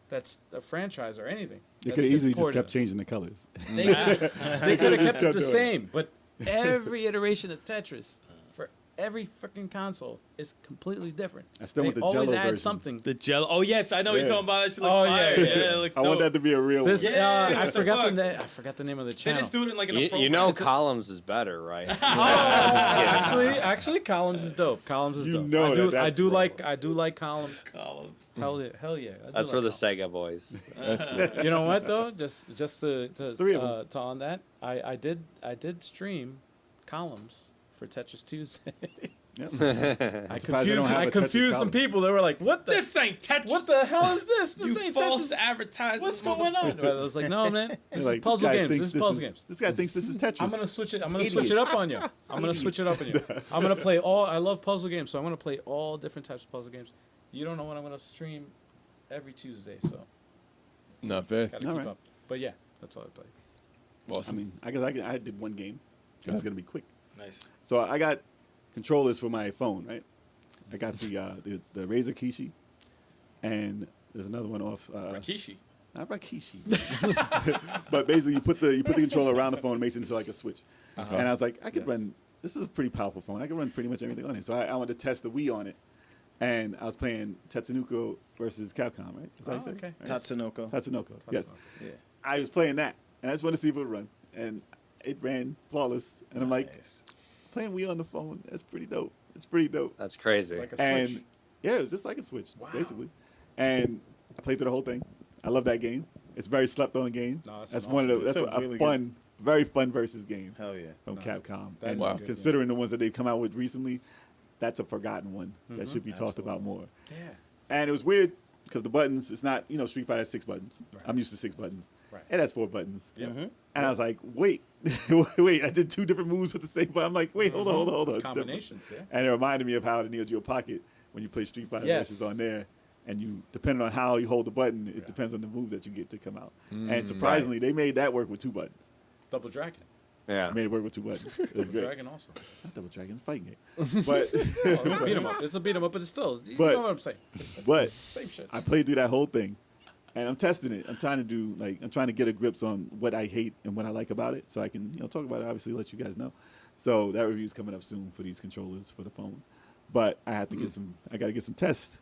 that's a franchise or anything. They that's could have been easily just ported. kept changing the colors. They could have kept it kept the doing it. same, but every iteration of Tetris for every freaking console is completely different. I still they want the always Jello add version. something. The Jello. Oh, yes. I know what Yeah. you're talking about. That shit looks Oh, fire. yeah. Yeah, it looks I want dope. that to be a real This one. Yeah, I what forgot the I forgot the name of the They channel. just do it in like an You know Columns is better, right? Actually, Columns is dope. Columns is You dope. know I do, that's I do the like Columns. Columns. Hell yeah, I do That's like for the Columns. Sega boys. You know what though? Just to It's three of 'em. to on that, I did stream Columns for Tetris Tuesday. Yep. I surprised they don't have a Tetris confused some Columns. people. They were like, "What the? This ain't Tetris. What the hell is this? This You ain't false Tetris. advertising. What's going on?" But I was like, "No, man. This They're is like, puzzle guy games. thinks This is puzzle games. This guy thinks this is Tetris. I'm gonna switch it. I'm gonna switch it up on you. I'm gonna switch it up on you. I'm gonna play all. I love puzzle games, so I'm gonna play all different types of puzzle games. You don't know when I'm gonna stream every Tuesday, so Not bad. gotta All keep right. up. But yeah, that's all I play. I Awesome. mean, I guess I did one game. It's gonna be quick. Nice. So I got controllers for my phone, right? I got the Razer Kishi, and there's another one off. Rakishi. Not Rakishi, but basically you put the controller around the phone and makes it into like a switch. And I was like, I could Yes. run. This is a pretty powerful phone. I could run pretty much everything on it. So I wanted to test the Wii on it, and I was playing Tatsunoko versus Capcom, right? Is that how you say it? okay. Right? Tatsunoko. Tatsunoko. Yes. Yeah. I was playing that, and I just wanted to see if it would run, and it ran flawless. And I'm like, Nice. playing Wii on the phone, that's pretty dope. It's pretty dope. That's crazy. Like a And switch. yeah, it was just like a Switch, Wow. basically. And I played through the whole thing. I love that game. It's a very slept on game. No, it's that's an one of awesome the that's game. It's a a really fun, very fun versus game Hell yeah. from No, Capcom. that And is a good considering the ones that they've come out with recently, that's a forgotten one that Mm-hmm. should be talked about more. Yeah. And it was weird because the buttons, it's not, Street Fighter has 6 buttons. Right. I'm used to 6 buttons. Right. It has 4 buttons. Yep. And I was like, wait, wait, I did 2 different moves with the same button. I'm like, wait, hold on. It's different. Combinations, yeah. And it reminded me of how the Neo Geo Pocket, when you play Street Fighter Yes. versus on there, and you, depending on how you hold the button, it depends on the move that you get to come out. And surprisingly, they made that work with 2 buttons. Double Dragon. Yeah. They made it work with 2 buttons. It was Double great. Dragon also. Not Double Dragon, fighting game. But, It's a beat 'em up. It's a beat 'em up, but it's still. You But- know what I'm saying? but Same shit. I played through that whole thing, and I'm testing it. I'm trying to get a grips on what I hate and what I like about it, so I can talk about it. Obviously, let you guys know. So that review's coming up soon for these controllers for the phone. But I have to get some. I got to get some tests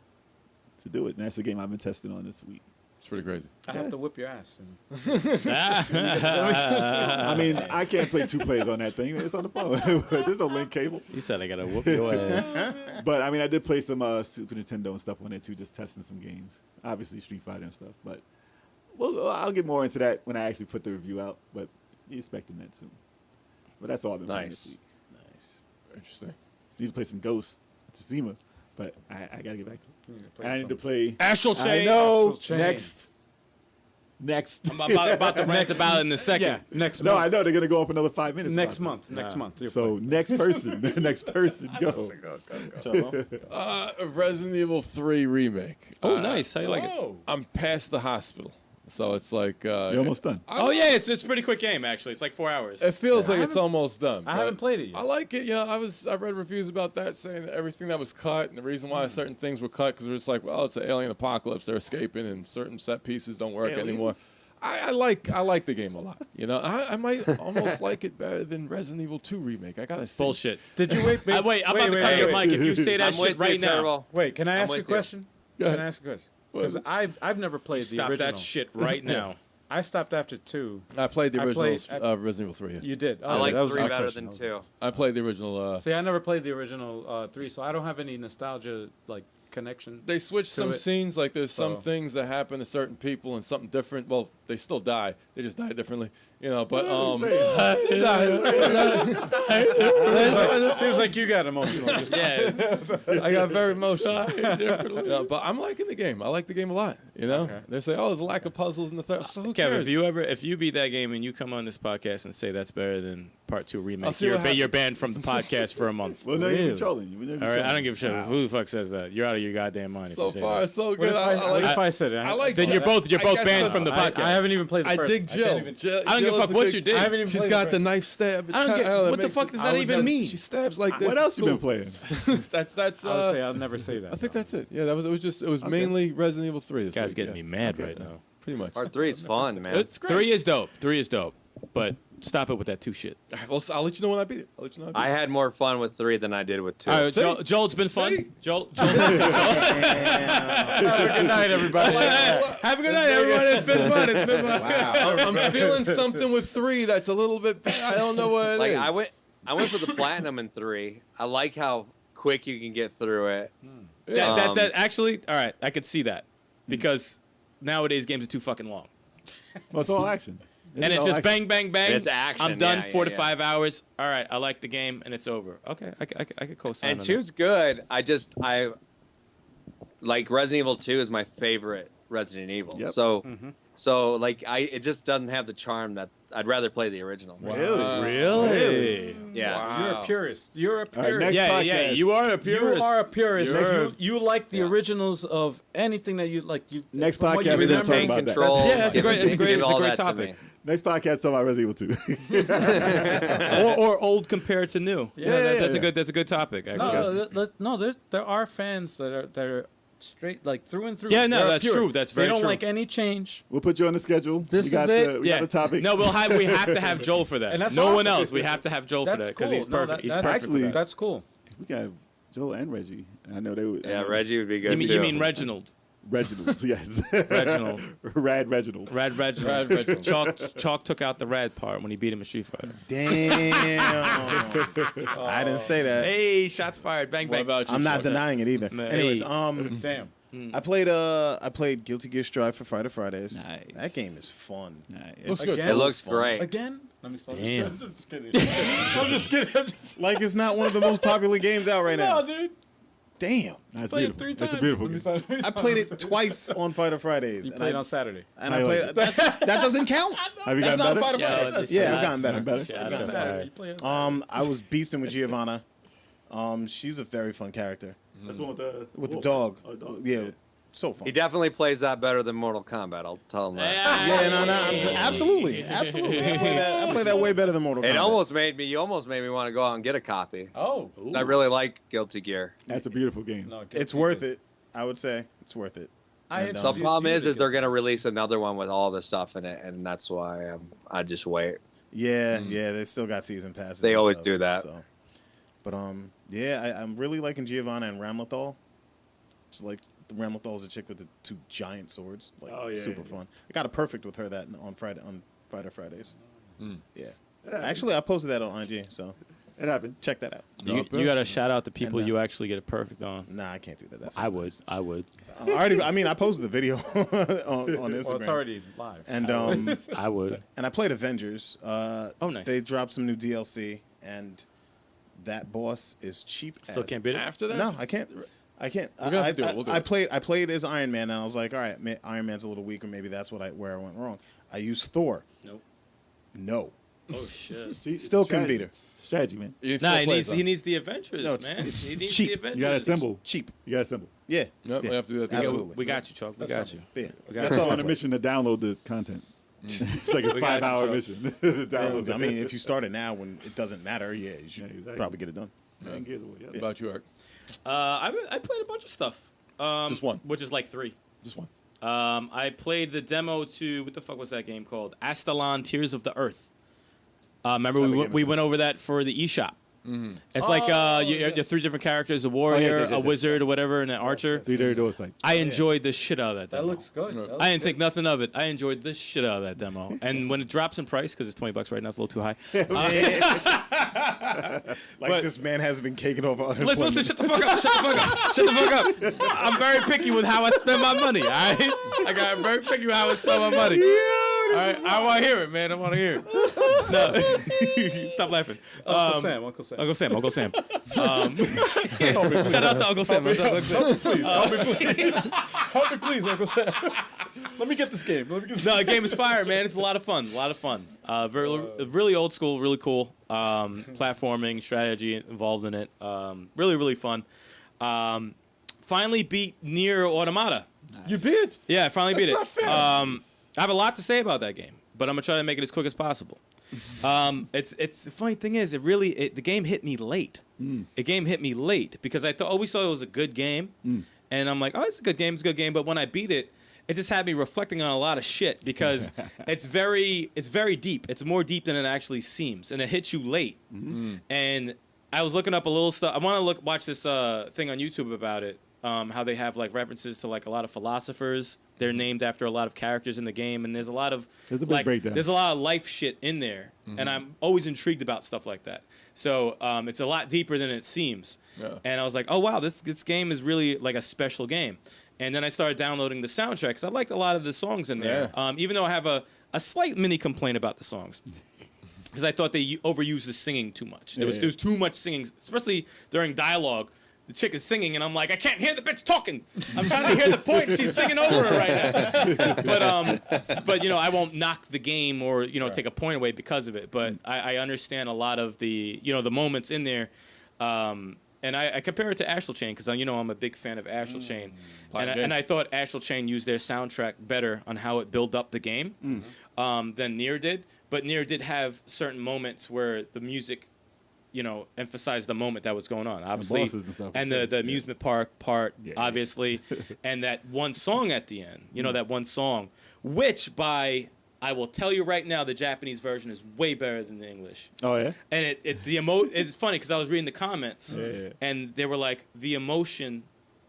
to do it, and that's the game I've been testing on this week. It's pretty crazy. I have to whip your ass. I mean, I can't play 2 players on that thing. It's on the phone. There's no link cable. You said I gotta whoop your ass. But I mean, I did play some Super Nintendo and stuff on there too, just testing some games. Obviously, Street Fighter and stuff. But well, I'll get more into that when I actually put the review out. But you're expecting that soon. But that's all I've been playing this week. Nice. Interesting. Need to play some Ghost of Tsushima, but I gotta get back to it. I need to some- play. Astral I Chain. know. Chain. Next. I'm about to rant about it in a second. Yeah, next No, month. I know they're gonna go up another 5 minutes. Next about month. Next month. You're So next person, next person, go. Resident Evil 3 remake. Oh, nice. How you like it? I'm past the hospital, so it's like You're almost done. Oh yeah, it's a pretty quick game actually. It's like 4 hours. It feels like it's almost done. I haven't but played it yet. I like it. Yeah, I read reviews about that saying that everything that was cut and the reason why certain things were cut because it's like, well, it's an alien apocalypse. They're escaping and certain set pieces don't work anymore. I like the game a lot. You know, I might almost like it better than Resident Evil 2 remake. I gotta see. Bullshit. Did you wait? Wait, I'm about to cut your mic if you say that I'm shit with right you, now. Turbo. Wait, can I ask you a with you. question? ahead. Can I ask a question? Because I've never played the Stop original. that shit right now. I stopped after 2. I played the I original played- Resident Evil 3. Yeah. You did. I like that was 3 my better question. than 2. I played the original. See, I never played the original 3, so I don't have any nostalgia connection. They switched some it. scenes. Like there's some So- things that happen to certain people and something different. Well, they still die. They just die differently. You know, but Seems like you got emotional. Just Yeah. I got very emotional. Yeah, but I'm liking the game. I like the game a lot. You know, Okay. they say, "Oh, there's a lack of puzzles in the third." So who Kevin, cares? if you beat that game and you come on this podcast and say that's better than Part 2 I'll remake, see you're what happens. banned from the podcast for a month. Well, no, you're trolling. All right, I don't give a shit. Who the fuck says that? You're out of your goddamn mind. So if you say far, that. so what good. if I like. I said it? I like. Then Jill. you're both I guess banned from the I- podcast. I haven't even played the I first. dig Jill. even- Jill. I don't give a Jill's fuck what good- you did. I haven't even She's played got the the first. knife stab. I don't get. that What the makes fuck it- does I that would even never- mean? She stabs like this. What else It's you been cool. playing? That's. I would say I'll never say that. I think though. that's it. Yeah, that was. It was mainly Resident Evil 3. This Guy's week, getting yeah. me mad right now. Pretty much. Part 3 is fun, man. It's great. 3 is dope. 3 is dope. But stop it with that 2 shit. All right, well, I'll let you know when I beat it. I'll let you know. When I beat I had more fun with 3 than I did with 2. All right, See? Joel, it's been fun. See? Joel, Have a good night, everybody. have a good night, everyone. It's been fun. It's been fun. I'm feeling something with 3 that's a little bit. I don't know what it Like is. I went for the platinum in 3. I like how quick you can get through it. That actually, all right, I could see that because nowadays games are too fucking long. Well, it's all action. And it's all just action. bang, bang, bang. It's action, I'm done. yeah, 4 to yeah. 5 hours. All right, I like the game, and it's over. Okay, I could co-sign And on 2's good. I like Resident Evil 2 is my favorite Resident Evil. Yep. So like it just doesn't have the charm that I'd rather play the original. Really? Really? Yeah. You're a purist. You're a right, purist. next Yeah, podcast. yeah. You are a purist. You are a purist. You're- You like the originals of anything that you like. You Next from what podcast, you we're Give me gonna the talk tank about that. control. Yeah, that's a great- that's a great- give that's a all great that to topic. me. Next podcast, talk about Resident Evil 2. or old compared to new. That's yeah. a good topic. Actually. No, there are fans that are straight like through and through. Yeah, no, They're that's purists. true. That's very They don't true. like any change. We'll put you on the schedule. This we got is it. The, we got the topic. No, we have to have Joel for that. And that's no one awesome. else. We have to have Joel for That's that because cool. he's No, perfect. He's that's perfect. Actually- for that. That's cool. We got Joel and Reggie. I know they would. Yeah, Reggie would be good too. You mean Reginald? Reginald, yes. Reginald. Rad Reginald. Rad Reginald. Rad Reginald. Chalk took out the rad part when he beat him in Street Fighter. Damn. I didn't say that. Hey, shots fired. Bang, What bang. about you? I'm not Chuck? denying it either. Hey. Anyways, Damn. I played Guilty Gear Strive for Fighter Fridays. Nice. That game is fun. Looks good. It looks great. Again? Let me stop. Damn. I'm just kidding. I'm just kidding. I'm just. Like it's not one of the most popular games out right now. No, dude. Damn. That's Played beautiful. it 3 That's times. a beautiful Let me game. stop. Let me I stop. played it twice on Fighter Fridays. You and played I, on Saturday. and How I you played. like it? That doesn't count. Have you That's gotten not better? Fighter Fridays. Yeah, I've gotten better. Better? Shots gotten fired. Saturday. You played on I was beasting with Giovanna. She's a very fun character That's the one with the wolf. dog. Oh, dog. Yeah, so fun. He definitely plays that better than Mortal Kombat. I'll tell him that. Yeah, no, absolutely. I play that way better than Mortal Kombat. You almost made me want to go out and get a copy. Oh. 'Cause I really like Guilty Gear. That's a beautiful game. No, It's worth it. I would say it's worth it. I And, The introduced problem you is to they're gonna release another one with all the stuff in it, and that's why I just wait. Yeah, they still got season passes. They and always stuff, do that. So. But yeah, I'm really liking Giovanna and Ramlethal. It's like the Ramble Throws a chick with the 2 giant swords. Like, Oh, yeah, super yeah. fun. I got a perfect with her that on Fighter Fridays. Mm. Yeah. Actually, I posted that on IG, so It happens. check that out. You got to shout out the people And, you actually get it perfect on. Nah, I can't do that. That's I would. I would. I posted the video on Instagram. Well, it's already live. And I would. and I played Avengers. Oh, nice. They dropped some new DLC, and that boss is cheap. Still as can't beat it? After that? No, I can't. I can't. gonna have to do it. We'll do it. I played as Iron Man, and I was like, all right, Iron Man's a little weaker. Maybe that's where I went wrong. I used Thor. Nope. No, Oh, shit. still couldn't beat her. Strategy, man. You Nah, full he plays, needs, huh? he needs the Avengers, No, it's- man. it's He needs cheap. the Avengers. You got to assemble. Cheap. You got to assemble. Yeah. Yep, yeah. we have to do that together. Absolutely. We got you, Chuck. We got you. Yeah. That's That's all on I a mission to download the content. it's like a We got 5-hour you, mission. to download play. I mean, it. if you start it now when it doesn't matter, yeah, you should exactly. probably get it done. Man, Gears of War, yeah. What about you, Eric? I played a bunch of stuff. Just one. Which is like 3. Just one. I played the demo to, what the fuck was that game called? Astalon Tears of the Earth. Remember we went over that for the eShop. It's like you have 3 different characters: a warrior, yes, a wizard, or whatever, and an archer. 3-day door site. I enjoyed the shit out of that demo. That looks good. That looks I didn't think nothing of it. I enjoyed the shit out of that demo. And when it drops in price, because it's $20 right now, it's a little too high. Like this man hasn't been caking over unemployment. Listen, shut the fuck up. Shut the fuck up. Shut the fuck up. I'm very picky with how I spend my money, all right? I got very picky with how I spend my money. All right? I want to hear it, man. I want to hear it. No. Stop laughing. Uncle Sam. Uncle Sam. Uncle Sam. Shout out to Uncle Sam. Help me, please, Uncle Sam. Let me get this game. No, the game is fire, man. It's a lot of fun. Really old school, really cool. Platforming, strategy involved in it. Really, really fun. Finally beat Nier Automata. You beat it? Yeah, I finally beat it. That's not fair. I have a lot to say about that game, but I'm gonna try to make it as quick as possible. It's the funny thing is, the game hit me late. The game hit me late because I always thought it was a good game, and I'm like, oh, it's a good game, it's a good game. But when I beat it, it just had me reflecting on a lot of shit because it's very deep. It's more deep than it actually seems, and it hits you late. And I was looking up a little stuff. I want to watch this thing on YouTube about it. How they have like references to like a lot of philosophers. They're named after a lot of characters in the game, and there's a lot of There's a big breakdown. There's a lot of life shit in there, and I'm always intrigued about stuff like that. So it's a lot deeper than it seems. Yeah. And I was like, oh wow, this game is really like a special game. And then I started downloading the soundtrack because I liked a lot of the songs in there. Yeah. Even though I have a slight mini complaint about the songs. Because I thought they overused the singing too much. There was too much singing, especially during dialogue. The chick is singing, and I'm like, I can't hear the bitch talking. I'm trying to hear the point. She's singing over her right now. But I won't knock the game or take a point away because of it. But I understand a lot of the the moments in there, and I compare it to Astral Chain because I'm a big fan of Astral Chain, and I thought Astral Chain used their soundtrack better on how it built up the game than Nier did. But Nier did have certain moments where the music emphasize the moment that was going on, obviously, bosses and stuff. and the amusement park part, Yeah. obviously, and that one song at the end, that one song, which I will tell you right now, the Japanese version is way better than the English. Oh, yeah? And it's funny because I was reading the comments, and they were like, the emotion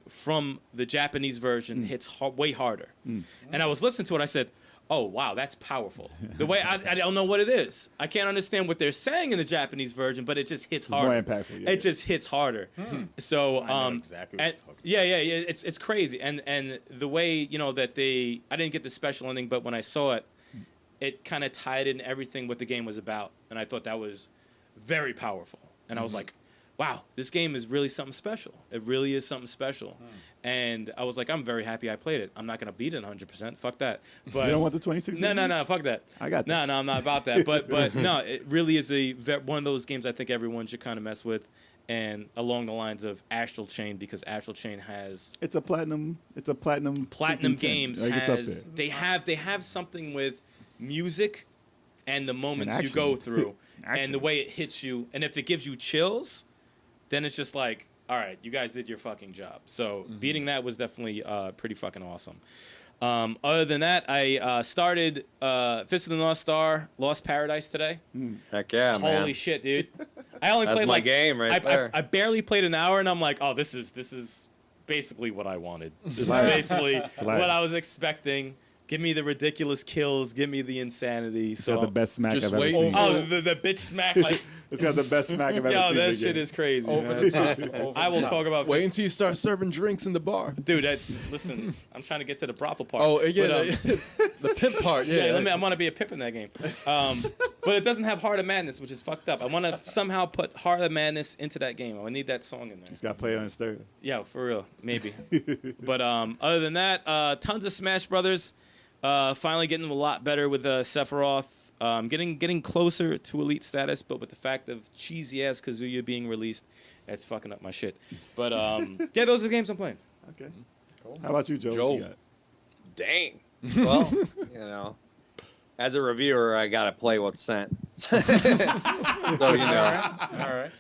from the Japanese version hits way harder. And I was listening to it, I said, oh, wow, that's powerful. The way I don't know what it is. I can't understand what they're saying in the Japanese version, but it just hits harder. more impactful, yeah. It just hits harder. So, I know exactly what you're talking about. yeah, it's crazy. And the way, that I didn't get the special ending, but when I saw it, it kind of tied in everything what the game was about. And I thought that was very powerful. And I was like, wow, this game is really something special. It really is something special. And I was like, I'm very happy I played it. I'm not going to beat it 100%. Fuck that. But You don't want the 2016? No, fuck that. I got that. No, I'm not about that. But no, it really is one of those games I think everyone should kind of mess with, and along the lines of Astral Chain, because Astral Chain has It's a platinum Platinum Games like, it's up has there. they have something with music and the moments you action. go through Action. and the way it hits you, and if it gives you chills, then it's just like, all right, you guys did your fucking job. So beating that was definitely pretty fucking awesome. Other than that, I started Fist of the North Star Lost Paradise today. Heck yeah, man. Holy shit, dude! I only That's played my like game right there. I barely played an hour, and I'm like, oh, this is basically what I wanted. This is Hilarious. basically hilarious. what I was expecting. Give me the ridiculous kills. Give me the insanity. It's So got the best smack Just I've ever wait seen. until- Oh, the bitch smack like It's got the best smack I've ever yo, seen. that in a shit game. is crazy. Over man. the top. Over I will the top. talk about Wait until you start serving drinks in the bar. dude. Listen. I'm trying to get to the brothel part. Oh, yeah, But, the pimp part. Yeah, I want to be a pimp in that game. But it doesn't have Heart of Madness, which is fucked up. I want to somehow put Heart of Madness into that game. I need that song in there. He's got to play it on his stereo. Yeah, for real, maybe. But other than that, tons of Smash Brothers. Finally getting a lot better with Sephiroth. Getting closer to elite status, but with the fact of cheesy ass Kazuya being released, that's fucking up my shit. But yeah, those are the games I'm playing. Okay. Cool. How about you, Joe? Joe. What you got? Dang. Well, you know, as a reviewer, I gotta play what's sent. So you know. All right.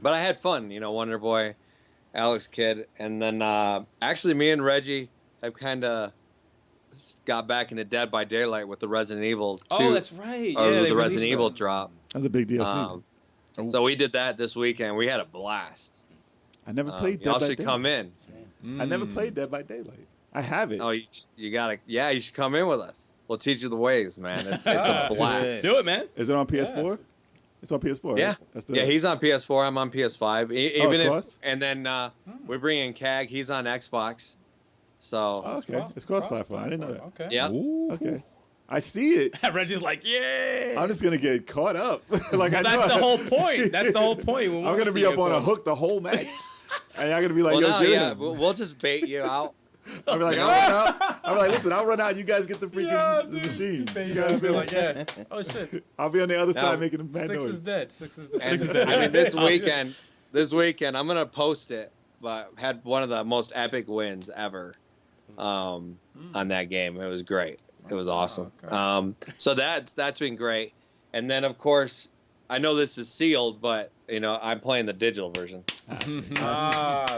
But I had fun, you know, Wonder Boy, Alex Kidd, and then actually me and Reggie have kind of got back into Dead by Daylight with the Resident Evil 2. Oh, that's right. Or Yeah, the they Resident released Evil that. drop. That's a big DLC. So we did that this weekend. We had a blast. I never played Dead Y'all by should Daylight. come in. I never played Dead by Daylight. I have it. Oh, you gotta, yeah, you should come in with us. We'll teach you the ways, man. It's a blast. Do it, man. Is it on PS4? It's on PS4. Yeah, Right? That's the, yeah. He's on PS4. I'm on PS5. it's Even cross? and then we bring in CAG. He's on Xbox. So Oh, okay. It's cross-platform. I didn't know that. Okay. yeah, Okay. I see it. Reggie's like, yeah. I'm just gonna get caught up. Like I know. That's the whole point. That's the whole point. I'm gonna be up on a hook the whole match, and y'all gonna be like, well, "Yo, no, get yeah, him." we'll just bait you out. I'll be like, "I'll run out." I'm like, "Listen, I'll run out. You guys get the freaking the machine." You guys Be like, yeah. Oh shit. I'll be on the other No. side making a bad Six noise. is dead. Six is dead. And, I mean, this weekend, I'm gonna post it. But had one of the most epic wins ever on that game. It was great. It was awesome. okay. So that's been great. And then of course, I know this is sealed, but you know I'm playing the digital version.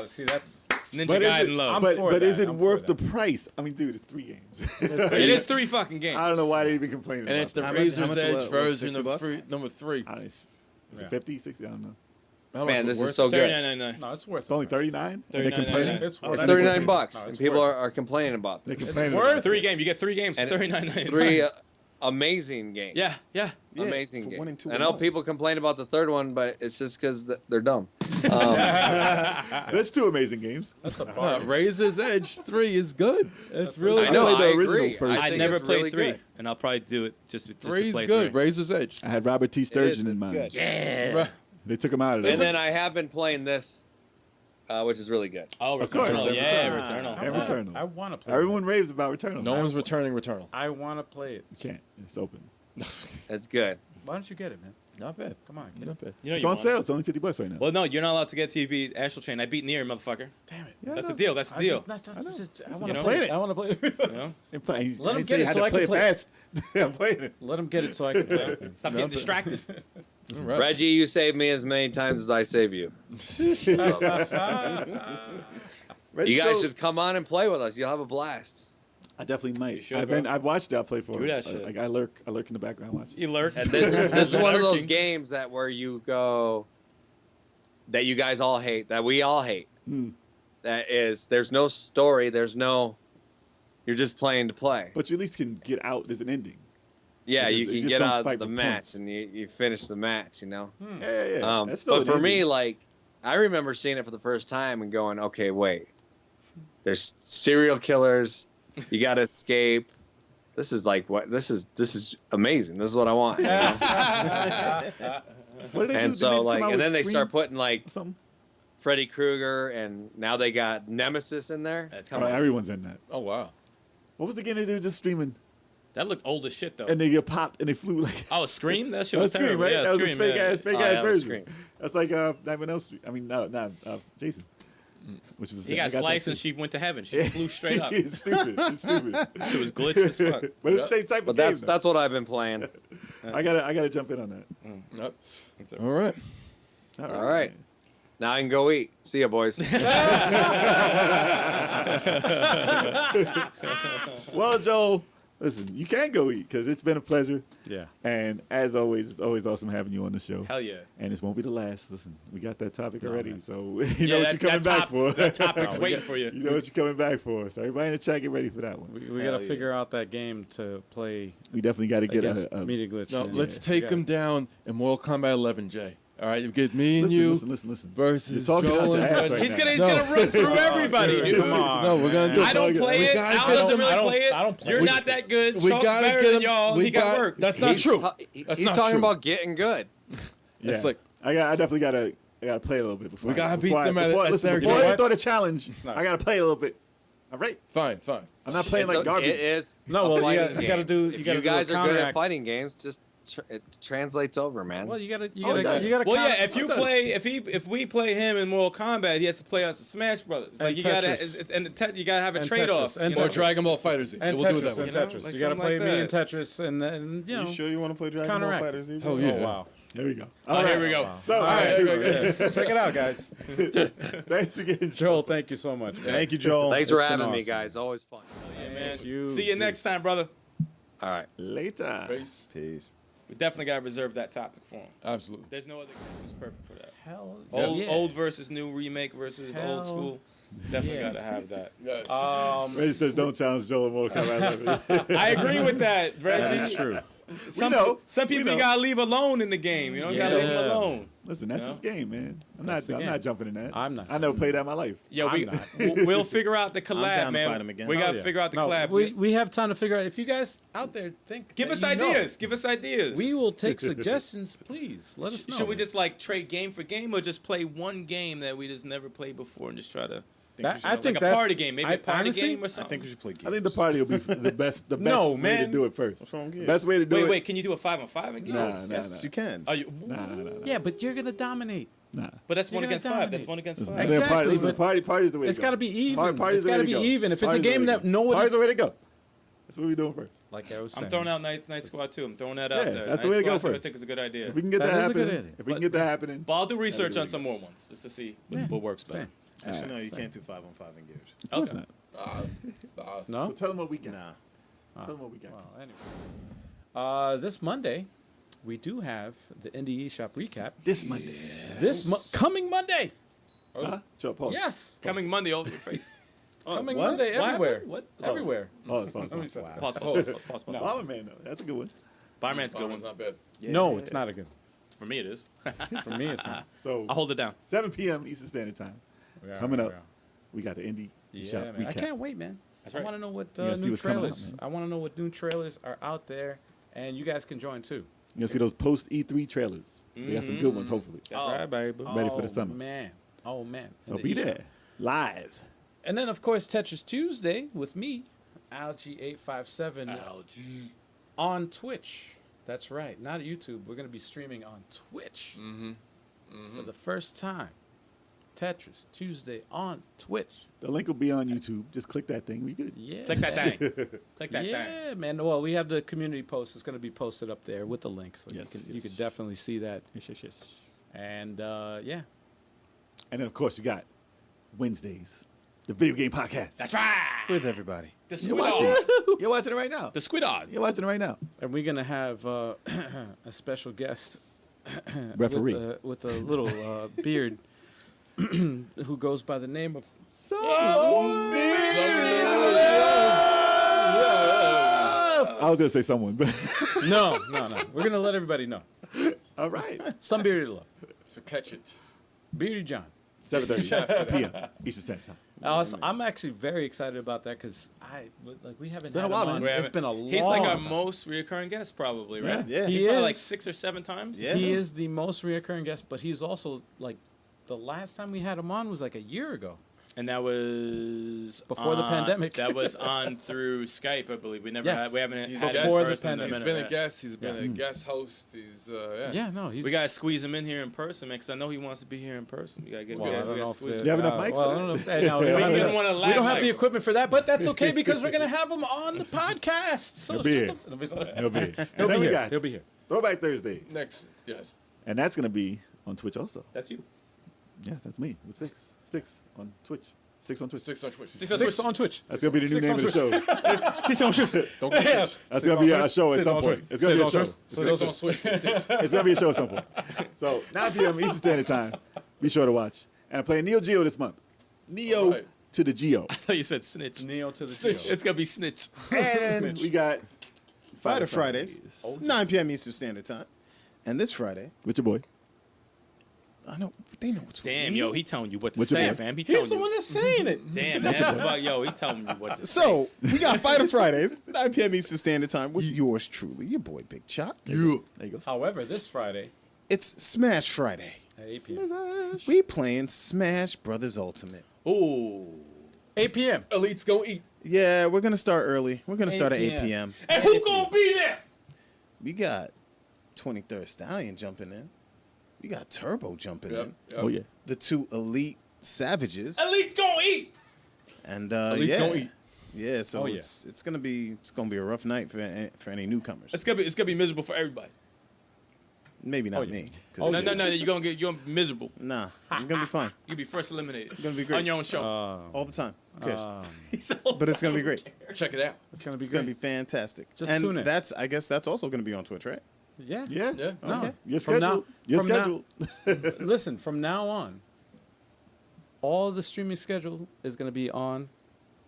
See, that's. Ninja But is Gaiden it, love. but is it I'm for worth the that. price? I mean, dude, it's 3 games. It is 3 fucking games. I don't know why they even complaining. And about it's the How much- Razor's how much Edge what, version $6 of bucks? number 3. I don't know, is Yeah. it 50, 60? I don't know. How much Man, is this it is worth? so good. 39.99. No, it's worth. It's only 39. And they're 39.99. complaining. It's worth. It's It's 39 worth bucks, No, and it's people worth are complaining about They're this. complaining. worth about 3 it. games. You get 3 games for And 39.99. 3 amazing games. Yeah, yeah. Yeah, Amazing for game. 1 and 2 I know alone. people complain about the third one, but it's just because they're dumb. That's 2 amazing games. That's a bar. Razor's Edge 3 is good. It's really I know. played the I original agree. first. I I think never it's played really 3, good. and I'll probably do it just to 3 is play good. 3. Razor's Edge. I had Robert T. It is, Sturgeon in it's mind. good. Yeah. They took him out of there. And then I have been playing this, which is really good. Oh, Of course, Returnal. Yeah, Returnal. Returnal. And Returnal. I want to play. Everyone raves about Returnal. No one's returning Returnal. I want to play it. You can't. It's open. It's good. Why don't you get it, man? Not bad. Come on, kid. Not bad. You know It's you on want sale. it. It's only $50 right now. Well, no, you're not allowed to get to beat Astral Chain. I beat Nier, motherfucker. Damn it. Yeah, That's I the know. deal. That's the deal. I want You to know? play Playing it. it. I want to play it. You know? And play. He- Let him he get said it he had so to I can play it play it. fast. I'm playing it. Let him get it so I can play it. Stop getting distracted. All right. Reggie, you save me as many times as I save you. Reggie You guys Joe- should come on and play with us. You'll have a blast. I definitely might. You should, I've watched y'all play for Do it. that shit. Like I lurk in the background watching. You lurk. And this is one of those Lurking. games that where you go that you guys all hate, that we all hate. Hmm. That is, there's no story, you're just playing to play. But you at least can get out. There's an ending. Yeah, you you just can get don't out fight of the with match points. and you finish the match, you know. Yeah. That's still But an for me, ending. like, I remember seeing it for the first time and going, okay, wait, there's serial killers, you got to escape. This is like what? This is amazing. This is what I want. You know? What did they do? And Did so just come like, out and then with they start Scream putting like or something. Freddy Krueger, and now they got Nemesis in there. That's Oh, everyone's in that. Oh, wow. What was the game they were just streaming That looked old as shit, though. and they get popped and they flew like. Oh, Scream? That shit That was was Scream, terrible. right? Yeah, That was Scream, a fake yeah. ass Oh, yeah, that was version. Scream. That's like Nightmare on Elm Street. I mean, no, Jason. Which was He got I that sliced and too. she went to heaven. She flew straight up. It's stupid. It's stupid. She was glitched as fuck. But it's the same type But of game. that's what I've been playing. though. I gotta jump in on that. Yep. All right. All right. Now I can go eat. See ya, boys. Well, Joel, Listen, you can go eat because it's been a pleasure. Yeah. And as always, it's always awesome having you on the show. Hell yeah. And this won't be the last. Listen, we got that topic already, man. so you know what you're coming back for. That topic's waiting for you. You know what you're coming back for. So everybody in the chat, get ready for that one. We got to figure out that game to play We definitely got to get against a Media Glitch. No, man. let's Yeah. take Yeah. him down in Mortal Kombat 11, Jay. All right, you get me and you listen. versus You're talking Joel out your and ass Reggie. right He's now. gonna run through everybody, dude. Come on. No, we're gonna do. I don't play We it. gotta Al get doesn't him- really play it. I don't play You're it. not that good. We Schultz gotta better get than him. y'all. He got work. That's not true. He's not talking true. about getting good. Yeah. It's like I definitely gotta play a little bit before. We gotta beat before them at before, their listen, game. before You know I what? throw the challenge, I gotta play a little bit. All right, fine. I'm not playing like garbage. It is. No, a well, you fighting gotta game. do. If You gotta you do a guys are good at counteract. fighting games, just it translates over, man. Well, you gotta. Well, counter- yeah. If we play him in Mortal Kombat, he has to play us in Smash Brothers. Like And you gotta, Tetris. you gotta have a And trade off. Tetris. And Or Tetris. Dragon Ball Fighters. and We'll do it Tetris that way. and You know, Tetris. like You gotta something play like me and that. Tetris, and you know. You sure you want to play Dragon Ball Counteract. Fighters? Evo? Hell yeah. Oh wow! Here we go. Oh, here we go. So, All all right, right, check it out, guys. thanks again, Joel, thank you so much. Thank you, Joel. Thanks for It's been having me, awesome. guys. Always fun. Man. you, See you dude. next time, brother. All right. Later. Peace. Peace. We definitely gotta reserve that topic for him. Absolutely. There's no other guest who's perfect for that. Hell, Old versus new, remake versus Hell old school. Definitely yeah. gotta have that. Yes. Reggie says don't challenge Joel in Mortal Kombat 11. I agree with that, Reggie. That is true. Some, know. some We people know. you gotta leave alone in the game. You know, you gotta leave them Yeah. alone. Listen, that's No. his game, man. I'm That's the not game. jumping in that. I'm not I never played that in my life. Yeah, I'm we not. we'll figure out the down collab, to man. fight him again. We Oh, gotta yeah. figure out the No, collab. we have time to figure out. If you guys out there think, Give that us you know, ideas. Give us ideas. we will take suggestions. Please let us know. Should we just like trade game for game, or just play one game that we just never played before and just try to I think like a that's party game, maybe a party honestly, game or I something? think we should play games. I think the party will be the best. The best No, way man. to do it first. What's wrong with you? Best way to do it. Wait, can you do a 5-on-5 in games? Nah, Yes, you can. Are you, Nah. Yeah, but you're gonna dominate. Nah. but that's You're one gonna against 5. dominate. That's one against Listen, 5. Exactly, party, listen, but party's the way to It's go. got to be even. Party's It's the way got to to be go. even. If it's a Party's the game way to that go. nobody, Party's the way to go. That's what we're doing first. like I was saying, I'm throwing out Night Squad 2. I'm throwing that out Yeah, there. that's the Night way to go Squad 2 I first. think is a good idea. If we can get That that, is a good happening, idea. if we can get that happening, But I'll do research on some more ones just to see Yeah. what works better. Same. Actually, no, you Same. can't do 5-on-5 in Gears. of course Okay. not. No. So tell them what we got. Nah. Tell them what we got. Well, anyway, this Monday, we do have the Indie eShop recap. This Monday. Coming Monday. Huh? Joe, pause. Yes, Coming Monday over your face. coming what? Monday What everywhere. happened? What? Everywhere. Pause, pause, Let me pause. say- Pause, pause. Bomberman, though. That's a good one. Fireman's a good It's one. not bad. No, it's not a good. For me, it is. For me, it's not. So, I'll hold it down. 7 p.m. Eastern Standard Time. Yeah, Coming up, yeah. we got the Indie Yeah, eShop man. I recap. can't wait, man. That's I right. want to know what You gotta see new what's coming out, trailers. man. I want to know what new trailers are out there, and you guys can join too. You'll see those post E3 trailers. They got some good ones, hopefully. That's right, baby. Ready for the summer. Man. Oh man. So In the be eShop. there, live. And then of course Tetris Tuesday with me, Algie857 on Twitch. That's right, not YouTube. We're gonna be streaming on Twitch for the first time. Tetris Tuesday on Twitch. The link will be on YouTube. Just click that thing. We good. Yeah. Click that thing. Click that thing. Yeah, man. Well, we have the community post. It's going to be posted up there with the link, so Yes, you yes. can definitely see that. Yes. And yeah, And then, of course, you got Wednesdays, the video game podcast. That's right. With everybody. The You're squid watching odd. it. You're watching it right now. The squid odd. You're watching it right now. and we're going to have a special guest Referee. with a little beard who goes by the name of I was gonna say someone, but No. We're going to let everybody know. all right. Some bearded love. So catch it. Beardy John. 7:30 p.m. Eastern Standard Time. I'm actually very excited about that because we haven't been had a while, him on. man. It's been a long He's like our time. most reoccurring guest, probably, right? Yeah. He He's probably is. like 6 or 7 times. Yeah. He is the most reoccurring guest, but he's also like the last time we had him on was like a year ago. And that was Before the pandemic. That was on through Skype, I believe. We never Yes. had. We haven't He's had a him guest. in the person in a pandemic. He's minute, been a yeah. guest. He's been a guest host. He's Yeah, no, he's. We gotta squeeze him in here in person, man, because I know he wants to be here in person. We gotta get. Well, we I gotta, don't we know gotta if squeeze the- him. You have enough mics well, for I don't know. that? Hey, no, we don't have didn't the- wanna we don't laugh have the mics. equipment for that, but that's okay because we're gonna have him on the podcast. So He'll be here. He'll be He'll be. And He'll then be we here. got He'll be here. Throwback Thursday, next. Yes. and that's gonna be on Twitch also. That's you. Yes, that's me with Stikz on Twitch. Stikz on Twitch. Stikz on Twitch. Stikz on Twitch. That's gonna be the new Stikz name on of the show. Stikz on Twitch. Don't get Yeah. That's gonna be a show at Stikz some on point. Twitch. It's gonna be a Stikz show. on Twitch. Stikz on Switch. It's gonna be a show at some point. So 9 p.m. Eastern Standard Time. Be sure to watch. And I'm playing Neo Geo this month. Neo All right. to the Geo. I thought you said snitch. Neo to the Snitch. Geo. It's gonna be snitch. And we got Fighter Fridays, 9 p.m. Eastern Standard Time. And this Friday, with your boy. I know they know what's Damn, yo, he telling you what to What's your say, boy? fam. He He's telling the you. one that's saying it. Damn, man. Fuck, yo, he telling you what to say. So we got Fighter Fridays, 9 p.m. Eastern Standard Time with yours truly, your boy Big Choc. There you go. However, this Friday It's Smash Friday. at 8 p.m. We playing Smash Brothers Ultimate. Ooh. 8 p.m. Elite's gonna eat. Yeah, we're gonna start early. We're gonna start at 8 p.m. And who gonna be there? We got 23rd Stallion jumping in. We got Turbo jumping in. Oh yeah. The two Elite Savages. Elite's gonna eat. And Elite's yeah. gonna eat. Yeah, so Oh, yeah. it's gonna be a rough night for any newcomers. It's gonna be miserable for everybody. Maybe not yeah. me. 'cause- No. You're gonna be miserable. Nah, it's gonna be fine You'll be first eliminated. gonna be great. On your own show. all the time. Who cares? But But it's gonna be great. Check it out. It's gonna be It's great. gonna be fantastic. Just and tune in. I guess that's also gonna be on Twitch, right? Yeah. Yeah. Yeah. No. Okay. You're From now- scheduled. You're from now- scheduled. Listen, from now on, all the streaming schedule is going to be on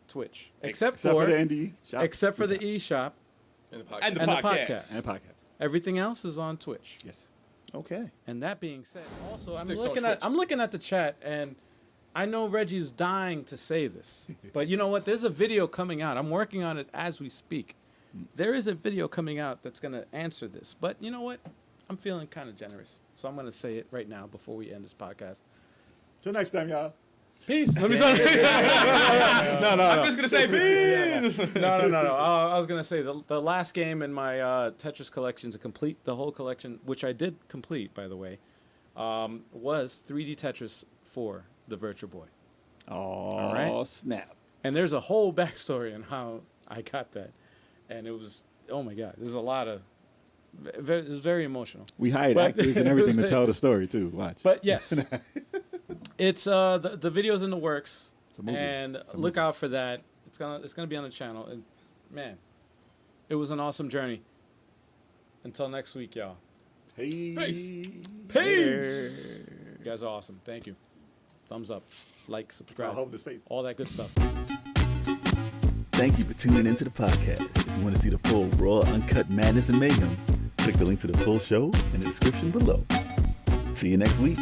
Twitch, except Except for for the ND shop. except for the eShop In the podcast. and the and the podcast. podcast. and podcast. Everything else is on Twitch. Yes. Okay. And that being said, also Stikz on I'm looking at the chat, and I know Reggie's dying to say this, but you know what? There's a video coming out. I'm working on it as we speak. There is a video coming out that's going to answer this, but you know what? I'm feeling kind of generous, so I'm going to say it right now before we end this podcast. Till next time, y'all. Peace. I'm just gonna say peace. No. I was gonna say the last game in my Tetris collection to complete the whole collection, which I did complete, by the way, was 3D Tetris 4, the Virtual Boy. Oh, right. snap. And there's a whole backstory on how I got that, and it was, oh my god, there's a lot of, it was very emotional. We hired But- actors and everything to tell the story too. Watch. But yes, it's the video's in the works, It's a movie. and It's a look movie. out for that. It's gonna be on the channel, and man, it was an awesome journey. Until next week, y'all. Hey. Peace. You guys are awesome. Thank you. Thumbs up, like, I'll subscribe, hold this face. all that good stuff. Thank you for tuning into the podcast. If you want to see the full, raw, uncut madness and mayhem, click the link to the full show in the description below. See you next week.